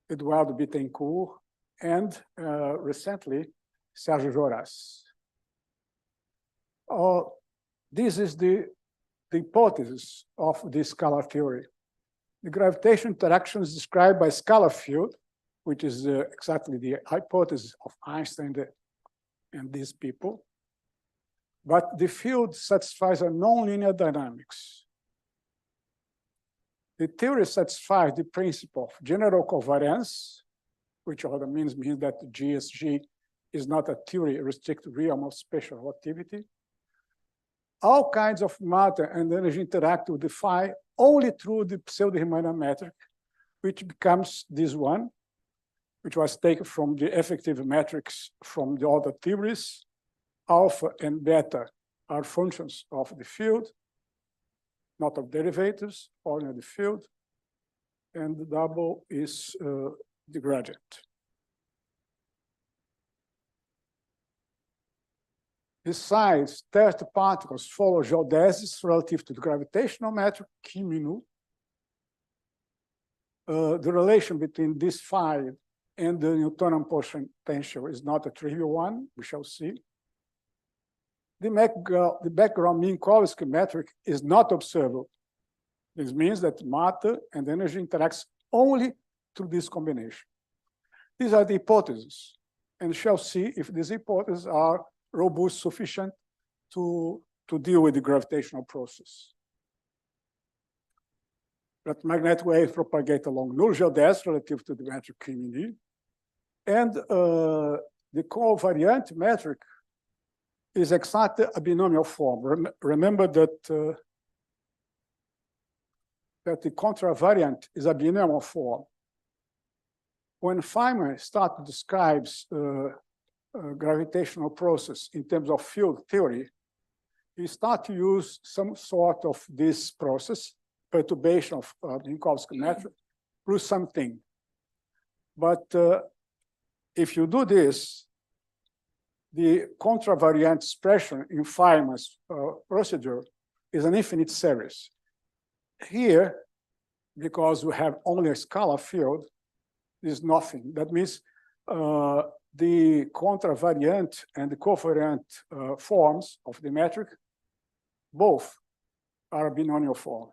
Eduardo Bittencourt, and recently, Sergio Joras. This is the hypothesis of the scalar theory. The gravitational interaction is described by scalar field, which is exactly the hypothesis of Einstein and these people. But the field satisfies a nonlinear dynamics. The theory satisfies the principle of general covariance, which other means that GSG is not a theory restricted realm of special relativity. All kinds of matter and energy interact with the phi only through the pseudo-Riemannian metric, which becomes this one, which was taken from the effective metrics from the other theories. Alpha and beta are functions of the field, not of derivatives, only of the field. And the double is the gradient. Besides, test particles follow geodesics relative to the gravitational metric, Q mu. The relation between this phi and the Newtonian potential is not a trivial one, we shall see. The background Minkowski metric is not observable. This means that matter and energy interacts only through this combination. These are the hypotheses, and we shall see if these hypotheses are robust sufficient to deal with the gravitational process. That magnetic waves propagate along null geodesics relative to the metric Q mu. And the covariant metric is exactly a binomial form. Remember that the contravariant is a binomial form. When Feynman started to describe gravitational process in terms of field theory, he started to use some sort of this process, perturbation of Minkowski metric, plus something. But if you do this, the contravariant expression in Feynman's procedure is an infinite series. Here, because we have only a scalar field, is nothing. That means the contravariant and the covariant forms of the metric, both are a binomial form.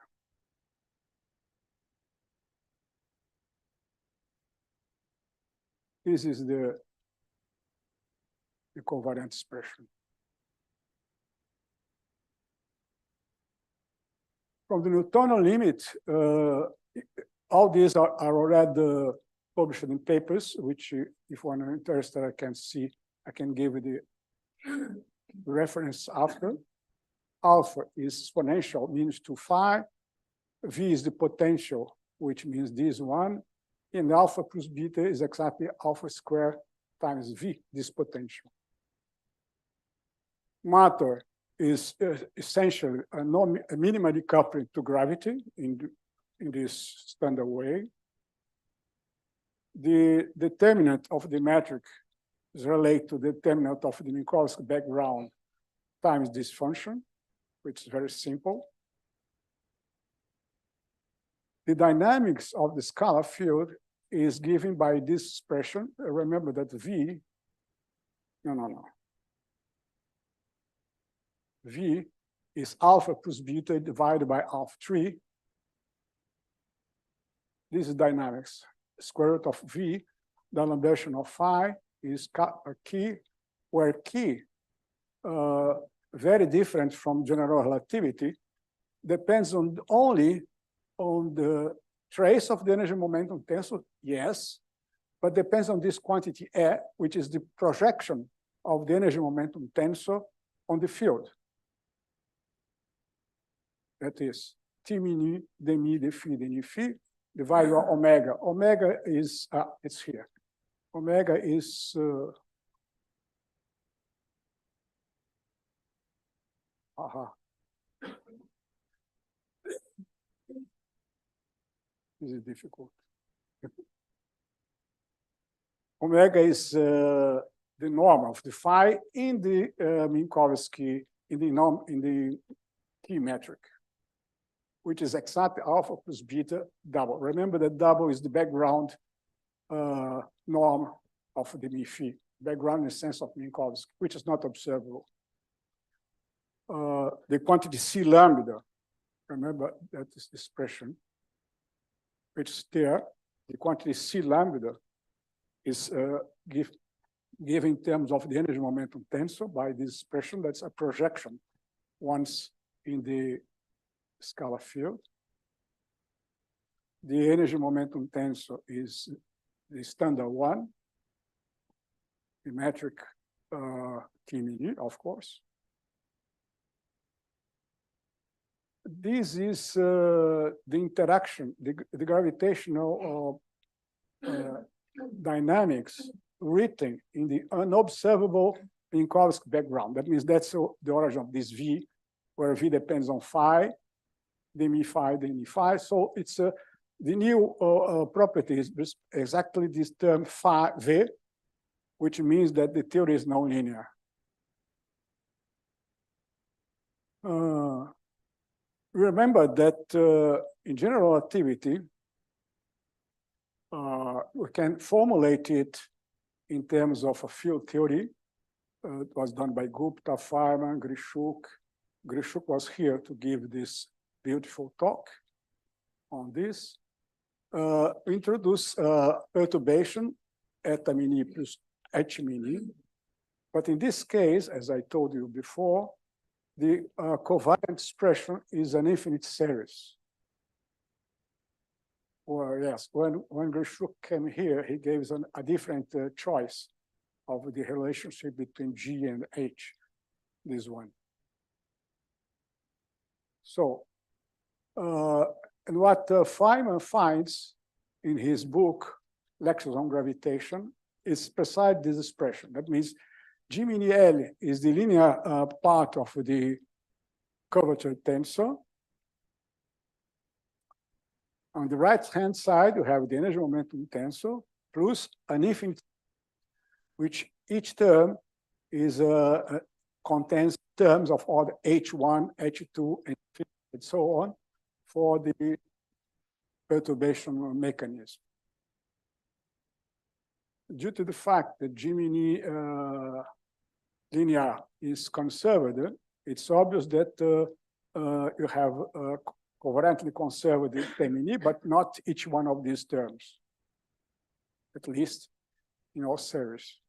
This is the covariant expression. From the Newtonian limit, all these are already published in papers, which if one is interested, I can give you the reference after. Alpha is exponential, means 2 phi. V is the potential, which means this one. And alpha plus beta is exactly alpha squared times V, this potential. Matter is essentially a minimal decoupling to gravity in this standard way. The determinant of the metric is related to the determinant of the Minkowski background times this function, which is very simple. The dynamics of the scalar field is given by this expression. Remember that V, V is alpha plus beta divided by alpha 3. This is dynamics. Square root of V, the Lambert of phi is a key, where key, very different from general relativity, depends only on the trace of the energy momentum tensor, yes, but depends on this quantity E, which is the projection of the energy momentum tensor on the field. That is T mini, d mi, d phi, d ni phi, divided by omega. Omega is, it's here. Omega is, This is difficult. Omega is the norm of the phi in the Minkowski, in the key metric, which is exactly alpha plus beta double. Remember that double is the background norm of the Mi-Phi, background in the sense of Minkowski, which is not observable. The quantity C lambda, remember that is the expression, which is there. The quantity C lambda is given in terms of the energy momentum tensor by this expression. That's a projection once in the scalar field. The energy momentum tensor is the standard one, the metric T mini, of course. This is the interaction, the gravitational dynamics written in the unobservable Minkowski background. That means that's the origin of this V, where V depends on phi, the mi phi, the ni phi. So it's the new property is exactly this term phi V, which means that the theory is nonlinear. Remember that in general relativity, we can formulate it in terms of a field theory. It was done by Gupta, Feynman, Grishuk. Grishuk was here to give this beautiful talk on this. Introduce perturbation eta mini plus h mini. But in this case, as I told you before, the covariant expression is an infinite series. Or yes, when Grishuk came here, he gave us a different choice of the relationship between G and H, this one. So, and what Feynman finds in his book, Lectures on Gravitation, is beside this expression. That means G mini L is the linear part of the curvature tensor. On the right-hand side, you have the energy momentum tensor plus an infinite, which each term is contains terms of order H1, H2, and so on for the perturbation mechanism. Due to the fact that Gemini linear is conserved, it's obvious that you have covariantly conserved Gemini, but not each one of these terms, at least in all series.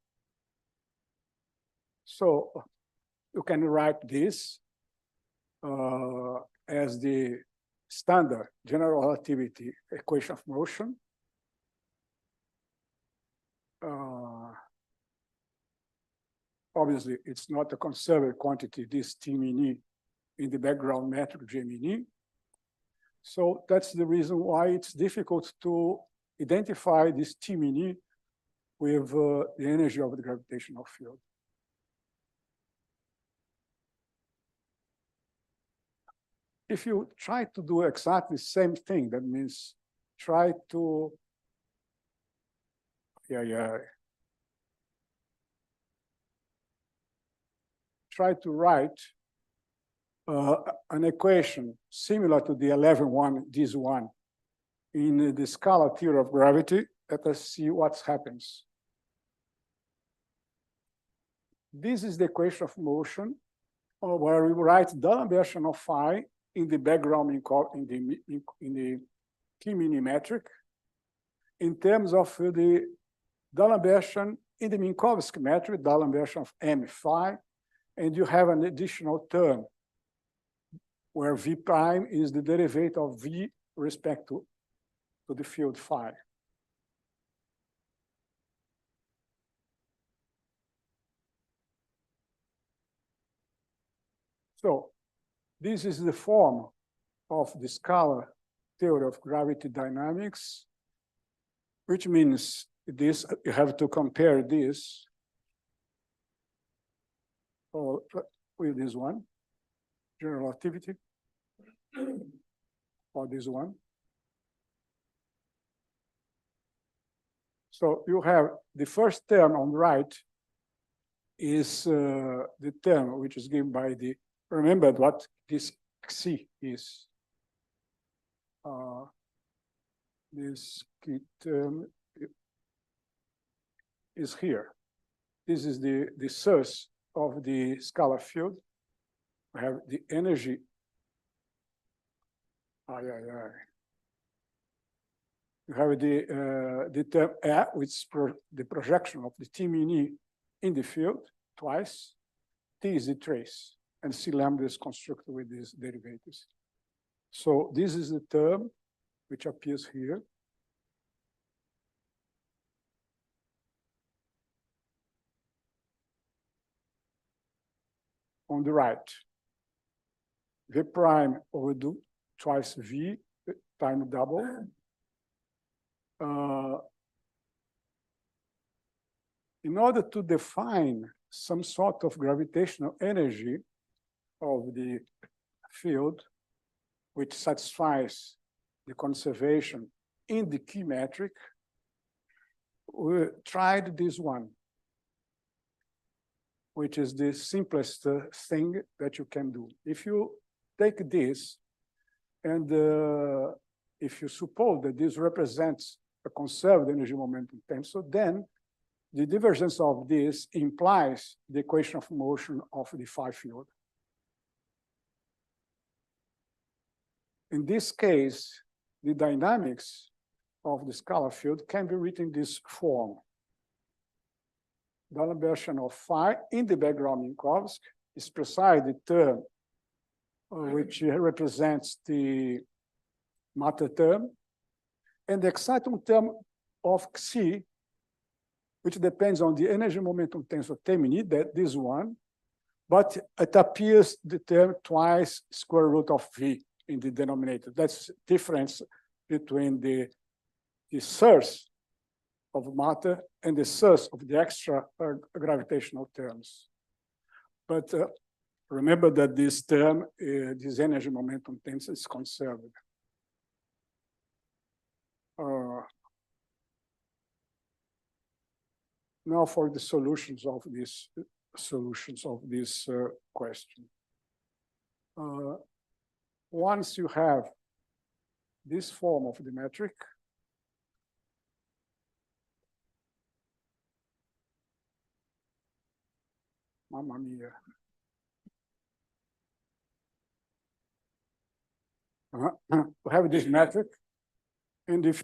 So you can write this as the standard general relativity equation of motion. Obviously, it's not a conserved quantity, this T min in the background metric Gemini. So that's the reason why it's difficult to identify this T min with the energy of the gravitational field. If you try to do exactly the same thing, that means try to, try to write an equation similar to the 11.1, this one, in the scalar theory of gravity. Let us see what happens. This is the equation of motion, where we write D'Alembert of phi in the background in the K-mini metric in terms of the D'Alembert in the Minkowski metric, D'Alembert of M phi, and you have an additional term where V prime is the derivative of V respect to the field phi. So this is the form of the scalar theory of gravity dynamics, which means this, you have to compare this with this one, general relativity, or this one. So you have the first term on the right is the term which is given by the, remember what this Xi is. This key term is here. This is the source of the scalar field. We have the energy. You have the term A, which is the projection of the T min in the field twice. T is the trace, and C lambda is constructed with these derivatives. So this is the term which appears here. On the right, V prime over twice V time double. In order to define some sort of gravitational energy of the field, which satisfies the conservation in the key metric, we tried this one, which is the simplest thing that you can do. If you take this, and if you suppose that this represents a conserved energy momentum tensor, then the divergence of this implies the equation of motion of the phi field. In this case, the dynamics of the scalar field can be written in this form. D'Alembert of phi in the background Minkowski is precisely the term which represents the matter term, and the exciton term of Xi, which depends on the energy momentum tensor T min, that this one, but it appears the term twice square root of V in the denominator. That's the difference between the source of matter and the source of the extra gravitational terms. But remember that this term, this energy momentum tensor, is conserved. Now for the solutions of this question. Once you have this form of the metric. Mamma mia. We have this metric, and if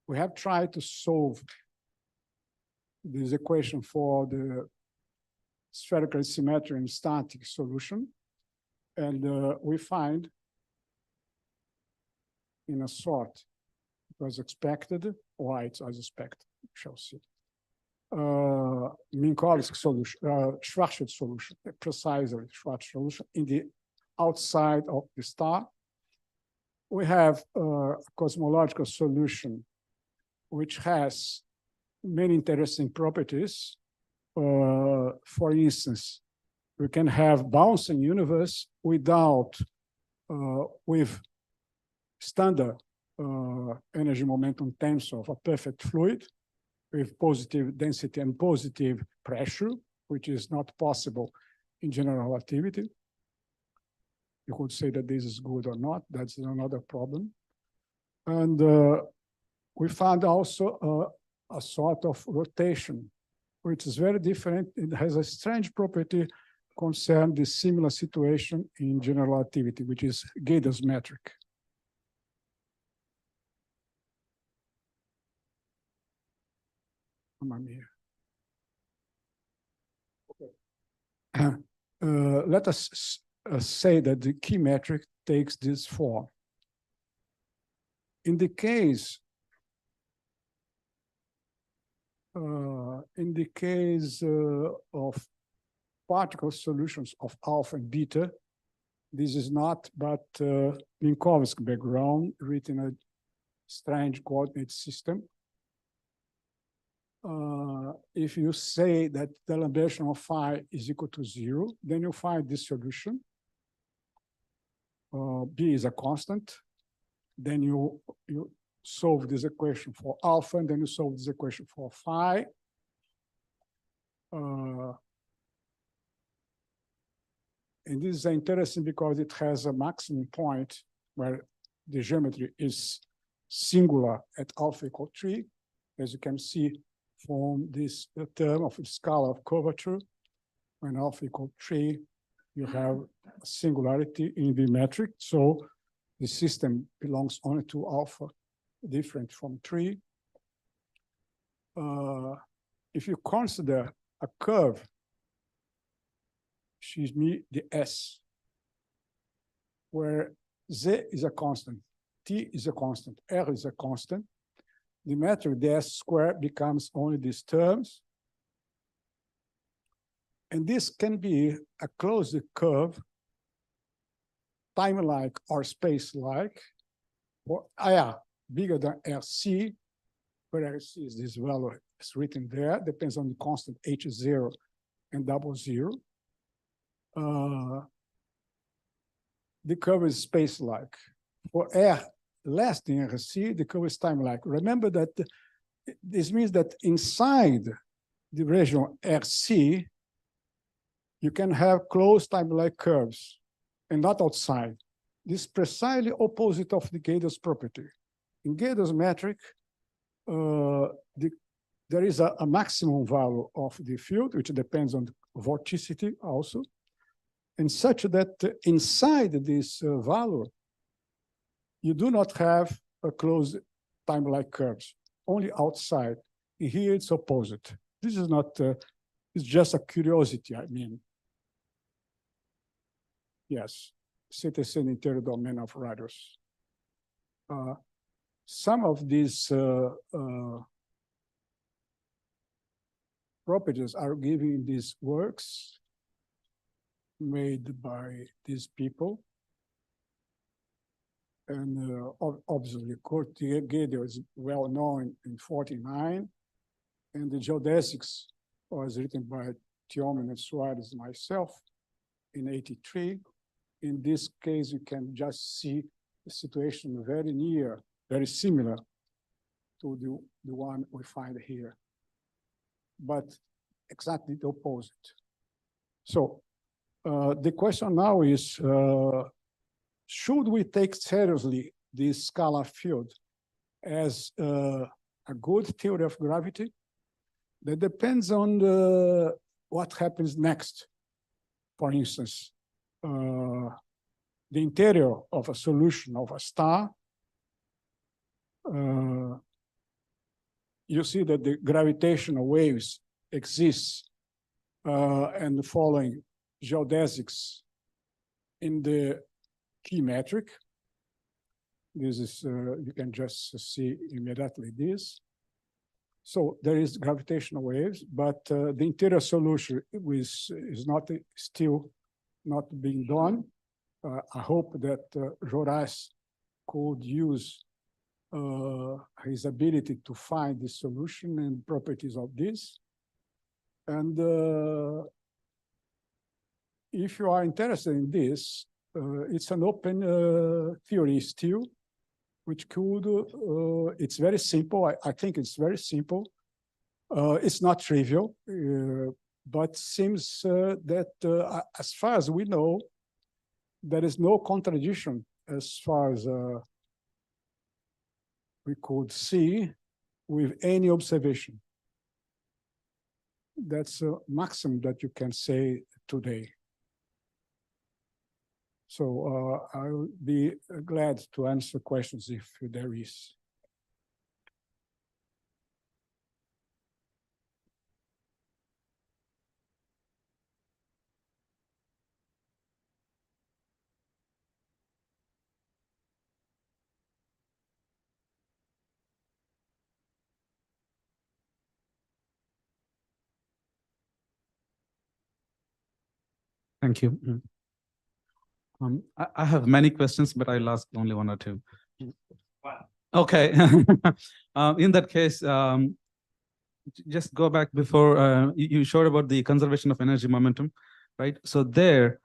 we have tried to solve this equation for the spherical symmetry and static solution, and we find in a sort it was expected, why it's as expected, we shall see. Minkowski solution, Schwarzschild solution, precisely Schwarzschild solution in the outside of the star. We have a cosmological solution which has many interesting properties. For instance, we can have bouncing universe without, with standard energy momentum tensor of a perfect fluid with positive density and positive pressure, which is not possible in general relativity. You could say that this is good or not, that's another problem. And we found also a sort of rotation, which is very different. It has a strange property concerning the similar situation in general relativity, which is Gader's metric. Okay. Let us say that the key metric takes this form. In the case of particle solutions of alpha and beta, this is not but Minkowski background written a strange coordinate system. If you say that the Lambert of phi is equal to 0, then you find this solution. B is a constant. Then you solve this equation for alpha, and then you solve this equation for phi. And this is interesting because it has a maximum point where the geometry is singular at alpha equal 3, as you can see from this term of the scala of curvature. When alpha equal 3, you have a singularity in the metric. So the system belongs only to alpha, different from 3. If you consider a curve, excuse me, the S, where Z is a constant, T is a constant, R is a constant, the metric ds squared becomes only these terms. And this can be a closed curve, time-like or space-like, or bigger than RC, where RC is this value, it's written there, depends on the constant H0 and double zero. The curve is space-like. For R less than RC, the curve is time-like. Remember that this means that inside the region RC, you can have closed time-like curves and not outside. This is precisely opposite of the Gator's property. In Gator's metric, there is a maximum value of the field, which depends on the vorticity also, and such that inside this value, you do not have a closed time-like curves, only outside. Here it's opposite. This is not, it's just a curiosity, I mean. Yes, CTC interior domain of radius. Some of these properties are given in these works made by these people. And obviously, Kurt Gödel is well known in 49, and the geodesics was written by Tiomen and Suarez and myself in 83. In this case, you can just see the situation very near, very similar to the one we find here, but exactly the opposite. So the question now is, should we take seriously this scalar field as a good theory of gravity? That depends on what happens next. For instance, the interior of a solution of a star, you see that the gravitational waves exist and following geodesics in the key metric. This is, you can just see immediately this. So there is gravitational waves, but the interior solution is not still not being done. I hope that Joras could use his ability to find the solution and properties of this. And if you are interested in this, it's an open theory still, which could, it's very simple. I think it's very simple. It's not trivial, but seems that as far as we know, there is no contradiction as far as we could see with any observation. That's a maximum that you can say today. So I'll be glad to answer questions if there is. Thank you. I have many questions, but I'll ask only one or two. Okay. In that case, just go back before you showed about the conservation of energy momentum, right? So there,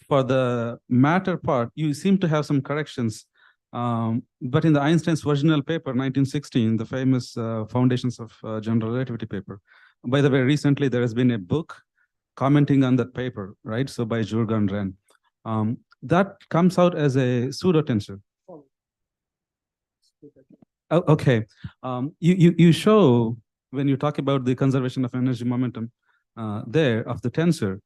for the matter part, you seem to have some corrections. But in the Einstein's original paper, 1916, the famous Foundations of General Relativity paper, by the way, recently there has been a book commenting on that paper, right? So by Jurgen Wren. That comes out as a pseudotensor. Oh, okay. You show, when you talk about the conservation of energy momentum there of the tensor,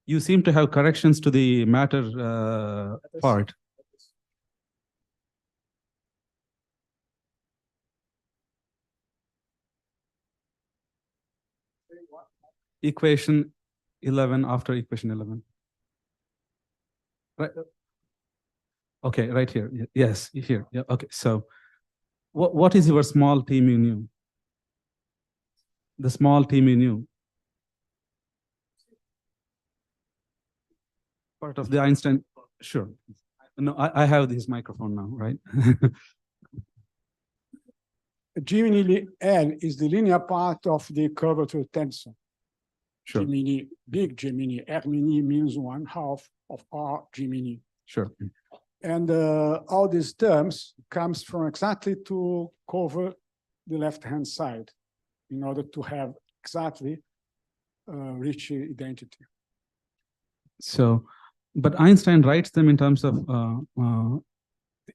you seem to have corrections to the matter part. Equation 11 after equation 11. Right. Okay, right here. Yes, here. Yeah. Okay. So, what is your small t mu nu? The small t mu nu. Part of the Einstein. Sure. No, I have this microphone now, right? Gemini L is the linear part of the curvature tensor. Sure. Gemini, big Gemini, R mini means 1/2 of R Gemini. Sure. And all these terms comes from exactly to cover the left-hand side in order to have exactly Ricci identity. So, but Einstein writes them in terms of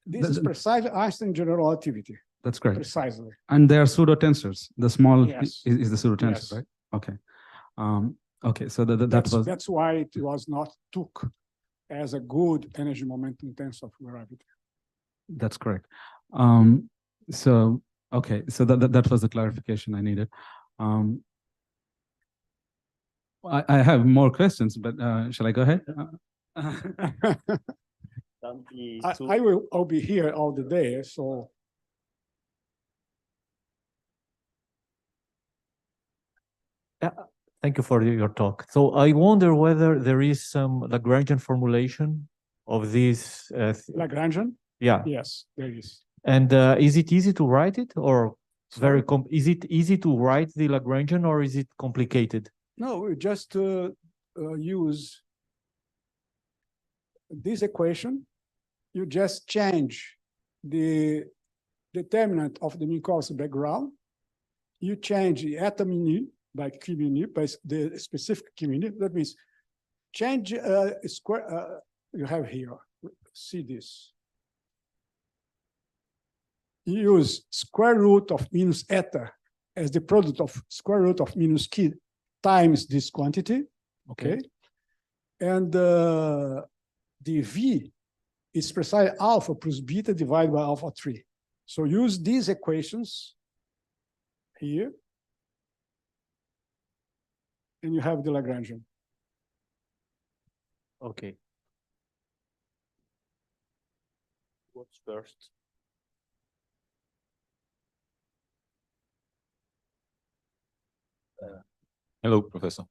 This is precisely Einstein general relativity. that's correct. Precisely. And they are pseudo tensors. The small Yes. is the pseudo tensor, Yes. right? Okay. Okay. So that That's, was that's why it was not took as a good energy momentum tensor of gravity. that's correct. So okay. So that was the clarification I needed. I have more questions, but shall I go ahead? I'll be here all the day, so. Thank you for your talk. So I wonder whether there is some Lagrangian formulation of this. Lagrangian? Yeah. Yes, there is. And is it easy to write it, or very is it easy to write the Lagrangian, or is it complicated? No, we just use this equation. You just change the determinant of the Minkowski background. You change the eta mini by Q mini, by the specific Q mini. That means change square. You have here, see this. You use square root of minus eta as the product of square root of minus Q times this quantity, okay? And the V is precisely alpha plus beta divided by alpha 3. So use these equations here, and you have the Lagrangian. Okay. What's first? Hello, Professor.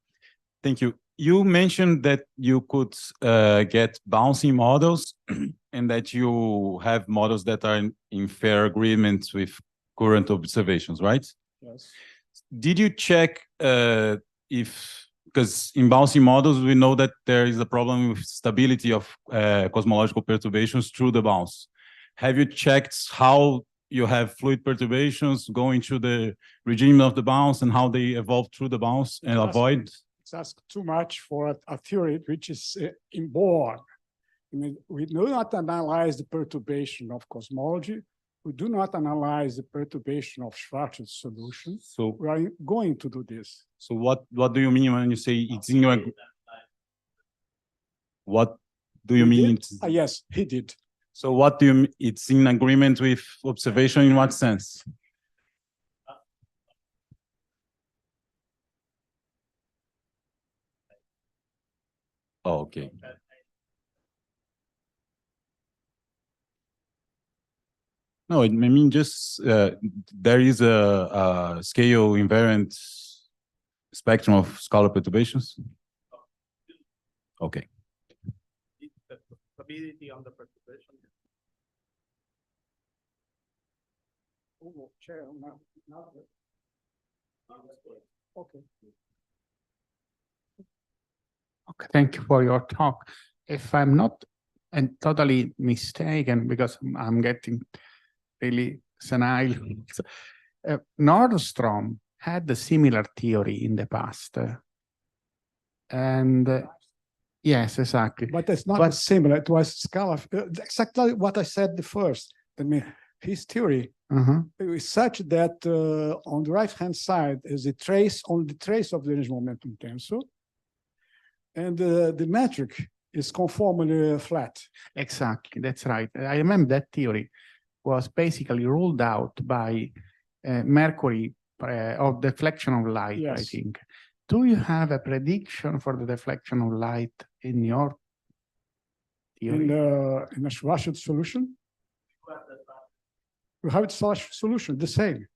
Thank you. You mentioned that you could get bouncing models and that you have models that are in fair agreement with current observations, right? Yes. Did you check because in bouncing models, we know that there is a problem with stability of cosmological perturbations through the bounce. Have you checked how you have fluid perturbations going through the regime of the bounce and how they evolve through the bounce and avoid? It's asked too much for a theory which is inborn. I mean, we do not analyze the perturbation of cosmology. We do not analyze the perturbation of Schwarzschild solutions. So we are going to do this. So what do you mean when you say it's in your? What do you mean? Yes, he did. So what do you mean? It's in agreement with observation in what sense? Oh, okay. No, I mean just there is a scale invariant spectrum of scalar perturbations. Okay. Stability on the perturbation. Okay. Okay, thank you for your talk. If I'm not totally mistaken, because I'm getting really senile, Nordstrom had a similar theory in the past. And yes, exactly. But it's not similar. It was scalar. Exactly what I said the first. I mean, his theory is such that on the right-hand side is the trace of the energy momentum tensor, and the metric is conformally flat. Exactly, that's right. I remember that theory was basically ruled out by Mercury of deflection of light, Yes. I think. Do you have a prediction for the deflection of light in your theory? In a Schwarzschild solution? We have a Schwarzschild solution, the same.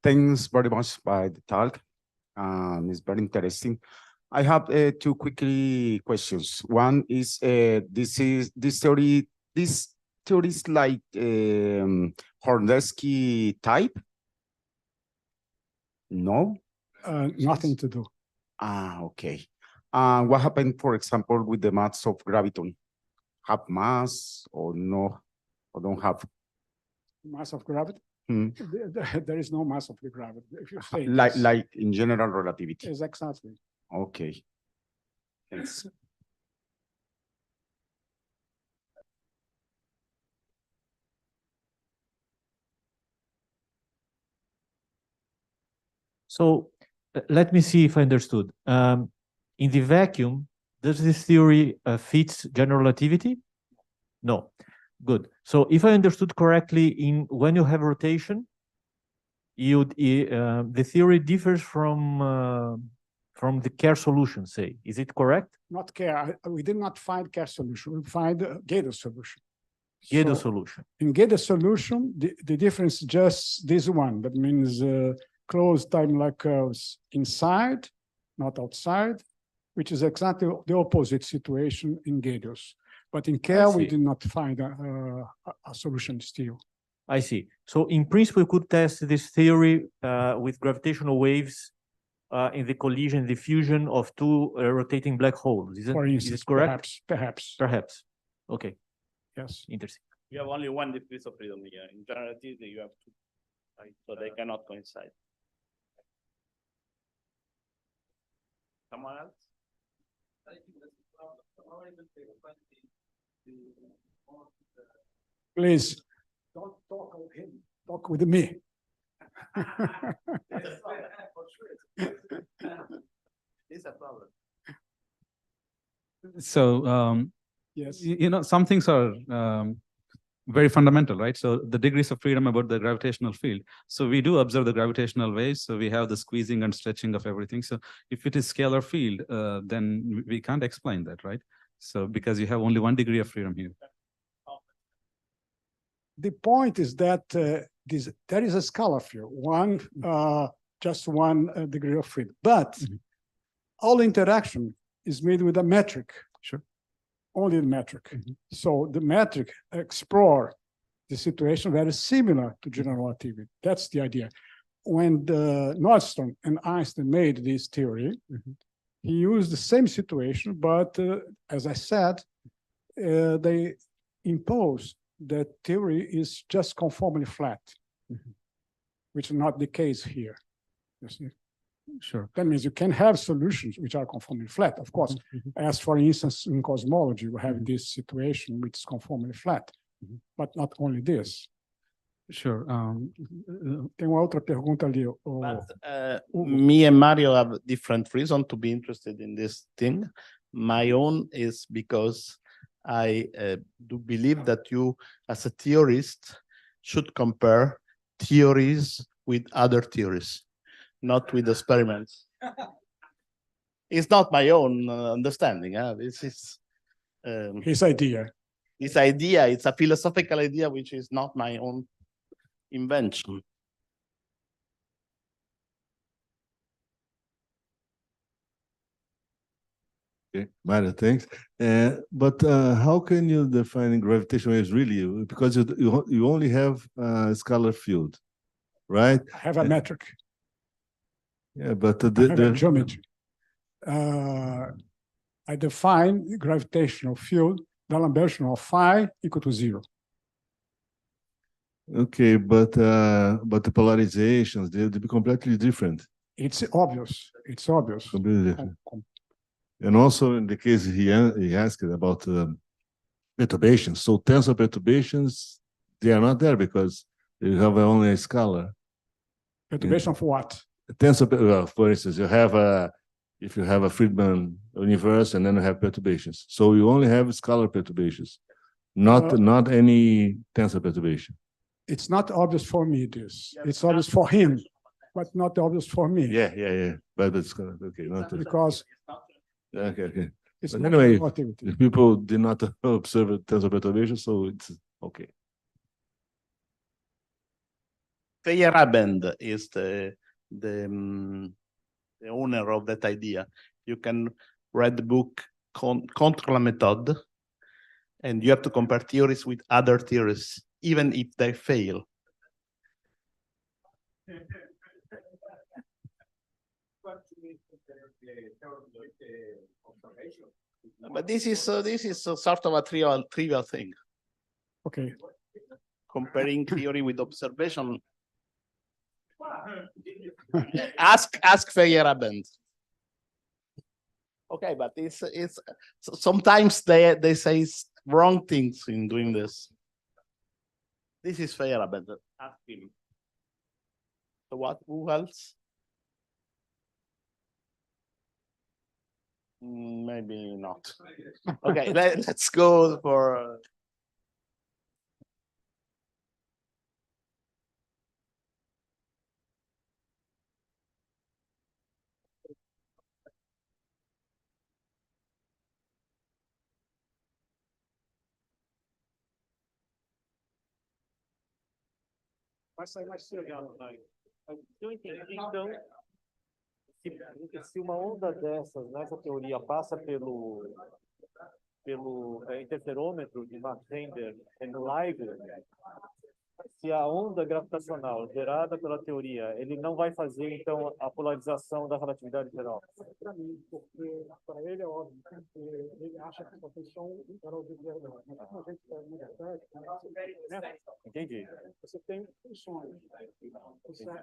Thanks very much by the talk. and it's very interesting. I have two quickly questions. One is this theory is like Hornetsky type? No? Nothing to do. Ah, okay. What happened, for example, with the mass of graviton? Have mass or no, or don't have? Mass of gravity? Hmm. There is no mass of the gravity. If you say Like, this, like in general relativity. is exactly. Okay. Thanks. So let me see if I understood. In the vacuum, does this theory fit general relativity? No. Good. So if I understood correctly, when you have rotation, the theory differs from the Kerr solution, say. Is it correct? Not Kerr. We did not find Kerr solution. We find Gödel solution. Gödel So solution. in Gödel solution, the difference is just this one. That means closed time-like curves inside, not outside, which is exactly the opposite situation in Gödel's. But in Kerr, we see. did not find a solution still. I see. So in principle, you could test this theory with gravitational waves in the collision, the fusion of two rotating black holes. For Is instance, it correct? perhaps. Perhaps. Okay. Yes. Interesting. You have only one degrees of freedom here. In general relativity, you have two, right? So they cannot coincide. Someone else? Please, don't talk with him, talk with me. It's a problem. So, Yes. you know, some things are very fundamental, right? So the degrees of freedom about the gravitational field. So we do observe the gravitational waves. So we have the squeezing and stretching of everything. So if it is scalar field, then we can't explain that, right? So because you have only 1 degree of freedom here. The point is that there is a scalar field, just 1 degree of freedom, but all interaction is made with a metric. Sure. Only the metric. So the metric explore the situation very similar to general relativity. That's the idea. When Nordstrom and Einstein made this theory, he used the same situation, but as I said, they impose that theory is just conformally flat, which is not the case here. You see? Sure. That means you can have solutions which are conformally flat, of course. As for instance, in cosmology, we have this situation which is conformally flat, but not only this. Sure. Tem uma outra pergunta ali. Me and Mario have different reason to be interested in this thing. My own is because I do believe that you, as a theorist, should compare theories with other theories, not with experiments. It's not my own understanding. This is his idea. This idea, it's a philosophical idea which is not my own invention. Okay, Mario, thanks. But how can you define gravitational waves really? Because you only have a scalar field, right? I have a metric. Yeah, but I have a geometry. I define the gravitational field, the Lambertian of phi equal to 0. Okay, but the polarizations, they'll be completely different. It's obvious. It's obvious. Completely different. And also in the case he asked about perturbations. So tensor perturbations, they are not there because you have only a scalar. Perturbation of what? Tensor, for instance, if you have a Friedman universe and then you have perturbations. So you only have scalar perturbations, not any tensor perturbation. It's not obvious for me, this. It's obvious for him, but not obvious for me. Yeah. But it's okay. Not because okay. It's but not anyway, relativity. if people did not observe tensor perturbation, so it's okay. Feyerabend is the owner of that idea. You can read the book Contre la méthode, and you have to compare theories with other theories, even if they fail. But this is a sort of a trivial thing. Okay. Comparing theory with observation. ask Feyerabend. Okay, but it's sometimes they say wrong things in doing this. This is Feyerabend. Ask him. So what? Who else? Maybe not. Okay, let's go for. Vai sair mais cedo, vai. Eu entendi. Então, se uma onda dessas, nessa teoria, passa pelo interferômetro de Mark-Zender e LIGO, se a onda gravitacional gerada pela teoria, ele não vai fazer, então, a polarização da relatividade geral? Para mim, porque para ele é óbvio, porque ele acha que a função era o de verdade. Mas como a gente está na verdade, né? Entendi. Você tem funções.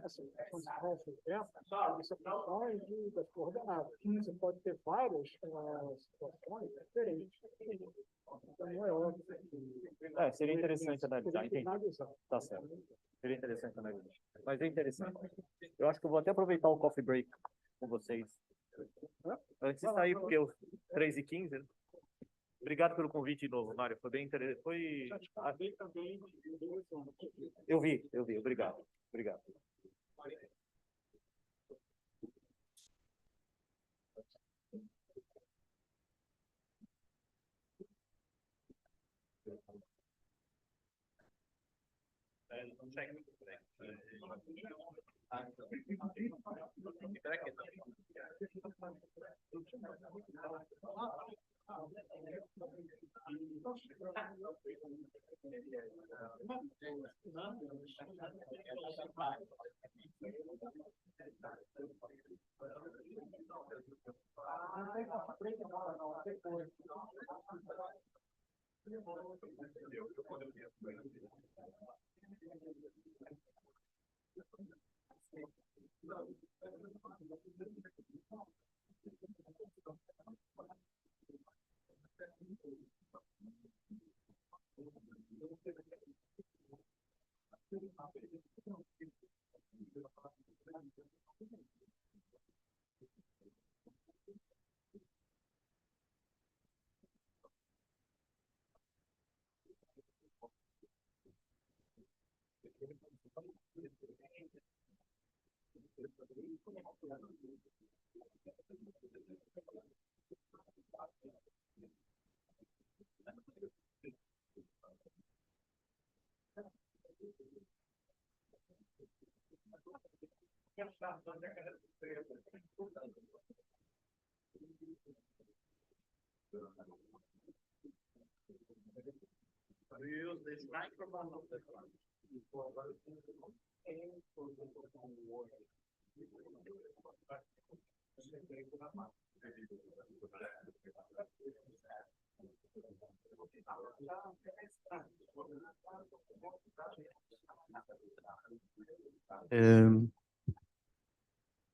Essa função de Ralph são funções das coordenadas. Você pode ter várias situações diferentes. Então, não é óbvio. Seria interessante analisar, entendi. Tá certo. Seria interessante analisar. Mas é interessante. Eu acho que eu vou até aproveitar o coffee break com vocês. Antes de sair, porque eu 3h15, né? Obrigado pelo convite de novo, Mário. Foi bem interessante. Eu vi. Obrigado.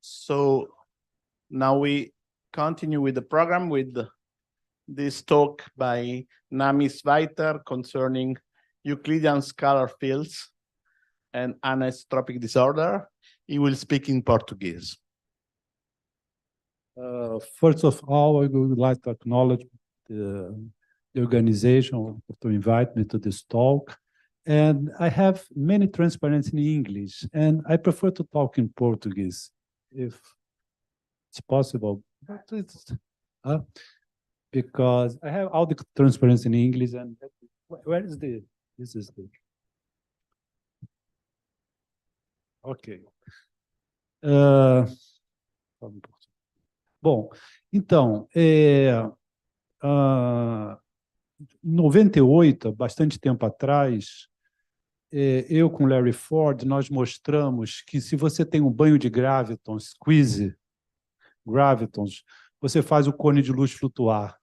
So now we continue with the program with this talk by Nami Sveiter concerning Euclidean scalar fields and anisotropic disorder. He will speak in Portuguese. First of all, I would like to acknowledge the organization to invite me to this talk. And I have many transparency in English, and I prefer to talk in Portuguese if it's possible. But it's, because I have all the transparency in English, and where is the, this is the, okay. Bom, então, em 98, bastante tempo atrás, eu com Larry Ford, nós mostramos que se você tem um banho de gravitons, squeeze gravitons, você faz o cone de luz flutuar.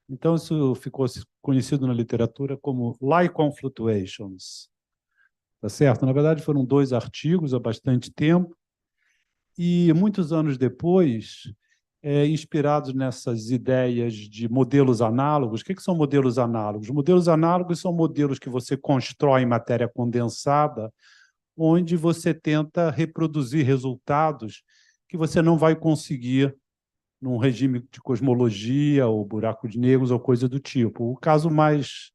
Então, isso ficou conhecido na literatura como Lycon Fluctuations. Tá certo? Na verdade, foram 2 artigos há bastante tempo, e muitos anos depois, inspirados nessas ideias de modelos análogos. O que são modelos análogos? Modelos análogos são modelos que você constrói em matéria condensada, onde você tenta reproduzir resultados que você não vai conseguir num regime de cosmologia ou buracos negros ou coisa do tipo. O caso mais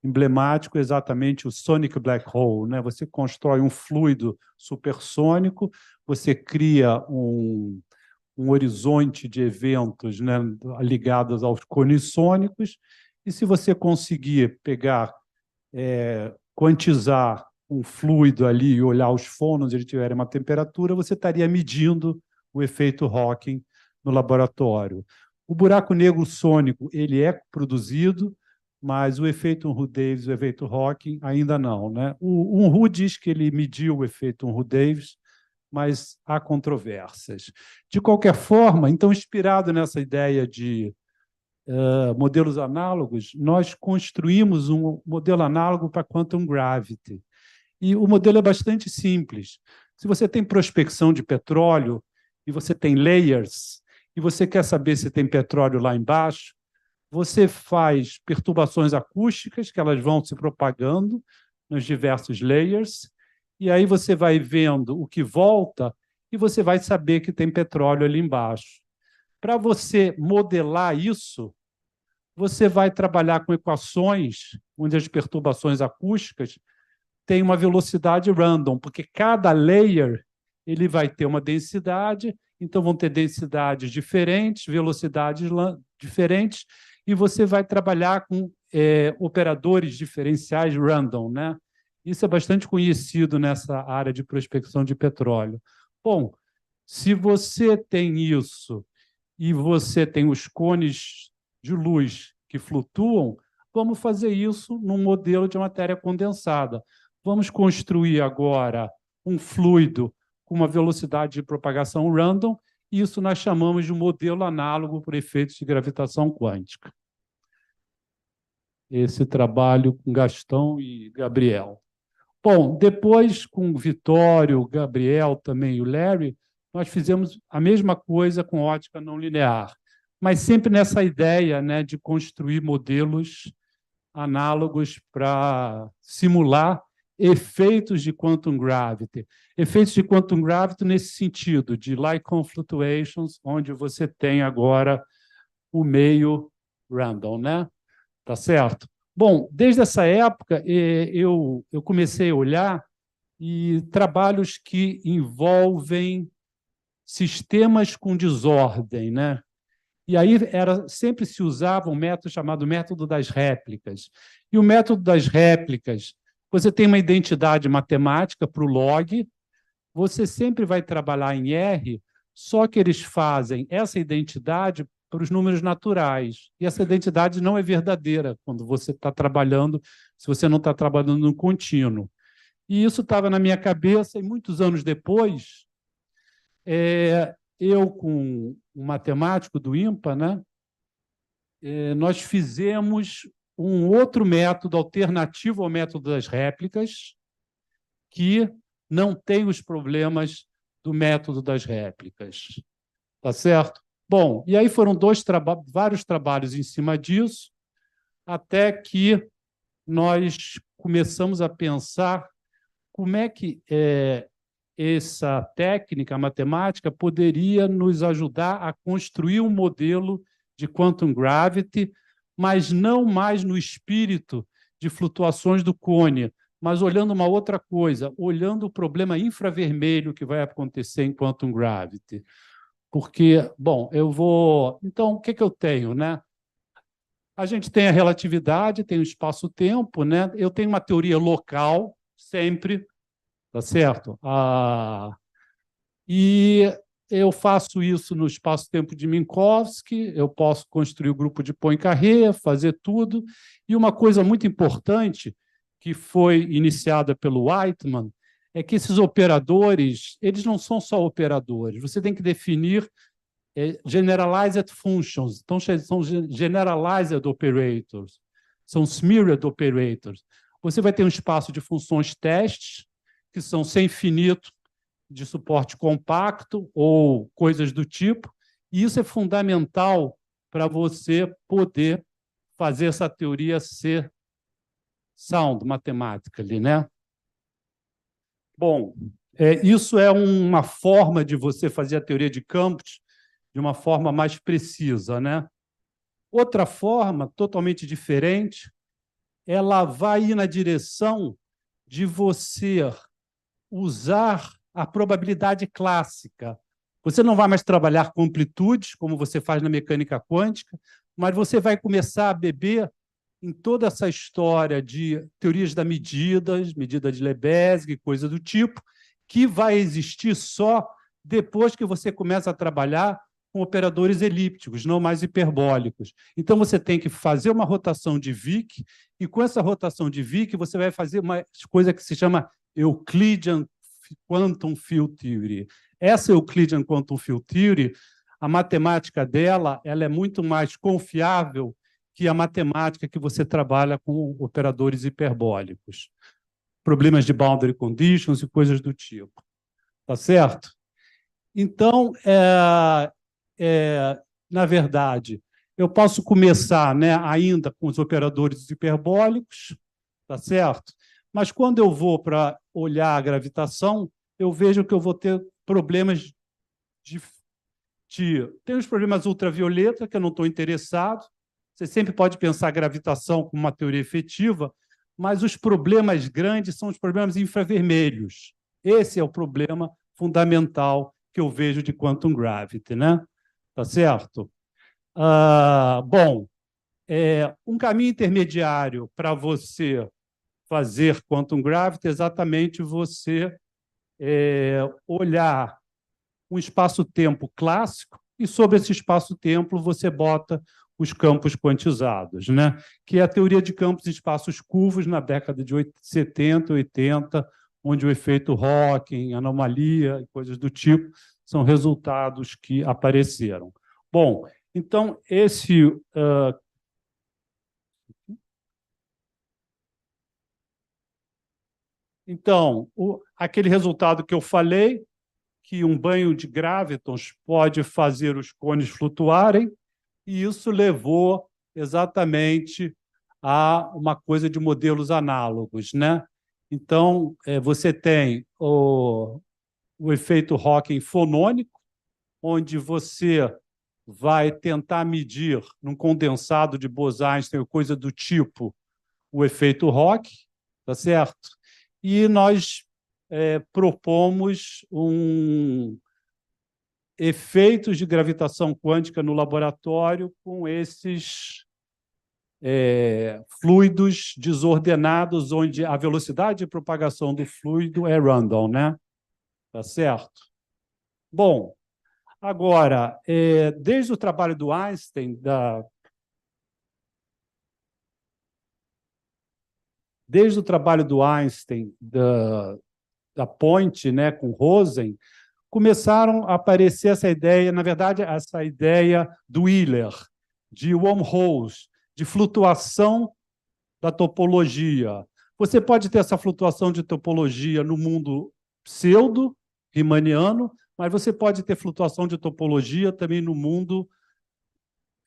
emblemático é exatamente o sonic black hole, né? Você constrói um fluido supersônico, você cria um horizonte de eventos, né, ligados aos cones sônicos, e se você conseguir pegar, quantizar um fluido ali e olhar os fônons, ele tiver uma temperatura, você estaria medindo o efeito Hawking no laboratório. O buraco negro sônico ele é produzido, mas o efeito Unruh-Davis, o efeito Hawking, ainda não, né? O Unruh diz que ele mediu o efeito Unruh-Davis, mas há controvérsias. De qualquer forma, então, inspirado nessa ideia de modelos análogos, nós construímos um modelo análogo para Quantum Gravity. E o modelo é bastante simples. Se você tem prospecção de petróleo e você tem layers, e você quer saber se tem petróleo lá embaixo, você faz perturbações acústicas, que elas vão se propagando nos diversos layers, e aí você vai vendo o que volta e você vai saber que tem petróleo ali embaixo. Para você modelar isso, você vai trabalhar com equações onde as perturbações acústicas têm uma velocidade random, porque cada layer ele vai ter uma densidade, então vão ter densidades diferentes, velocidades diferentes, e você vai trabalhar com operadores diferenciais random, né? Isso é bastante conhecido nessa área de prospecção de petróleo. Bom, se você tem isso e você tem os cones de luz que flutuam, vamos fazer isso num modelo de matéria condensada. Vamos construir agora um fluido com uma velocidade de propagação random, e isso nós chamamos de um modelo análogo por efeitos de gravitação quântica. Esse trabalho com Gastão e Gabriel. Bom, depois com o Vitório, o Gabriel também e o Larry, nós fizemos a mesma coisa com ótica não linear, mas sempre nessa ideia, né, de construir modelos análogos para simular efeitos de quantum gravity. Efeitos de quantum gravity nesse sentido, de Lycon fluctuations, onde você tem agora o meio random, né? Tá certo? Bom, desde essa época, eu comecei a olhar e trabalhos que envolvem sistemas com desordem, né? E aí sempre se usava um método chamado método das réplicas. E o método das réplicas, você tem uma identidade matemática para o log, você sempre vai trabalhar em R, só que eles fazem essa identidade para os números naturais. E essa identidade não é verdadeira quando você está trabalhando, se você não está trabalhando no contínuo. E isso estava na minha cabeça, e muitos anos depois, eu com um matemático do IMPA, né, nós fizemos um outro método alternativo ao método das réplicas, que não tem os problemas do método das réplicas. Tá certo? Bom, e aí foram vários trabalhos em cima disso, até que nós começamos a pensar como é que essa técnica matemática poderia nos ajudar a construir um modelo de quantum gravity, mas não mais no espírito de flutuações do cone, mas olhando uma outra coisa, olhando o problema infravermelho que vai acontecer em quantum gravity. Porque, bom, então, o que eu tenho, né? A gente tem a relatividade, tem o espaço-tempo, né? Eu tenho uma teoria local, sempre, tá certo? E eu faço isso no espaço-tempo de Minkowski, eu posso construir o grupo de Poincaré, fazer tudo. E uma coisa muito importante que foi iniciada pelo Whiteman é que esses operadores, eles não são só operadores, você tem que definir generalized functions, então são generalized operators, são smeared operators. Você vai ter um espaço de funções testes, que são sem finito, de suporte compacto ou coisas do tipo, e isso é fundamental para você poder fazer essa teoria ser sound mathematically, né? Bom, isso é uma forma de você fazer a teoria de campos de uma forma mais precisa, né? Outra forma, totalmente diferente, ela vai ir na direção de você usar a probabilidade clássica. Você não vai mais trabalhar com amplitudes, como você faz na mecânica quântica, mas você vai começar a beber em toda essa história de teorias da medida de Lebesgue, coisa do tipo, que vai existir só depois que você começa a trabalhar com operadores elípticos, não mais hiperbólicos. Então, você tem que fazer uma rotação de Wick, e com essa rotação de Wick, você vai fazer uma coisa que se chama Euclidean Quantum Field Theory. Essa Euclidean Quantum Field Theory, a matemática dela, ela é muito mais confiável que a matemática que você trabalha com operadores hiperbólicos. Problemas de boundary conditions e coisas do tipo. Tá certo? Então, na verdade, eu posso começar, né, ainda com os operadores hiperbólicos, tá certo? Mas quando eu vou para olhar a gravitação, eu vejo que eu vou ter problemas tem os problemas ultravioleta, que eu não estou interessado. Você sempre pode pensar a gravitação como uma teoria efetiva, mas os problemas grandes são os problemas infravermelhos. Esse é o problema fundamental que eu vejo de quantum gravity, né? Tá certo? Bom, um caminho intermediário para você fazer quantum gravity é exatamente você olhar um espaço-tempo clássico e, sobre esse espaço-tempo, você bota os campos quantizados, né? Que é a teoria de campos em espaços curvos na década de 70, 80, onde o efeito Hawking, anomalia e coisas do tipo são resultados que apareceram. Bom, então, aquele resultado que eu falei, que um banho de gravitons pode fazer os cones flutuarem, e isso levou exatamente a uma coisa de modelos análogos, né? Então, você tem o efeito Hawking fonônico, onde você vai tentar medir num condensado de Bose-Einstein ou coisa do tipo o efeito Hawking, tá certo? E nós propomos efeitos de gravitação quântica no laboratório com esses fluidos desordenados, onde a velocidade de propagação do fluido é random, né? Tá certo? Bom, agora, desde o trabalho do Einstein, da ponte, né, com Rosen, começaram a aparecer essa ideia, na verdade, essa ideia do Wheeler, de wormholes, de flutuação da topologia. Você pode ter essa flutuação de topologia no mundo pseudo-riemanniano, mas você pode ter flutuação de topologia também no mundo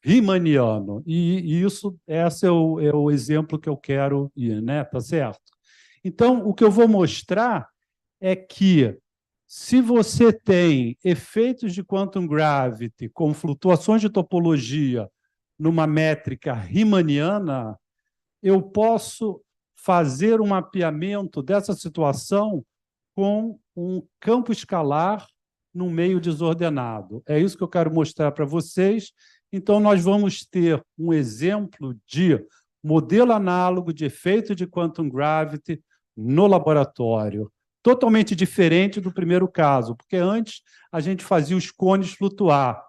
riemanniano. E esse é o exemplo que eu quero ir, né? Tá certo? Então, o que eu vou mostrar é que, se você tem efeitos de quantum gravity com flutuações de topologia numa métrica riemanniana, eu posso fazer um mapeamento dessa situação com um campo escalar num meio desordenado. É isso que eu quero mostrar para vocês. Então, nós vamos ter um exemplo de modelo análogo de efeito de quantum gravity no laboratório. totalmente diferente do primeiro caso, porque antes a gente fazia os cones flutuar.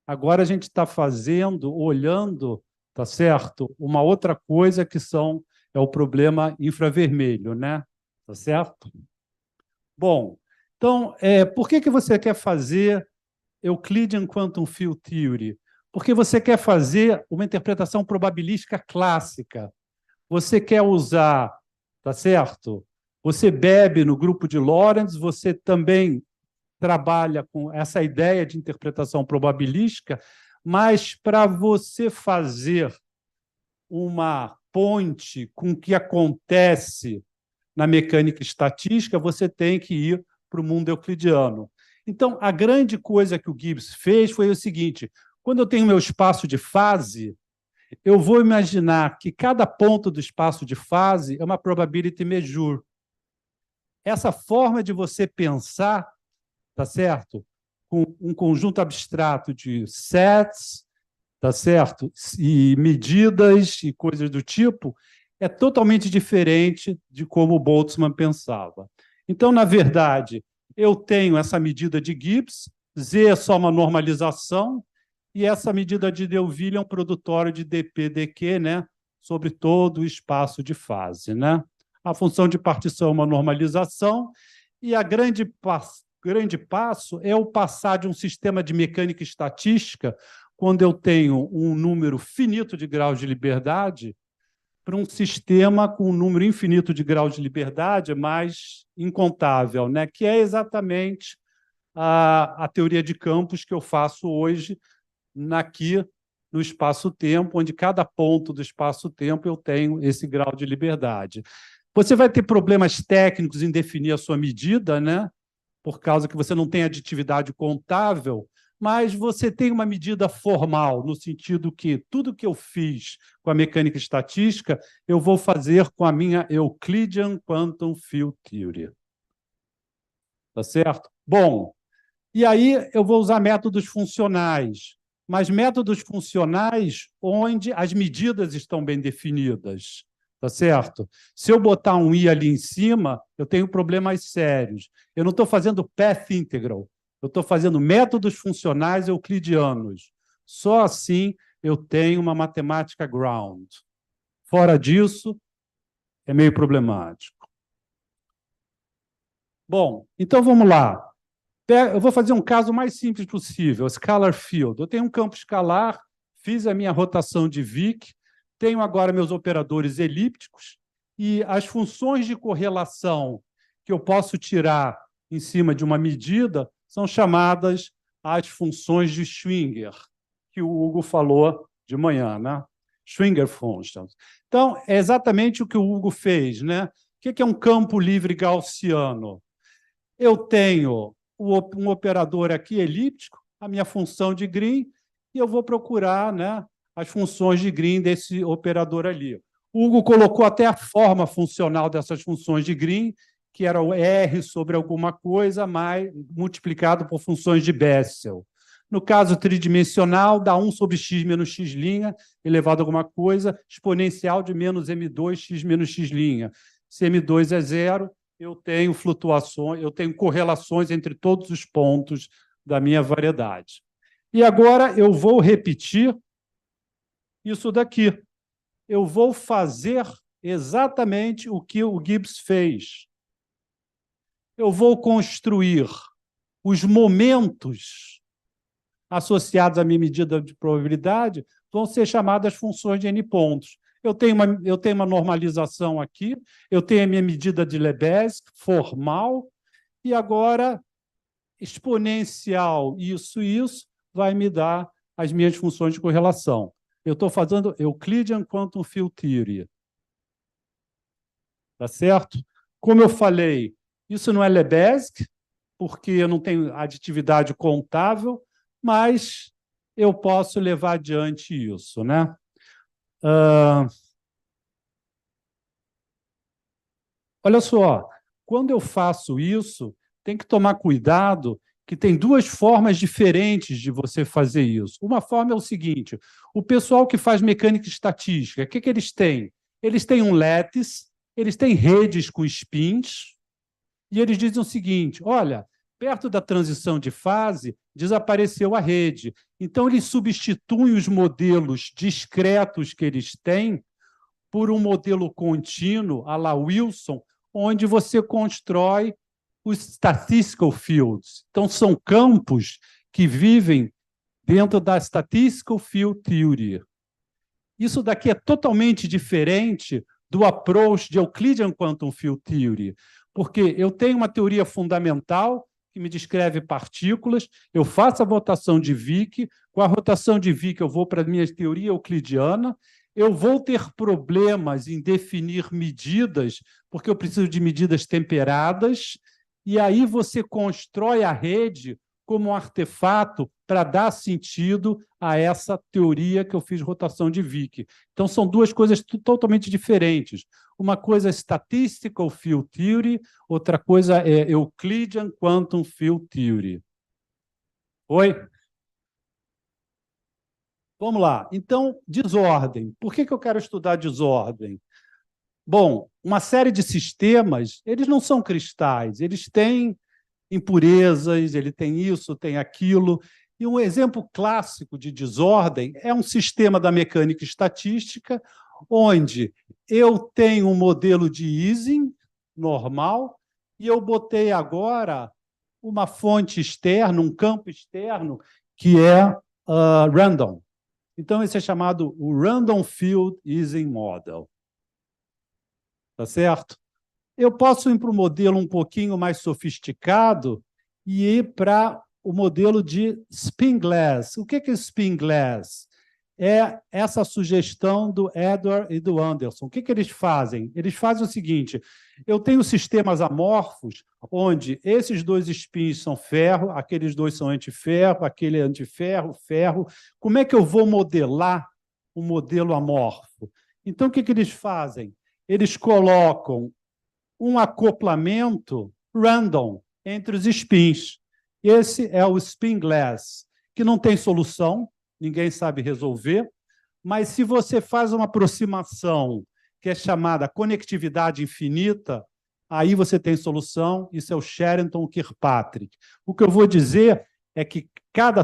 Agora a gente está fazendo, olhando, tá certo? Uma outra coisa que é o problema infravermelho, né? Tá certo? Bom, então, por que você quer fazer Euclidean Quantum Field Theory? Porque você quer fazer uma interpretação probabilística clássica. Você quer usar, tá certo? Você bebe no grupo de Lorentz, você também trabalha com essa ideia de interpretação probabilística, mas para você fazer uma ponte com o que acontece na mecânica estatística, você tem que ir para o mundo euclidiano. Então, a grande coisa que o Gibbs fez foi o seguinte: quando eu tenho meu espaço de fase, eu vou imaginar que cada ponto do espaço de fase é uma probability measure. Essa forma de você pensar, tá certo? Com um conjunto abstrato de sets, tá certo? E medidas e coisas do tipo, é totalmente diferente de como o Boltzmann pensava. Então, na verdade, eu tenho essa medida de Gibbs, Z é só uma normalização, e essa medida de Deauville é um produtório de dp/dq, né, sobre todo o espaço de fase, né? A função de partição é uma normalização, e a grande passo é o passar de um sistema de mecânica estatística, quando eu tenho um número finito de graus de liberdade, para um sistema com um número infinito de graus de liberdade, mas incontável, né? Que é exatamente a teoria de campos que eu faço hoje aqui no espaço-tempo, onde cada ponto do espaço-tempo eu tenho esse grau de liberdade. Você vai ter problemas técnicos em definir a sua medida, né? Por causa que você não tem aditividade contável, mas você tem uma medida formal, no sentido que tudo que eu fiz com a mecânica estatística, eu vou fazer com a minha Euclidean Quantum Field Theory. Tá certo? Bom, e aí eu vou usar métodos funcionais, mas métodos funcionais onde as medidas estão bem definidas. Tá certo? Se eu botar um i ali em cima, eu tenho problemas sérios. Eu não estou fazendo path integral, eu estou fazendo métodos funcionais euclidianos. Só assim eu tenho uma matemática ground. Fora disso, é meio problemático. Bom, então vamos lá. Eu vou fazer um caso mais simples possível, scalar field. Eu tenho um campo escalar, fiz a minha rotação de Wick, tenho agora meus operadores elípticos e as funções de correlação que eu posso tirar em cima de uma medida são chamadas as funções de Schwinger, que o Hugo falou de manhã, né? Schwinger functions. Então, é exatamente o que o Hugo fez, né? O que é um campo livre gaussiano? Eu tenho um operador aqui elíptico, a minha função de Green, e eu vou procurar, né, as funções de Green desse operador ali. O Hugo colocou até a forma funcional dessas funções de Green, que era o R sobre alguma coisa, mais multiplicado por funções de Bessel. No caso tridimensional, dá 1 sobre x menos x' elevado a alguma coisa, exponencial de menos m2 x menos x'. Se m2 é zero, eu tenho flutuações, eu tenho correlações entre todos os pontos da minha variedade. E agora eu vou repetir isso daqui. Eu vou fazer exatamente o que o Gibbs fez. Eu vou construir os momentos associados à minha medida de probabilidade, vão ser chamadas funções de n pontos. Eu tenho uma normalização aqui, eu tenho a minha medida de Lebesgue formal, e agora exponencial isso e isso vai me dar as minhas funções de correlação. Eu estou fazendo Euclidean Quantum Field Theory. Tá certo? Como eu falei, isso não é Lebesgue, porque eu não tenho aditividade contável, mas eu posso levar adiante isso, né? Olha só, quando eu faço isso, tem que tomar cuidado que tem duas formas diferentes de você fazer isso. Uma forma é o seguinte: o pessoal que faz mecânica estatística, o que eles têm? Eles têm um lattice, eles têm redes com spins, E eles dizem o seguinte, olha, perto da transição de fase, desapareceu a rede. Então, eles substituem os modelos discretos que eles têm por um modelo contínuo, à la Wilson, onde você constrói os statistical fields. Então, são campos que vivem dentro da statistical field theory. Isso daqui é totalmente diferente do approach de Euclidean Quantum Field Theory, porque eu tenho uma teoria fundamental que me descreve partículas, eu faço a rotação de Wick, com a rotação de Wick eu vou para a minha teoria euclidiana, eu vou ter problemas em definir medidas, porque eu preciso de medidas temperadas, e aí você constrói a rede como um artefato para dar sentido a essa teoria que eu fiz rotação de Wick. Então, são duas coisas totalmente diferentes. Uma coisa é Statistical Field Theory, outra coisa é Euclidean Quantum Field Theory. Oi? Vamos lá. Então, desordem. Por que eu quero estudar desordem? Bom, uma série de sistemas, eles não são cristais, eles têm impurezas, ele tem isso, tem aquilo. E um exemplo clássico de desordem é um sistema da mecânica estatística, onde eu tenho um modelo de Ising normal e eu botei agora uma fonte externa, um campo externo, que é random. Então, esse é chamado o Random Field Ising Model. Tá certo? Eu posso ir para o modelo um pouquinho mais sofisticado e ir para o modelo de spin glass. O que é spin glass? É essa sugestão do Edward e do Anderson. O que eles fazem? Eles fazem o seguinte, eu tenho sistemas amorfos, onde esses dois spins são ferro, aqueles dois são antiferro, aquele é antiferro, ferro. Como é que eu vou modelar um modelo amorfo? Então, o que eles fazem? Eles colocam um acoplamento random entre os spins. Esse é o spin glass, que não tem solução, ninguém sabe resolver, mas se você faz uma aproximação que é chamada conectividade infinita, aí você tem solução, isso é o Sherrington-Kirkpatrick. O que eu vou dizer é que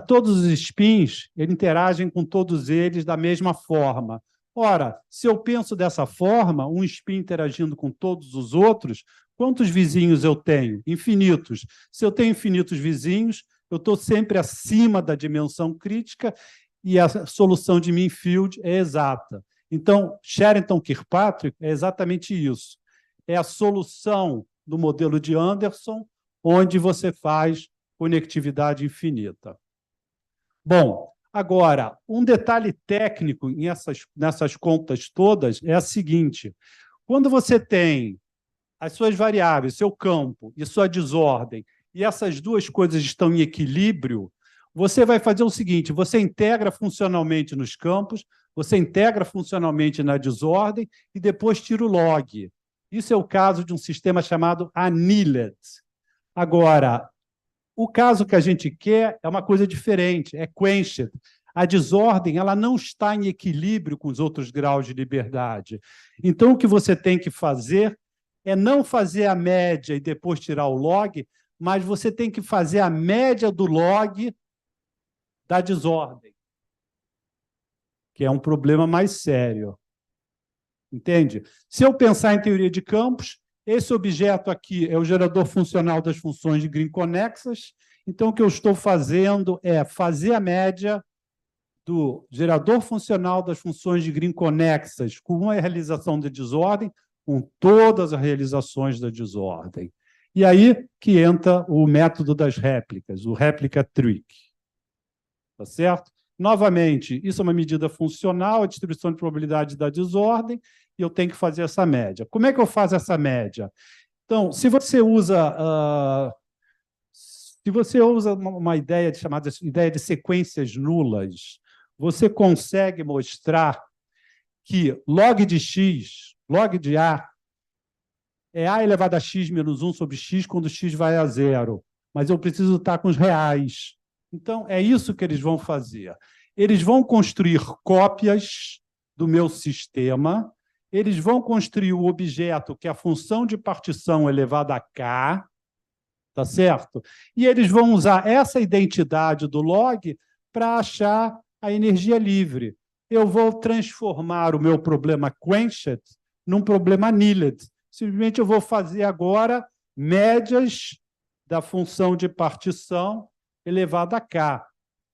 todos os spins interagem com todos eles da mesma forma. Ora, se eu penso dessa forma, um spin interagindo com todos os outros, quantos vizinhos eu tenho? Infinitos. Se eu tenho infinitos vizinhos, eu estou sempre acima da dimensão crítica e a solução de mean field é exata. Então, Sherrington-Kirkpatrick é exatamente isso. É a solução do modelo de Anderson, onde você faz conectividade infinita. Bom, agora, um detalhe técnico nessas contas todas é a seguinte, quando você tem as suas variáveis, seu campo e sua desordem, e essas duas coisas estão em equilíbrio, você vai fazer o seguinte, você integra funcionalmente nos campos, você integra funcionalmente na desordem e depois tira o log. Isso é o caso de um sistema chamado annealed. Agora, o caso que a gente quer é uma coisa diferente, é quenched. A desordem ela não está em equilíbrio com os outros graus de liberdade. Então, o que você tem que fazer é não fazer a média e depois tirar o log, mas você tem que fazer a média do log da desordem, que é um problema mais sério. Entende? Se eu pensar em teoria de campos, esse objeto aqui é o gerador funcional das funções de Green conexas, então o que eu estou fazendo é fazer a média do gerador funcional das funções de Green conexas com a realização da desordem, com todas as realizações da desordem. E aí que entra o método das réplicas, o réplica trick. Tá certo? Novamente, isso é uma medida funcional, a distribuição de probabilidade da desordem, e eu tenho que fazer essa média. Como é que eu faço essa média? Então, se você usa uma ideia chamada ideia de sequências nulas, você consegue mostrar que log de x, log de a, é a elevado a x menos 1 sobre x quando x vai a zero. Mas eu preciso estar com os reais. Então, é isso que eles vão fazer. Eles vão construir cópias do meu sistema, eles vão construir o objeto, que é a função de partição elevada a k, tá certo? E eles vão usar essa identidade do log para achar a energia livre. Eu vou transformar o meu problema quenched num problema annealed. Simplesmente eu vou fazer agora médias da função de partição elevada a k,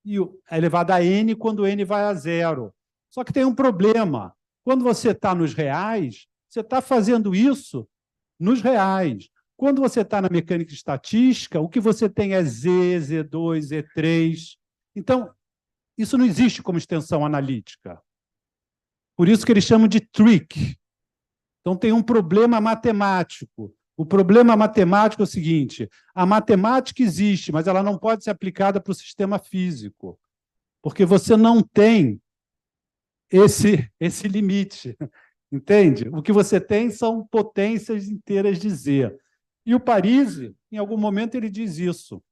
e elevada a n quando n vai a zero. Só que tem um problema. Quando você está nos reais, você está fazendo isso nos reais. Quando você está na mecânica estatística, o que você tem é Z, Z2, Z3. Então, isso não existe como extensão analítica. Por isso que eles chamam de trick. Então, tem um problema matemático. O problema matemático é o seguinte: a matemática existe, mas ela não pode ser aplicada para o sistema físico, porque você não tem esse limite, entende? O que você tem são potências inteiras de Z. E o Parisi, em algum momento, ele diz isso,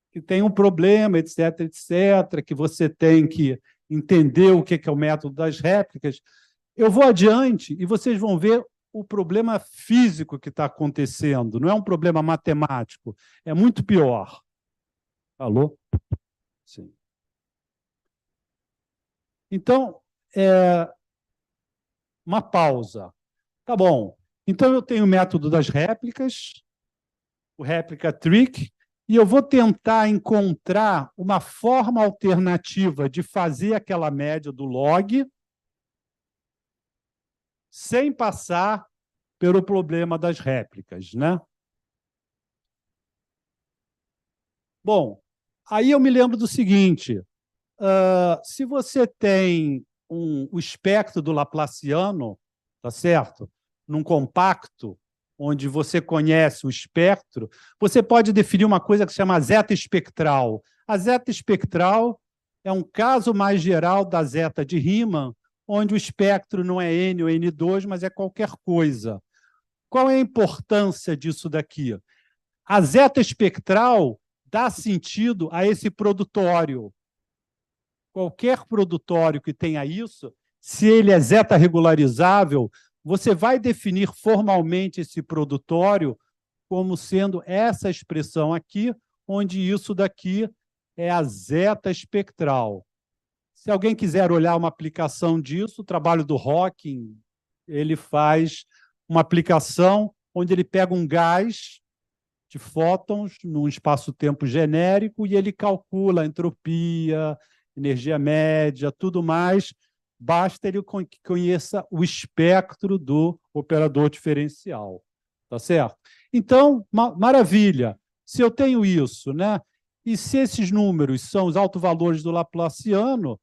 que tem um problema, etc., etc., que você tem que entender o que é o método das réplicas. Eu vou adiante e vocês vão ver o problema físico que está acontecendo. Não é um problema matemático, é muito pior. Alô? Sim. Então, uma pausa. Tá bom. Então, eu tenho o método das réplicas, o réplica trick, e eu vou tentar encontrar uma forma alternativa de fazer aquela média do log sem passar pelo problema das réplicas, né? Bom, aí eu me lembro do seguinte, se você tem o espectro do Laplaciano, tá certo? Num compacto, onde você conhece o espectro, você pode definir uma coisa que se chama zeta espectral. A zeta espectral é um caso mais geral da zeta de Riemann, onde o espectro não é N ou N2, mas é qualquer coisa. Qual é a importância disso daqui? A zeta espectral dá sentido a esse produtório. Qualquer produtório que tenha isso, se ele é zeta regularizável, você vai definir formalmente esse produtório como sendo essa expressão aqui, onde isso daqui é a zeta espectral. Se alguém quiser olhar uma aplicação disso, o trabalho do Hawking, ele faz uma aplicação onde ele pega um gás de fótons num espaço-tempo genérico e ele calcula a entropia, energia média, tudo mais, basta ele que conheça o espectro do operador diferencial. Tá certo? Então, maravilha. Se eu tenho isso, né? E se esses números são os autovalores do Laplaciano,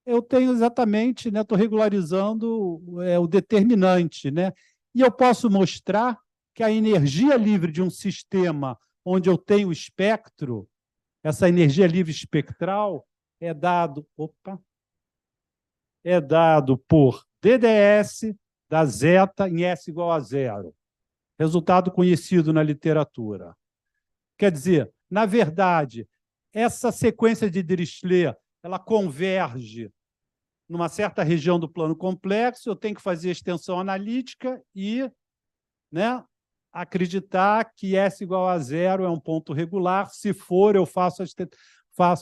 eu tenho exatamente, né? Estou regularizando o determinante, né? E eu posso mostrar que a energia livre de um sistema onde eu tenho espectro, essa energia livre espectral, é dado por DDS da zeta em S igual a zero. Resultado conhecido na literatura. Quer dizer, na verdade, essa sequência de Dirichlet, ela converge numa certa região do plano complexo, eu tenho que fazer extensão analítica e, né, acreditar que S igual a zero é um ponto regular. Se for, eu faço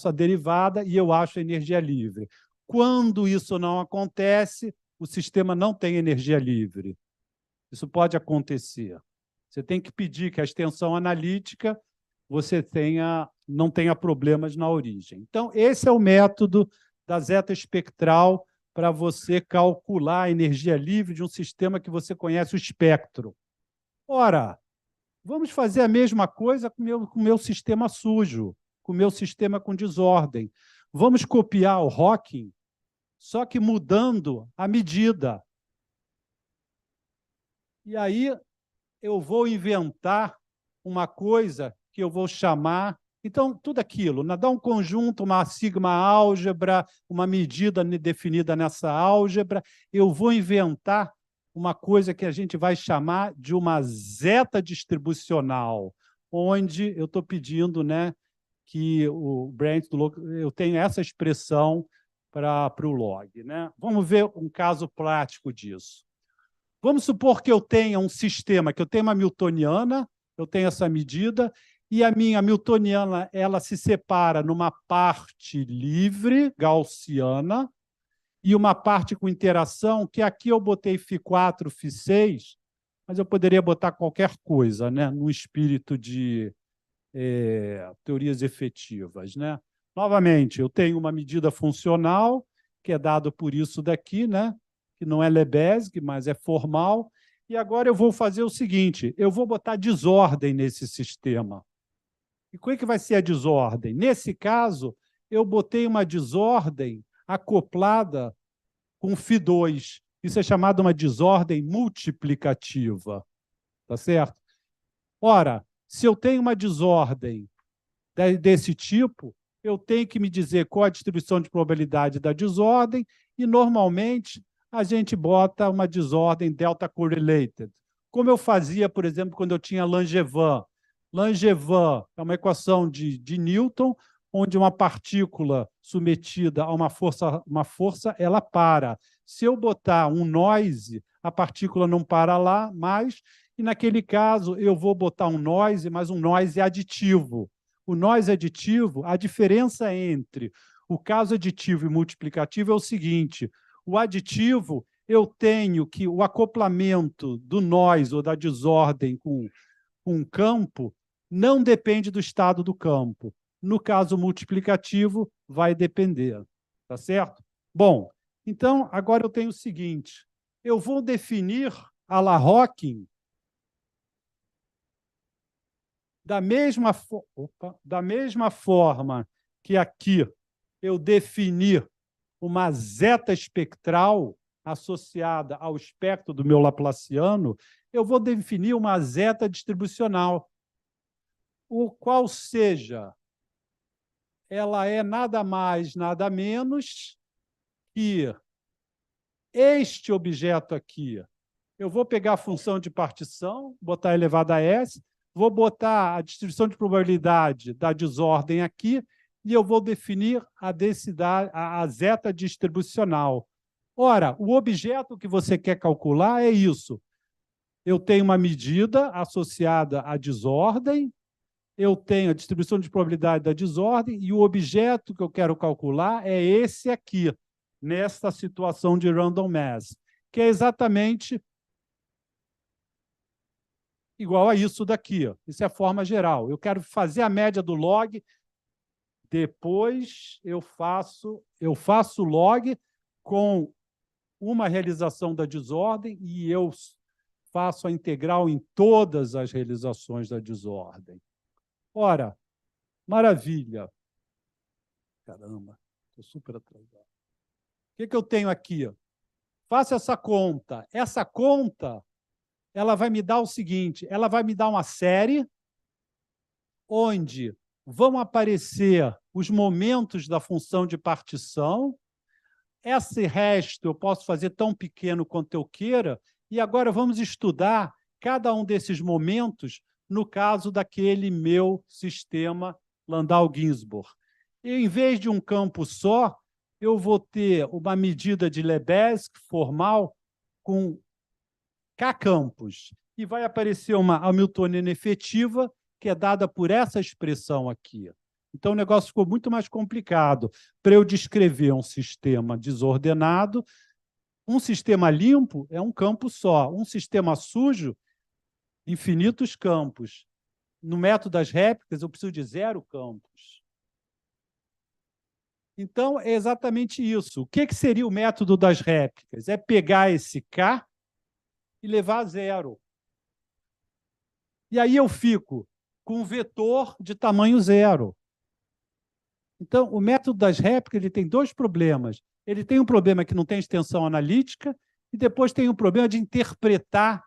a derivada e eu acho a energia livre. Quando isso não acontece, o sistema não tem energia livre. Isso pode acontecer. Você tem que pedir que a extensão analítica você não tenha problemas na origem. Então, esse é o método da zeta espectral para você calcular a energia livre de um sistema que você conhece o espectro. Ora, vamos fazer a mesma coisa com o meu sistema sujo, com o meu sistema com desordem. Vamos copiar o Hawking, só que mudando a medida. E aí eu vou inventar uma coisa que eu vou chamar... Então, tudo aquilo, dá um conjunto, uma sigma álgebra, uma medida definida nessa álgebra, eu vou inventar uma coisa que a gente vai chamar de uma zeta distribucional, onde eu estou pedindo, né, que o Brent, eu tenho essa expressão para o log, né? Vamos ver um caso prático disso. Vamos supor que eu tenha um sistema, que eu tenho uma Newtoniana, eu tenho essa medida, e a minha hamiltoniana ela se separa numa parte livre, gaussiana, e uma parte com interação, que aqui eu botei Φ4, Φ6, mas eu poderia botar qualquer coisa, né? No espírito de teorias efetivas, né? Novamente, eu tenho uma medida funcional, que é dado por isso daqui, né? Que não é Lebesgue, mas é formal. E agora eu vou fazer o seguinte, eu vou botar desordem nesse sistema. E como é que vai ser a desordem? Nesse caso, eu botei uma desordem acoplada com Φ2. Isso é chamado uma desordem multiplicativa. Tá certo? Ora, se eu tenho uma desordem desse tipo, eu tenho que me dizer qual a distribuição de probabilidade da desordem e, normalmente, a gente bota uma desordem delta correlated. Como eu fazia, por exemplo, quando eu tinha Langevin. Langevin é uma equação de Newton, onde uma partícula submetida a uma força, ela para. Se eu botar um noise, a partícula não para lá mais, e naquele caso eu vou botar um noise, mas um noise aditivo. O noise aditivo, a diferença entre o caso aditivo e multiplicativo é o seguinte, o aditivo, eu tenho que o acoplamento do noise ou da desordem com um campo não depende do estado do campo. No caso multiplicativo, vai depender. Tá certo? Bom, então, agora eu tenho o seguinte, eu vou definir a la Hawking da mesma forma que aqui eu defini uma zeta espectral associada ao espectro do meu Laplaciano, eu vou definir uma zeta distribucional, o qual seja, ela é nada mais, nada menos que este objeto aqui. Eu vou pegar a função de partição, botar elevado a S, vou botar a distribuição de probabilidade da desordem aqui e eu vou definir a densidade, a zeta distribucional. Ora, o objeto que você quer calcular é isso. Eu tenho uma medida associada à desordem, eu tenho a distribuição de probabilidade da desordem e o objeto que eu quero calcular é esse aqui, nesta situação de random mass, que é exatamente igual a isso daqui. Isso é a forma geral. Eu quero fazer a média do log, depois eu faço log com uma realização da desordem e eu faço a integral em todas as realizações da desordem. Ora, maravilha. Caramba, estou super atrasado. O que eu tenho aqui? Faço essa conta. Essa conta ela vai me dar o seguinte, ela vai me dar uma série onde vão aparecer os momentos da função de partição. Esse resto eu posso fazer tão pequeno quanto eu queira, e agora vamos estudar cada um desses momentos no caso daquele meu sistema Landau-Ginzburg. Em vez de um campo só, eu vou ter uma medida de Lebesgue formal com K campos, e vai aparecer uma hamiltoniana efetiva, que é dada por essa expressão aqui. Então, o negócio ficou muito mais complicado. Para eu descrever um sistema desordenado, um sistema limpo é um campo só. Um sistema sujo, infinitos campos. No método das réplicas, eu preciso de 0 campos. Então, é exatamente isso. O que seria o método das réplicas? É pegar esse K e levar a 0. E aí eu fico com um vetor de tamanho 0. Então, o método das réplicas ele tem 2 problemas. Ele tem um problema que não tem extensão analítica e depois tem um problema de interpretar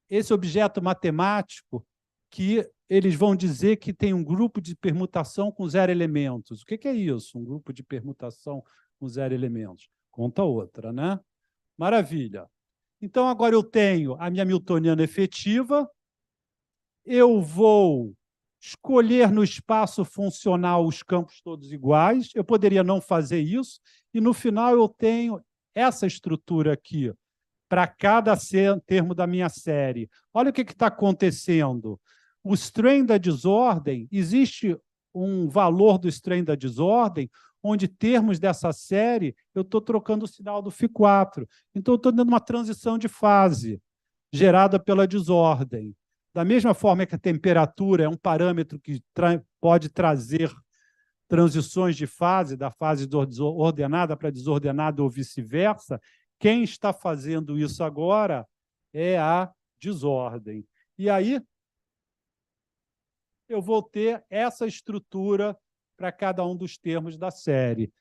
esse objeto matemático que eles vão dizer que tem um grupo de permutação com 0 elementos. O que é isso, um grupo de permutação com 0 elementos? Conta outra, né? Maravilha. Então, agora eu tenho a minha hamiltoniana efetiva, eu vou escolher no espaço funcional os campos todos iguais, eu poderia não fazer isso, e no final eu tenho essa estrutura aqui, para cada termo da minha série. Olha o que está acontecendo. o strain da desordem, existe um valor do strain da desordem, onde termos dessa série, eu estou trocando o sinal do Φ4. Então, eu estou dando uma transição de fase gerada pela desordem. Da mesma forma que a temperatura é um parâmetro que pode trazer transições de fase, da fase ordenada para desordenada ou vice-versa, quem está fazendo isso agora é a desordem. E aí, eu vou ter essa estrutura para cada um dos termos da série.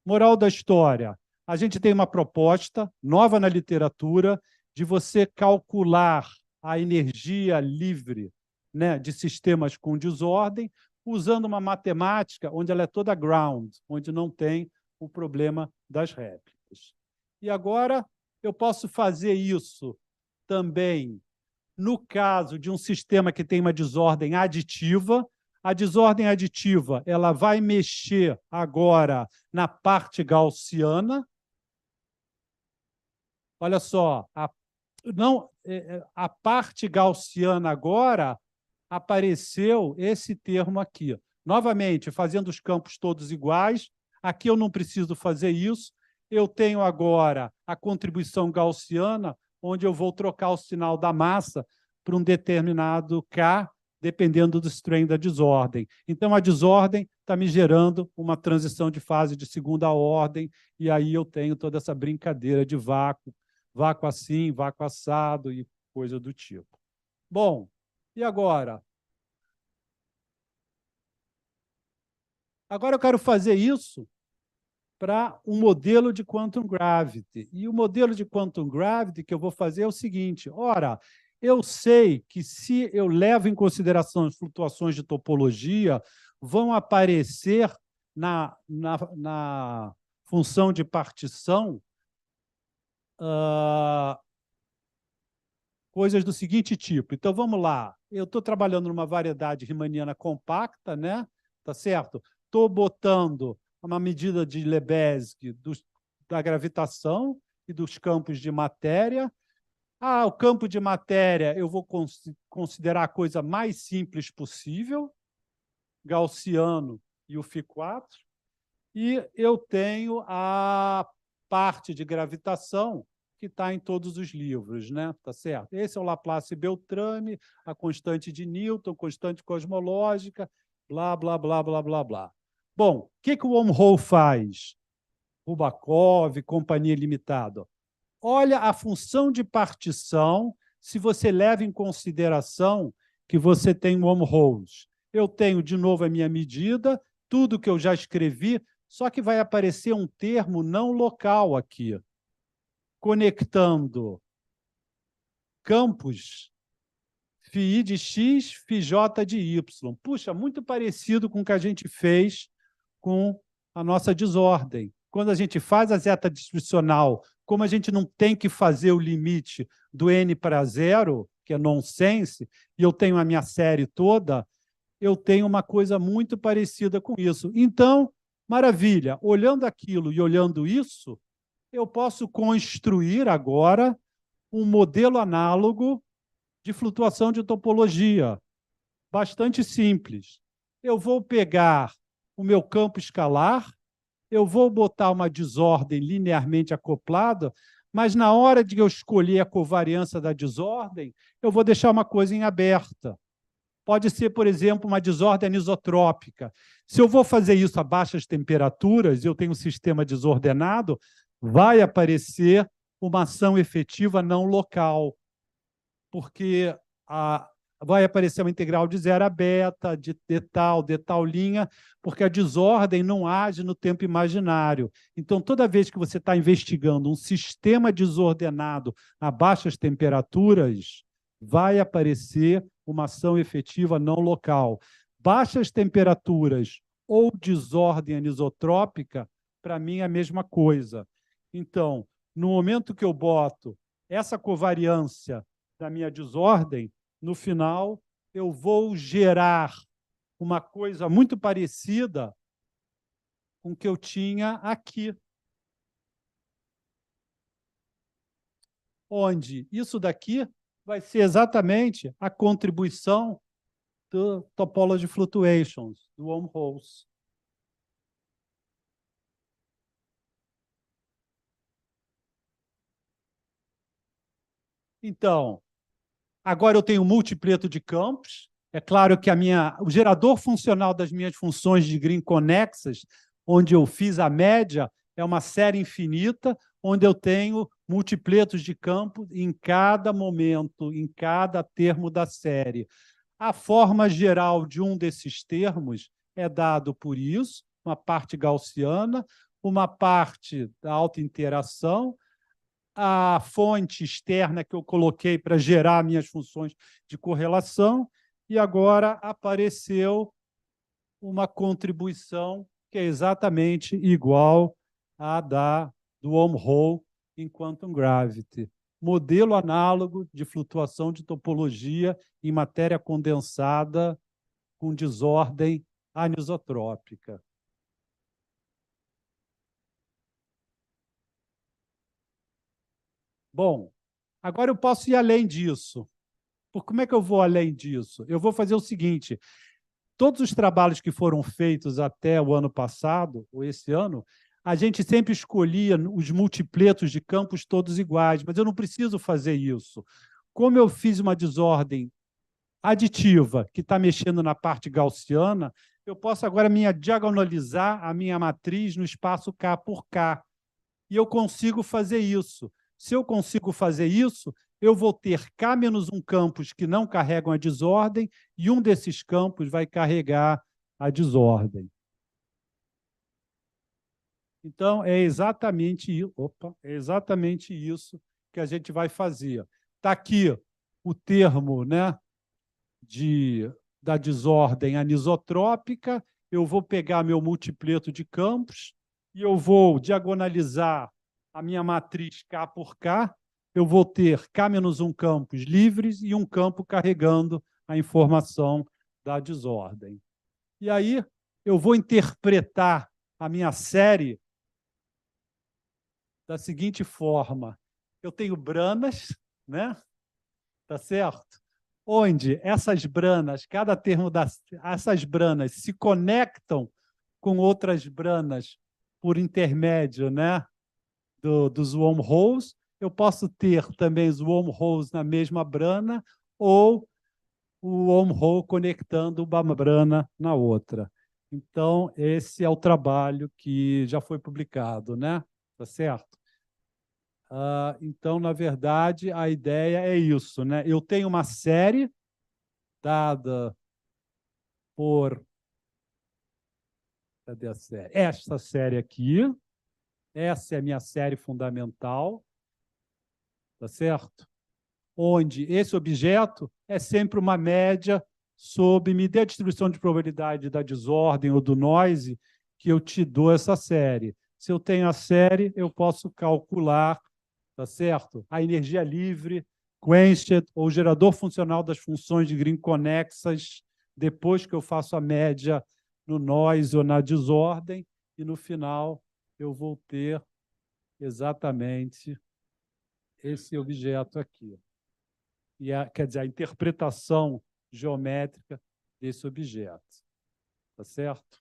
Moral da história, a gente tem uma proposta nova na literatura de você calcular a energia livre, né, de sistemas com desordem, usando uma matemática onde ela é toda ground, onde não tem o problema das réplicas. E agora eu posso fazer isso também no caso de um sistema que tem uma desordem aditiva. A desordem aditiva ela vai mexer agora na parte gaussiana. Olha só, a parte gaussiana agora apareceu esse termo aqui. Novamente, fazendo os campos todos iguais, aqui eu não preciso fazer isso, eu tenho agora a contribuição gaussiana, onde eu vou trocar o sinal da massa para um determinado K, dependendo do strain da desordem. Então, a desordem está me gerando uma transição de fase de segunda ordem, e aí eu tenho toda essa brincadeira de vácuo, vácuo assim, vácuo assado e coisa do tipo. Bom, e agora? Agora eu quero fazer isso para um modelo de quantum gravity. E o modelo de quantum gravity que eu vou fazer é o seguinte: ora, eu sei que se eu levo em consideração as flutuações de topologia, vão aparecer na função de partição coisas do seguinte tipo. Então, vamos lá. Eu estou trabalhando numa variedade riemanniana compacta, né? Tá certo? Estou botando uma medida de Lebesgue da gravitação e dos campos de matéria. O campo de matéria eu vou considerar a coisa mais simples possível, gaussiano e o Φ4. E eu tenho a parte de gravitação que está em todos os livros, né? Tá certo? Esse é o Laplace Beltrame, a constante de Newton, constante cosmológica, blá, blá, blá, blá, blá, blá. Bom, o que o wormhole faz? Rubakov, Companhia Limitada. Olha a função de partição se você leva em consideração que você tem wormholes. Eu tenho, de novo, a minha medida, tudo que eu já escrevi, só que vai aparecer um termo não local aqui, conectando campos φi de x, φj de y. Puxa, muito parecido com o que a gente fez com a nossa desordem. Quando a gente faz a zeta distribucional, como a gente não tem que fazer o limite do n para zero, que é nonsense, e eu tenho a minha série toda, eu tenho uma coisa muito parecida com isso. Então, maravilha, olhando aquilo e olhando isso, eu posso construir agora um modelo análogo de flutuação de topologia, bastante simples. Eu vou pegar o meu campo escalar, eu vou botar uma desordem linearmente acoplada, mas na hora de eu escolher a covariância da desordem, eu vou deixar uma coisa em aberta. Pode ser, por exemplo, uma desordem anisotrópica. Se eu vou fazer isso a baixas temperaturas e eu tenho um sistema desordenado, vai aparecer uma ação efetiva não local, porque vai aparecer uma integral de 0 a beta, de tal linha, porque a desordem não age no tempo imaginário. Então, toda vez que você está investigando um sistema desordenado a baixas temperaturas, vai aparecer uma ação efetiva não local. Baixas temperaturas ou desordem anisotrópica, para mim, é a mesma coisa. Então, no momento que eu boto essa covariância da minha desordem, no final, eu vou gerar uma coisa muito parecida com o que eu tinha aqui, onde isso daqui vai ser exatamente a contribuição do Topology Fluctuations, do wormholes. Então, agora eu tenho um multipleto de campos. É claro que o gerador funcional das minhas funções de Green conexas, onde eu fiz a média, é uma série infinita, onde eu tenho multipletos de campo em cada momento, em cada termo da série. A forma geral de um desses termos é dado por isso, uma parte gaussiana, uma parte da autointeração, a fonte externa que eu coloquei para gerar minhas funções de correlação, e agora apareceu uma contribuição que é exatamente igual à do wormhole em quantum gravity. Modelo análogo de flutuação de topologia em matéria condensada com desordem anisotrópica. Bom, agora eu posso ir além disso. Como é que eu vou além disso? Eu vou fazer o seguinte: todos os trabalhos que foram feitos até o ano passado, ou esse ano, a gente sempre escolhia os multipletos de campos todos iguais, mas eu não preciso fazer isso. Como eu fiz uma desordem aditiva, que está mexendo na parte gaussiana, eu posso agora diagonalizar a minha matriz no espaço K por K. E eu consigo fazer isso. Se eu consigo fazer isso, eu vou ter K menos um campos que não carregam a desordem, e um desses campos vai carregar a desordem. Então, é exatamente isso que a gente vai fazer. Está aqui o termo, né, da desordem anisotrópica. Eu vou pegar meu multipleto de campos e eu vou diagonalizar a minha matriz K por K. Eu vou ter K menos um campos livres e um campo carregando a informação da desordem. E aí eu vou interpretar a minha série da seguinte forma: eu tenho branas, né? Tá certo? Onde essas branas, cada termo essas branas se conectam com outras branas por intermédio, né, dos wormholes. Eu posso ter também os wormholes na mesma brana ou o wormhole conectando uma brana na outra. Então, esse é o trabalho que já foi publicado, né? Tá certo? Então, na verdade, a ideia é isso, né? Eu tenho uma série dada por... Cadê a série? Esta série aqui. Essa é a minha série fundamental, tá certo? Onde esse objeto é sempre uma média sobre me dê a distribuição de probabilidade da desordem ou do noise que eu te dou essa série. Se eu tenho a série, eu posso calcular, tá certo? A energia livre, quenched, ou gerador funcional das funções de Green conexas, depois que eu faço a média no noise ou na desordem, e no final eu vou ter exatamente esse objeto aqui. E quer dizer, a interpretação geométrica desse objeto. Tá certo?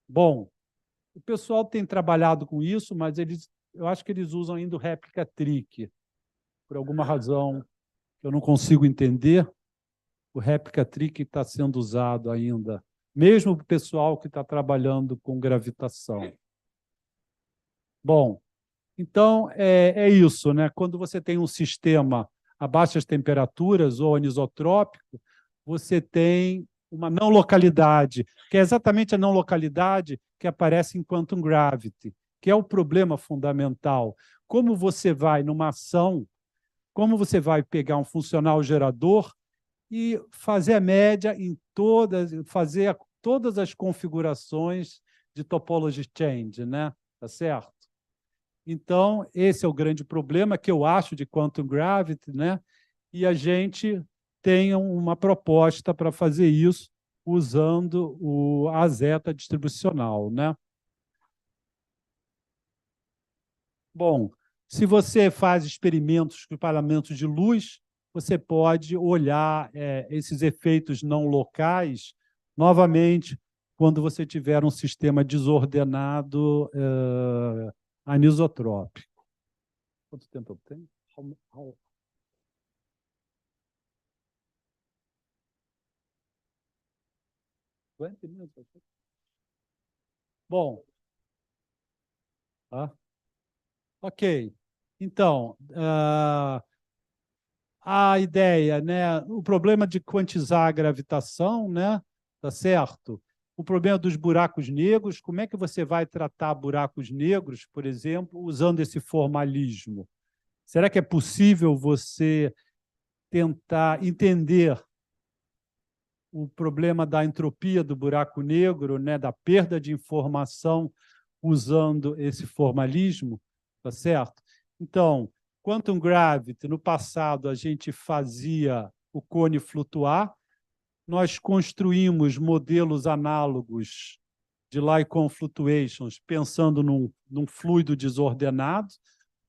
Bom, o pessoal tem trabalhado com isso, mas eu acho que eles usam ainda o réplica trick. Por alguma razão que eu não consigo entender, o réplica trick está sendo usado ainda, mesmo para o pessoal que está trabalhando com gravitação. Bom, então é isso, né? Quando você tem um sistema a baixas temperaturas ou anisotrópico, você tem uma não localidade, que é exatamente a não localidade que aparece em quantum gravity, que é o problema fundamental. Como você vai numa ação, como você vai pegar um funcional gerador e fazer a média em fazer todas as configurações de topology change, né? Tá certo? Então, esse é o grande problema que eu acho de quantum gravity, né? E a gente tem uma proposta para fazer isso usando a zeta distribucional, né? Bom, se você faz experimentos com parâmetros de luz, você pode olhar esses efeitos não locais novamente quando você tiver um sistema desordenado anisotrópico. Quanto tempo eu tenho? Bom, ok. Então, a ideia, né? O problema de quantizar a gravitação, né? Tá certo? O problema dos buracos negros, como é que você vai tratar buracos negros, por exemplo, usando esse formalismo? Será que é possível você tentar entender o problema da entropia do buraco negro, né? Da perda de informação usando esse formalismo? Tá certo? Então, quantum gravity, no passado, a gente fazia o cone flutuar, nós construímos modelos análogos de Lycon fluctuations, pensando num fluido desordenado,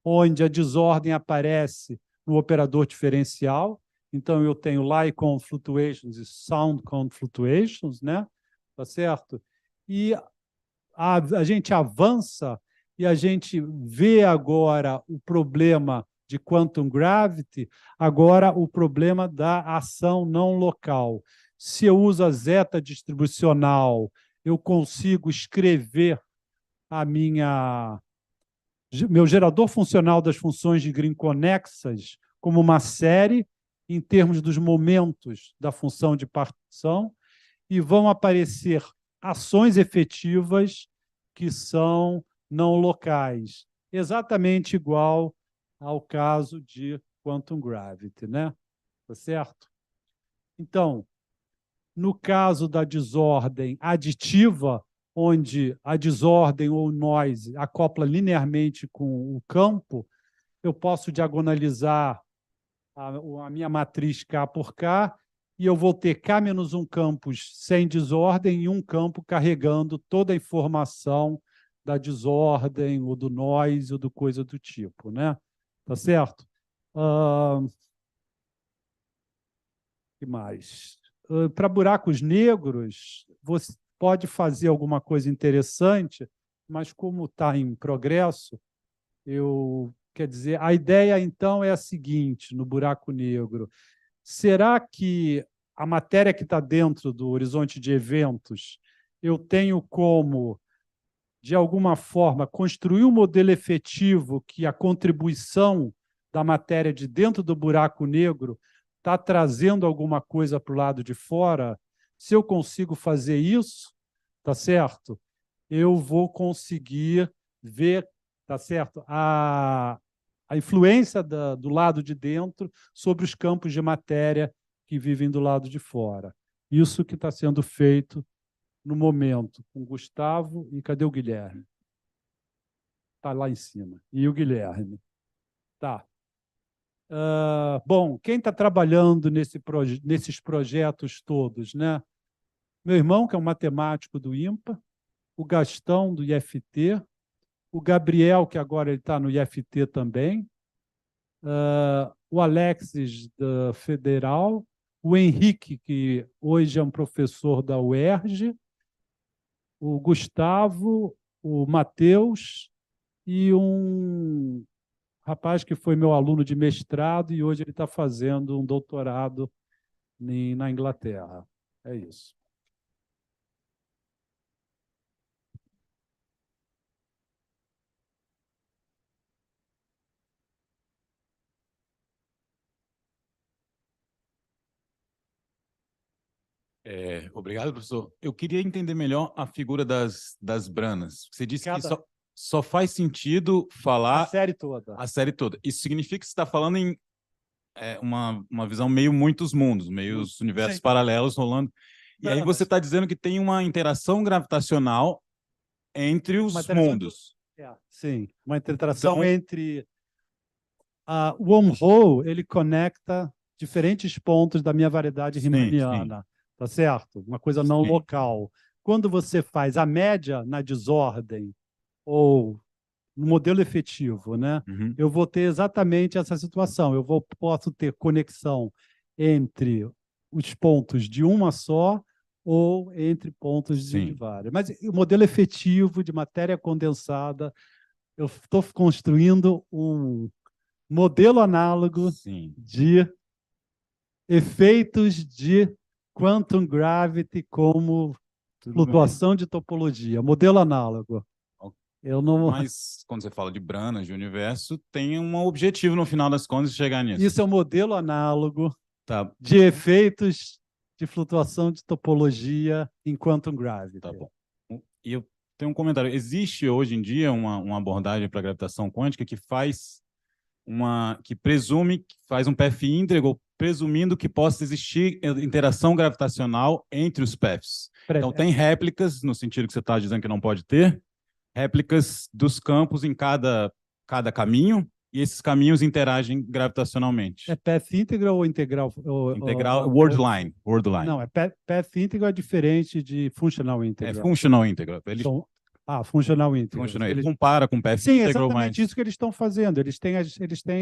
onde a desordem aparece no operador diferencial. Então, eu tenho Lycon fluctuations e sound cone fluctuations, né? Tá certo? E a gente avança e a gente vê agora o problema de quantum gravity, agora o problema da ação não local. Se eu uso a zeta distribucional, eu consigo escrever meu gerador funcional das funções de Green conexas como uma série em termos dos momentos da função de partição, e vão aparecer ações efetivas que são não locais, exatamente igual ao caso de quantum gravity, né? Tá certo? Então, no caso da desordem aditiva, onde a desordem ou noise acopla linearmente com o campo, eu posso diagonalizar a minha matriz K por K e eu vou ter K menos um campus sem desordem e um campo carregando toda a informação da desordem, ou do noise, ou do coisa do tipo, né? Tá certo? Que mais? Para buracos negros, você pode fazer alguma coisa interessante, mas como está em progresso, quer dizer, a ideia, então, é a seguinte, no buraco negro. Será que a matéria que está dentro do horizonte de eventos, eu tenho como, de alguma forma, construir um modelo efetivo que a contribuição da matéria de dentro do buraco negro está trazendo alguma coisa para o lado de fora? Se eu consigo fazer isso, tá certo? Eu vou conseguir ver, tá certo? A influência do lado de dentro sobre os campos de matéria que vivem do lado de fora. Isso que está sendo feito no momento com o Gustavo e cadê o Guilherme? Está lá em cima. E o Guilherme. Tá. Bom, quem está trabalhando nesses projetos todos, né? Meu irmão, que é um matemático do IMPA, o Gastão, do IFT, o Gabriel, que agora ele está no IFT também, o Alexis, da Federal, o Henrique, que hoje é um professor da UERJ, o Gustavo, o Matheus e um rapaz que foi meu aluno de mestrado e hoje ele está fazendo um doutorado na Inglaterra. É isso. Obrigado, professor. Eu queria entender melhor a figura das branas. Você disse que só faz sentido falar... A série toda. A série toda. Isso significa que você está falando em uma visão meio muitos mundos, meio os universos paralelos rolando. E aí você está dizendo que tem uma interação gravitacional entre os mundos. Sim, uma interação entre... O wormhole, ele conecta diferentes pontos da minha variedade riemanniana. Tá certo? Uma coisa não local. Quando você faz a média na desordem ou no modelo efetivo, né? Uhum. Eu vou ter exatamente essa situação. Posso ter conexão entre os pontos de uma só ou entre pontos Sim. de várias. Mas o modelo efetivo de matéria condensada, eu estou construindo um modelo análogo Sim. de efeitos de quantum gravity como Tudo flutuação de topologia, modelo análogo. Eu não... Mas quando você fala de branas, de universo, tem um objetivo no final das contas de chegar nisso. Isso é um modelo análogo Tá. de efeitos de flutuação de topologia em quantum gravity. Tá bom. E eu tenho um comentário. Existe hoje em dia uma abordagem para gravitação quântica que faz que presume, que faz um path íntegro, presumindo que possa existir interação gravitacional entre os paths. Então tem réplicas, no sentido que você está dizendo que não pode ter, réplicas dos campos em cada caminho, e esses caminhos interagem gravitacionalmente. É path integral ou integral? Integral, word line. Não, path integral é diferente de functional integral. É funtional integral. Eles, funtional integral. Ele compara com path Sim, integral, exatamente mas... isso que eles estão fazendo. Eles têm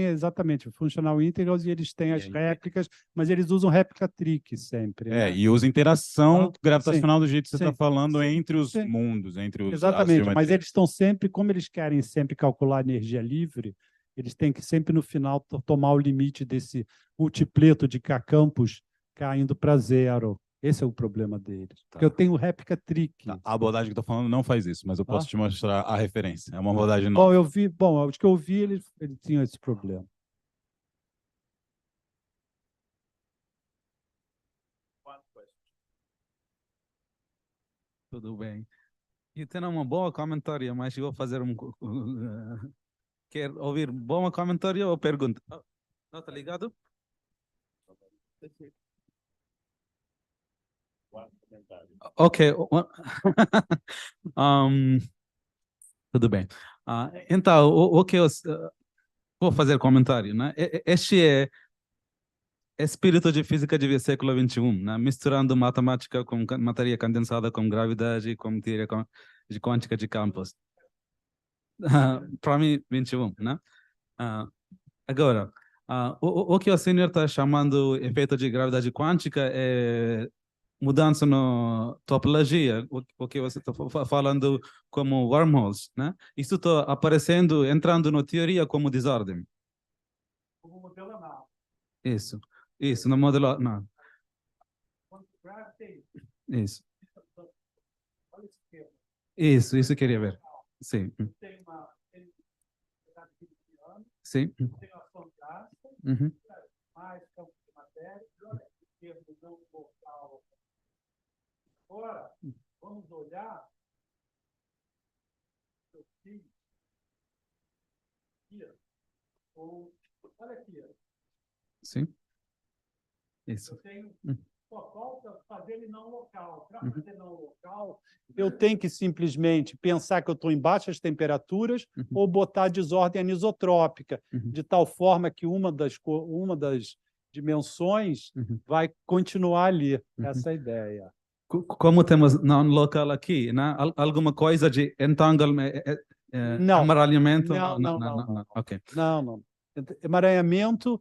exatamente funtional integrals e eles têm as réplicas, mas eles usam réplica trick sempre. Né? E usa interação gravitacional do jeito que você está falando entre os sim. mundos, entre os... Exatamente, mas eles estão sempre, como eles querem sempre calcular energia livre, eles têm que sempre no final tomar o limite desse multipleto de K campos caindo para zero. Esse é o problema deles. Porque eu tenho réplica trick. Tá. A abordagem que eu estou falando não faz isso, mas eu posso te mostrar a referência. É uma abordagem nova. Bom, acho que eu vi, ele tinha esse problema. Tudo bem. E tem uma boa comentário, mas eu vou fazer quer ouvir bom comentário ou pergunta? Não, tá ligado? Ok. Tudo bem. Então, o que eu vou fazer comentário, né? Este é espírito de física de século XXI, né? Misturando matemática com matéria condensada, com gravidade, com teoria de quântica de campos. Para mim, 21, né? Agora, o que o senhor está chamando efeito de gravidade quântica é mudança na topologia, o que você está falando como wormholes, né? Isso está aparecendo, entrando na teoria como desordem. Como modelo análogo. Isso, no modelo não. Isso eu queria ver. Sim. Sim. Uhum. Mais campo de matéria, não local. Agora, vamos olhar olha aqui. Sim. Isso. Eu tenho só falta fazer ele não local. Para fazer não local, eu tenho que simplesmente pensar que eu estou em baixas temperaturas ou botar desordem anisotrópica, de tal forma que uma das dimensões vai continuar ali. Essa é a ideia. Como temos não local aqui, né? Alguma coisa de entanglement, emaranhamento? Não. Okay. Não. Emaranhamento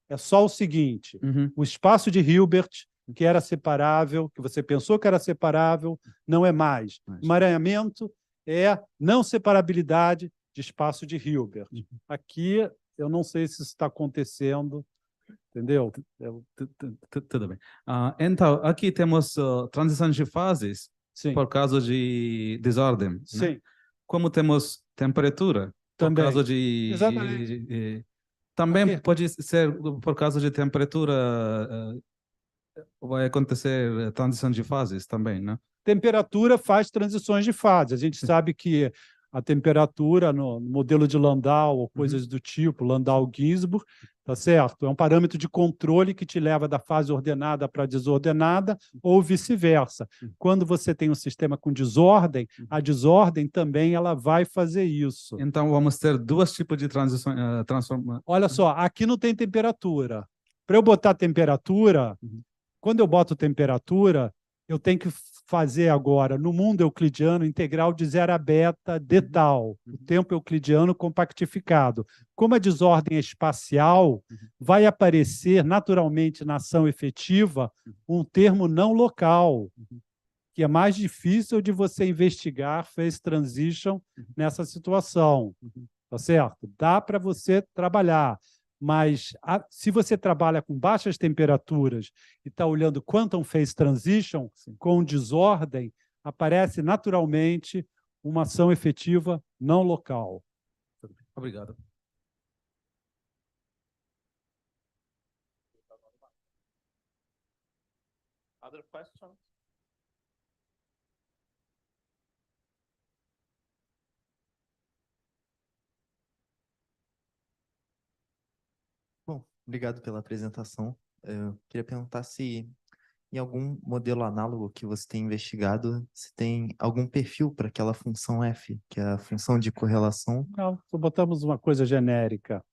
é só o seguinte: o espaço de Hilbert, que era separável, que você pensou que era separável, não é mais. Emaranhamento é não separabilidade de espaço de Hilbert. Aqui, eu não sei se isso está acontecendo, entendeu? Tudo bem. Então, aqui temos transições de fases. Sim. Por causa de desordem. Sim. Né? Como temos temperatura, também. Por causa de... Exatamente. Também pode ser por causa de temperatura, vai acontecer transição de fases também, né? Temperatura faz transições de fase. A gente sabe que a temperatura no modelo de Landau ou coisas do tipo, Landau-Ginzburg, tá certo? É um parâmetro de controle que te leva da fase ordenada para desordenada ou vice-versa. Quando você tem um sistema com desordem, a desordem também ela vai fazer isso. Então, vamos ter dois tipos de transição. Olha só, aqui não tem temperatura. Para eu botar temperatura, quando eu boto temperatura, eu tenho que fazer agora, no mundo euclidiano, integral de 0 a beta de tal, o tempo euclidiano compactificado. Como a desordem é espacial, vai aparecer naturalmente na ação efetiva um termo não local, que é mais difícil de você investigar phase transition nessa situação, tá certo? Dá para você trabalhar, mas se você trabalha com baixas temperaturas e está olhando quantum phase transition, com desordem, aparece naturalmente uma ação efetiva não local. Obrigado. Other questions? Bom, obrigado pela apresentação. Eu queria perguntar se em algum modelo análogo que você tem investigado, se tem algum perfil para aquela função f, que é a função de correlação. Não, só botamos uma coisa genérica.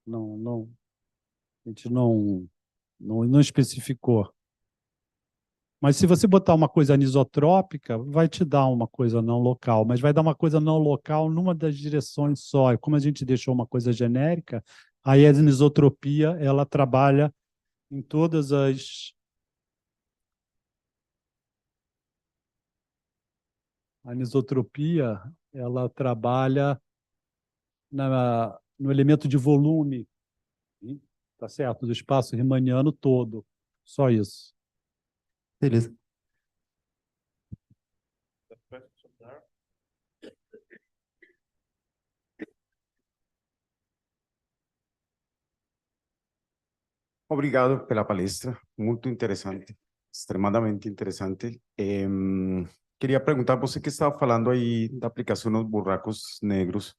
A gente não especificou. Mas se você botar uma coisa anisotrópica, vai te dar uma coisa não local, mas vai dar uma coisa não local numa das direções só. E como a gente deixou uma coisa genérica, aí a anisotropia ela trabalha em todas as... A anisotropia ela trabalha no elemento de volume, tá certo? Do espaço riemanniano todo. Só isso. Beleza. Obrigado pela palestra, muito interessante, extremadamente interessante. Queria perguntar, você que estava falando aí da aplicação dos buracos negros,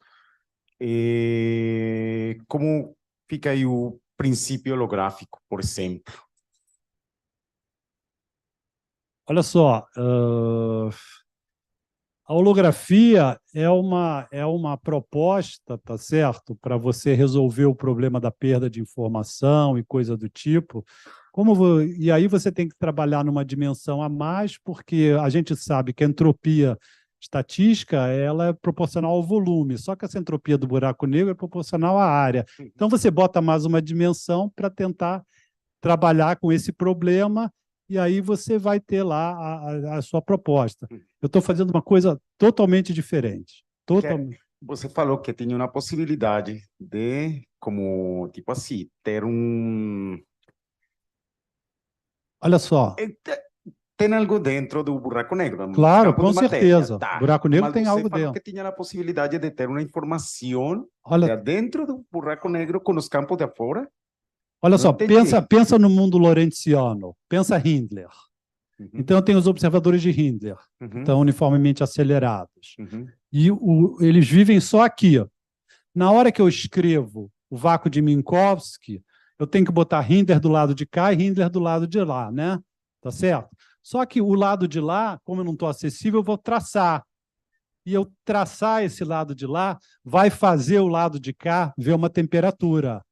como fica aí o princípio holográfico, por exemplo? Olha só, a holografia é uma proposta, tá certo? Para você resolver o problema da perda de informação e coisa do tipo. E aí você tem que trabalhar numa dimensão a mais, porque a gente sabe que a entropia estatística ela é proporcional ao volume, só que essa entropia do buraco negro é proporcional à área. Então você bota mais uma dimensão para tentar trabalhar com esse problema, e aí você vai ter lá a sua proposta. Eu estou fazendo uma coisa totalmente diferente. Totalmente. Você falou que tinha uma possibilidade de, como, tipo assim, ter Olha só. Tem algo dentro do buraco negro? Claro, com certeza. Tá. Buraco negro Mas tem você algo falou dentro. que tinha a possibilidade de ter uma informação Olha, dentro do buraco negro com os campos de fora? Olha só, pensa no mundo lorentziano, pensa Hindler. Então, eu tenho os observadores de Hindler, que estão uniformemente acelerados. E eles vivem só aqui. Na hora que eu escrevo o vácuo de Minkowski, eu tenho que botar Hindler do lado de cá e Hindler do lado de lá, né? Tá certo? Só que o lado de lá, como eu não estou acessível, eu vou traçar. E eu traçar esse lado de lá vai fazer o lado de cá ver uma temperatura.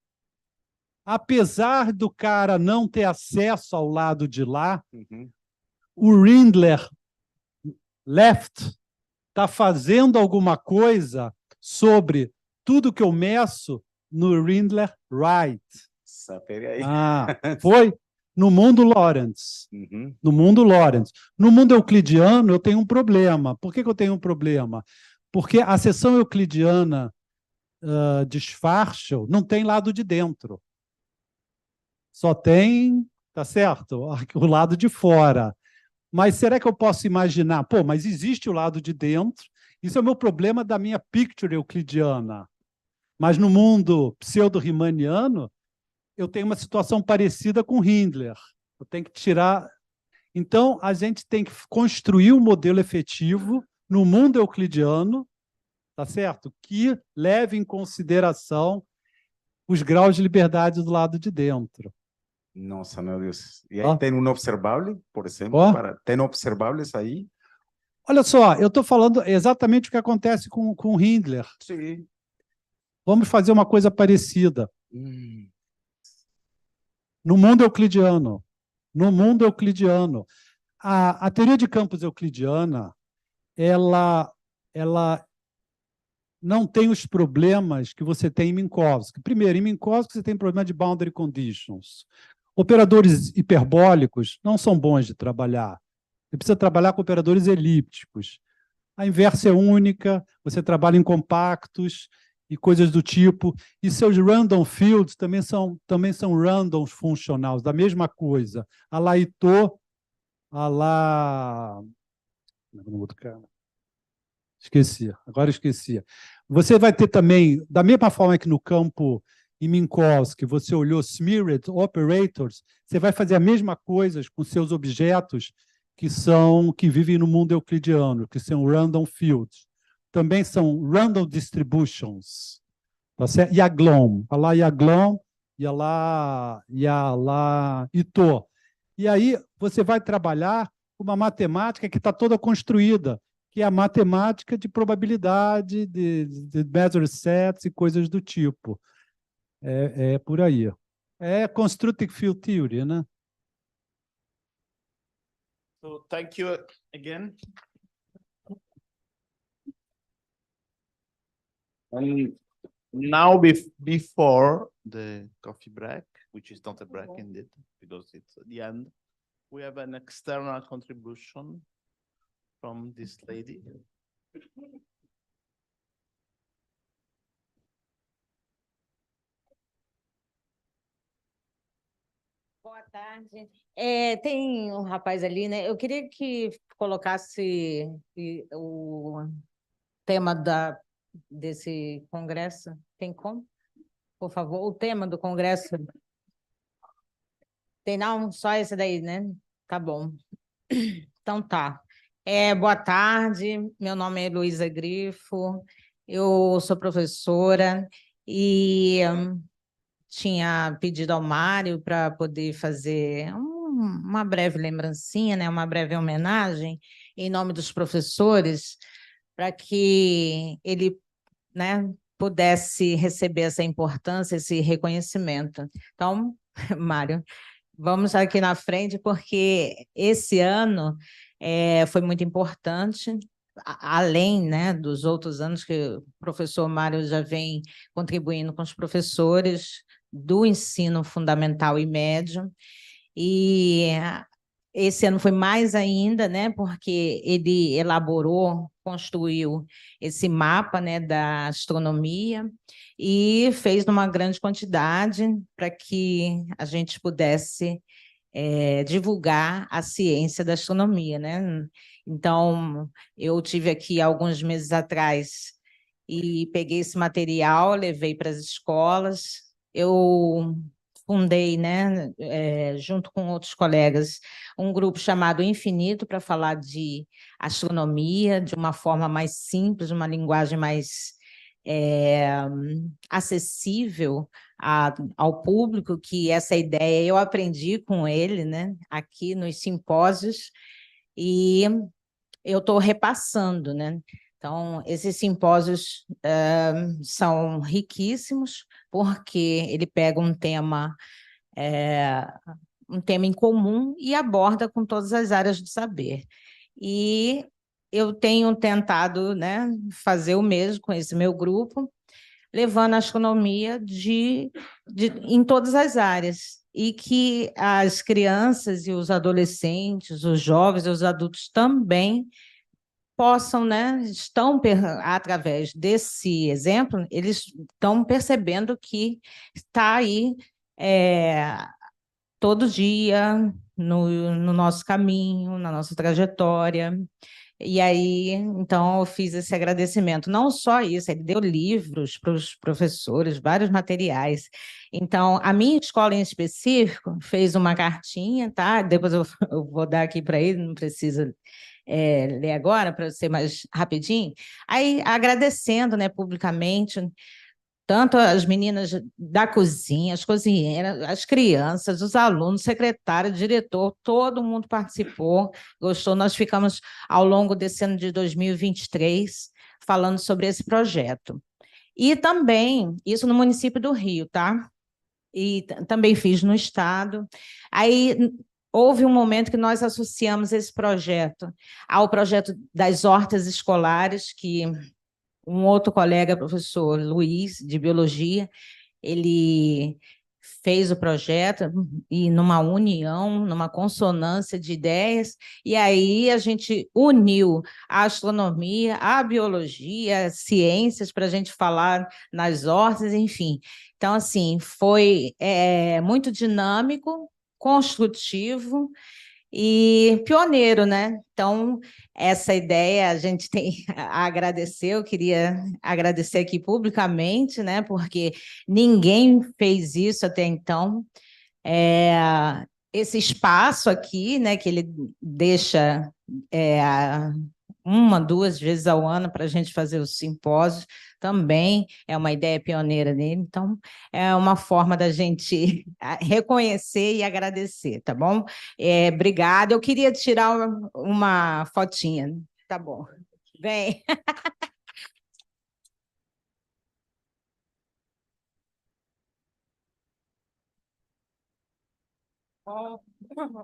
Apesar do cara não ter acesso ao lado de lá, o Rindler left está fazendo alguma coisa sobre tudo que eu meço no Rindler right. Foi no mundo Lorentz. No mundo Lorentz. No mundo euclidiano, eu tenho um problema. Por que eu tenho um problema? Porque a seção euclidiana de Schwarzschild não tem lado de dentro. Só tem, tá certo? O lado de fora. Mas será que eu posso imaginar? Pô, mas existe o lado de dentro. Isso é o meu problema da minha picture euclidiana. Mas no mundo pseudo-riemanniano, eu tenho uma situação parecida com Hindler. Eu tenho que tirar... Então, a gente tem que construir um modelo efetivo no mundo euclidiano, tá certo? Que leve em consideração os graus de liberdade do lado de dentro. Nossa, meu Deus. E aí tem observável, por exemplo? Tem observáveis aí? Olha só, eu estou falando exatamente o que acontece com Hindler. Sim. Vamos fazer uma coisa parecida. No mundo euclidiano. No mundo euclidiano. a teoria de campos euclidiana, ela não tem os problemas que você tem em Minkowski. Primeiro, em Minkowski você tem problema de boundary conditions. Operadores hiperbólicos não são bons de trabalhar. Você precisa trabalhar com operadores elípticos. A inversa é única, você trabalha em compactos e coisas do tipo. E seus random fields também são randoms funcionais, da mesma coisa. A lá Ito, a lá... Esqueci, agora esqueci. Você vai ter também, da mesma forma que no campo em Minkowski, você olhou smeared operators, você vai fazer a mesma coisa com seus objetos que vivem no mundo euclidiano, que são random fields. Também são random distributions. Tá certo? E a GLOM, a lá Yaglom e a lá Ito. E aí você vai trabalhar com uma matemática que está toda construída, que é a matemática de probabilidade, de measure sets e coisas do tipo. É por aí. É constructive field theory, né? So thank you again. And now before the coffee break, which is not a break indeed, because it's at the end, we have an external contribution from this lady. Boa tarde. Tem um rapaz ali, né? Eu queria que colocasse o tema desse congresso. Tem como? Por favor, o tema do congresso. Tem não? Só esse daí, né? Tá bom. Então tá. Boa tarde, meu nome é Heloísa Grifo, eu sou professora e tinha pedido ao Mário para poder fazer uma breve lembrancinha, né, uma breve homenagem em nome dos professores, para que ele, né, pudesse receber essa importância, esse reconhecimento. Então, Mário, vamos aqui na frente, porque esse ano foi muito importante, além, né, dos outros anos que o professor Mário já vem contribuindo com os professores do ensino fundamental e médio, e esse ano foi mais ainda, né, porque ele elaborou, construiu esse mapa, né, da astronomia e fez numa grande quantidade para que a gente pudesse divulgar a ciência da astronomia, né? Então, eu tive aqui alguns meses atrás e peguei esse material, levei para as escolas. Eu fundei, né, junto com outros colegas, um grupo chamado Infinito para falar de astronomia de uma forma mais simples, uma linguagem mais acessível ao público, que essa ideia eu aprendi com ele, né, aqui nos simpósios, e eu estou repassando, né? Então, esses simpósios são riquíssimos, porque ele pega um tema em comum e aborda com todas as áreas do saber. E eu tenho tentado, né, fazer o mesmo com esse meu grupo, levando a astronomia em todas as áreas, e que as crianças e os adolescentes, os jovens e os adultos também possam, né, através desse exemplo, eles estão percebendo que está aí todo dia no nosso caminho, na nossa trajetória. E aí, então, eu fiz esse agradecimento. Não só isso, ele deu livros para os professores, vários materiais. Então, a minha escola em específico fez uma cartinha, tá? Depois eu vou dar aqui para ele, não precisa ler agora, para ser mais rapidinho. Aí, agradecendo, né, publicamente, tanto as meninas da cozinha, as cozinheiras, as crianças, os alunos, secretário, diretor, todo mundo participou, gostou. Nós ficamos, ao longo desse ano de 2023, falando sobre esse projeto. E também, isso no município do Rio, tá? E também fiz no estado. Aí, houve um momento que nós associamos esse projeto ao projeto das hortas escolares, que um outro colega, professor Luiz, de Biologia, ele fez o projeto e numa união, numa consonância de ideias, e aí a gente uniu a astronomia, a biologia, as ciências para a gente falar nas hortas, enfim. Então, assim, foi muito dinâmico, construtivo e pioneiro, né? Então, essa ideia a gente tem a agradecer, eu queria agradecer aqui publicamente, né? Porque ninguém fez isso até então. Esse espaço aqui, né, que ele deixa uma, duas vezes ao ano para a gente fazer os simpósios, também é uma ideia pioneira dele, então é uma forma da gente reconhecer e agradecer, tá bom? Obrigada. Eu queria tirar uma fotinha, tá bom? Vem.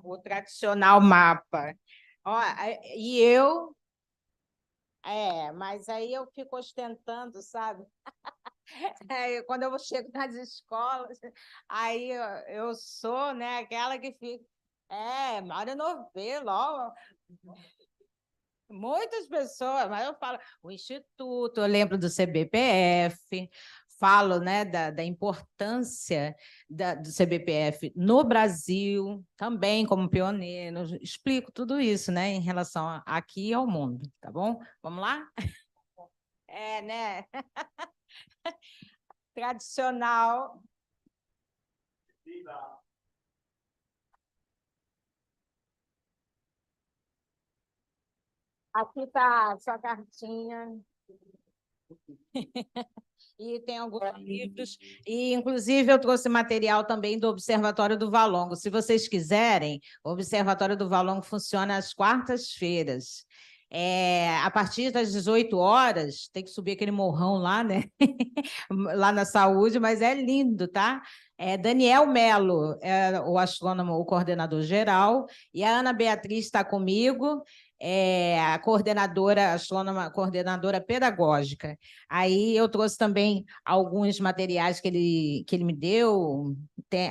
O tradicional mapa. Ó, e eu mas aí eu fico ostentando, sabe? Quando eu chego nas escolas, aí eu sou, né, aquela que fica. Mário Novelo, ó. Muitas pessoas, mas eu falo, o Instituto, eu lembro do CBPF, falo, né, da importância do CBPF no Brasil, também como pioneiro, explico tudo isso, né, em relação aqui ao mundo, tá bom? Vamos lá? Né? Tradicional. Aqui está a sua cartinha. E tem alguns livros, e inclusive eu trouxe material também do Observatório do Valongo. Se vocês quiserem, o Observatório do Valongo funciona às quartas-feiras. A partir das 18 horas, tem que subir aquele morrão lá, né? Lá na saúde, mas é lindo, tá? Daniel Melo é o astrônomo, o coordenador geral, e a Ana Beatriz está comigo, a coordenadora, astrônoma, coordenadora pedagógica. Aí eu trouxe também alguns materiais que ele me deu,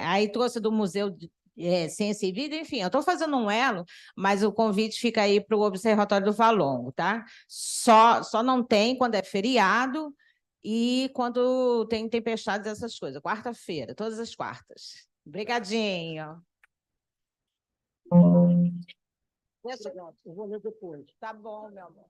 aí trouxe do Museu de Ciência e Vida, enfim, eu estou fazendo um elo, mas o convite fica aí para o Observatório do Valongo, tá? Só não tem quando é feriado e quando tem tempestades, essas coisas. Quarta-feira, todas as quartas. Obrigadinho. Eu vou ler depois. Tá bom, meu amor.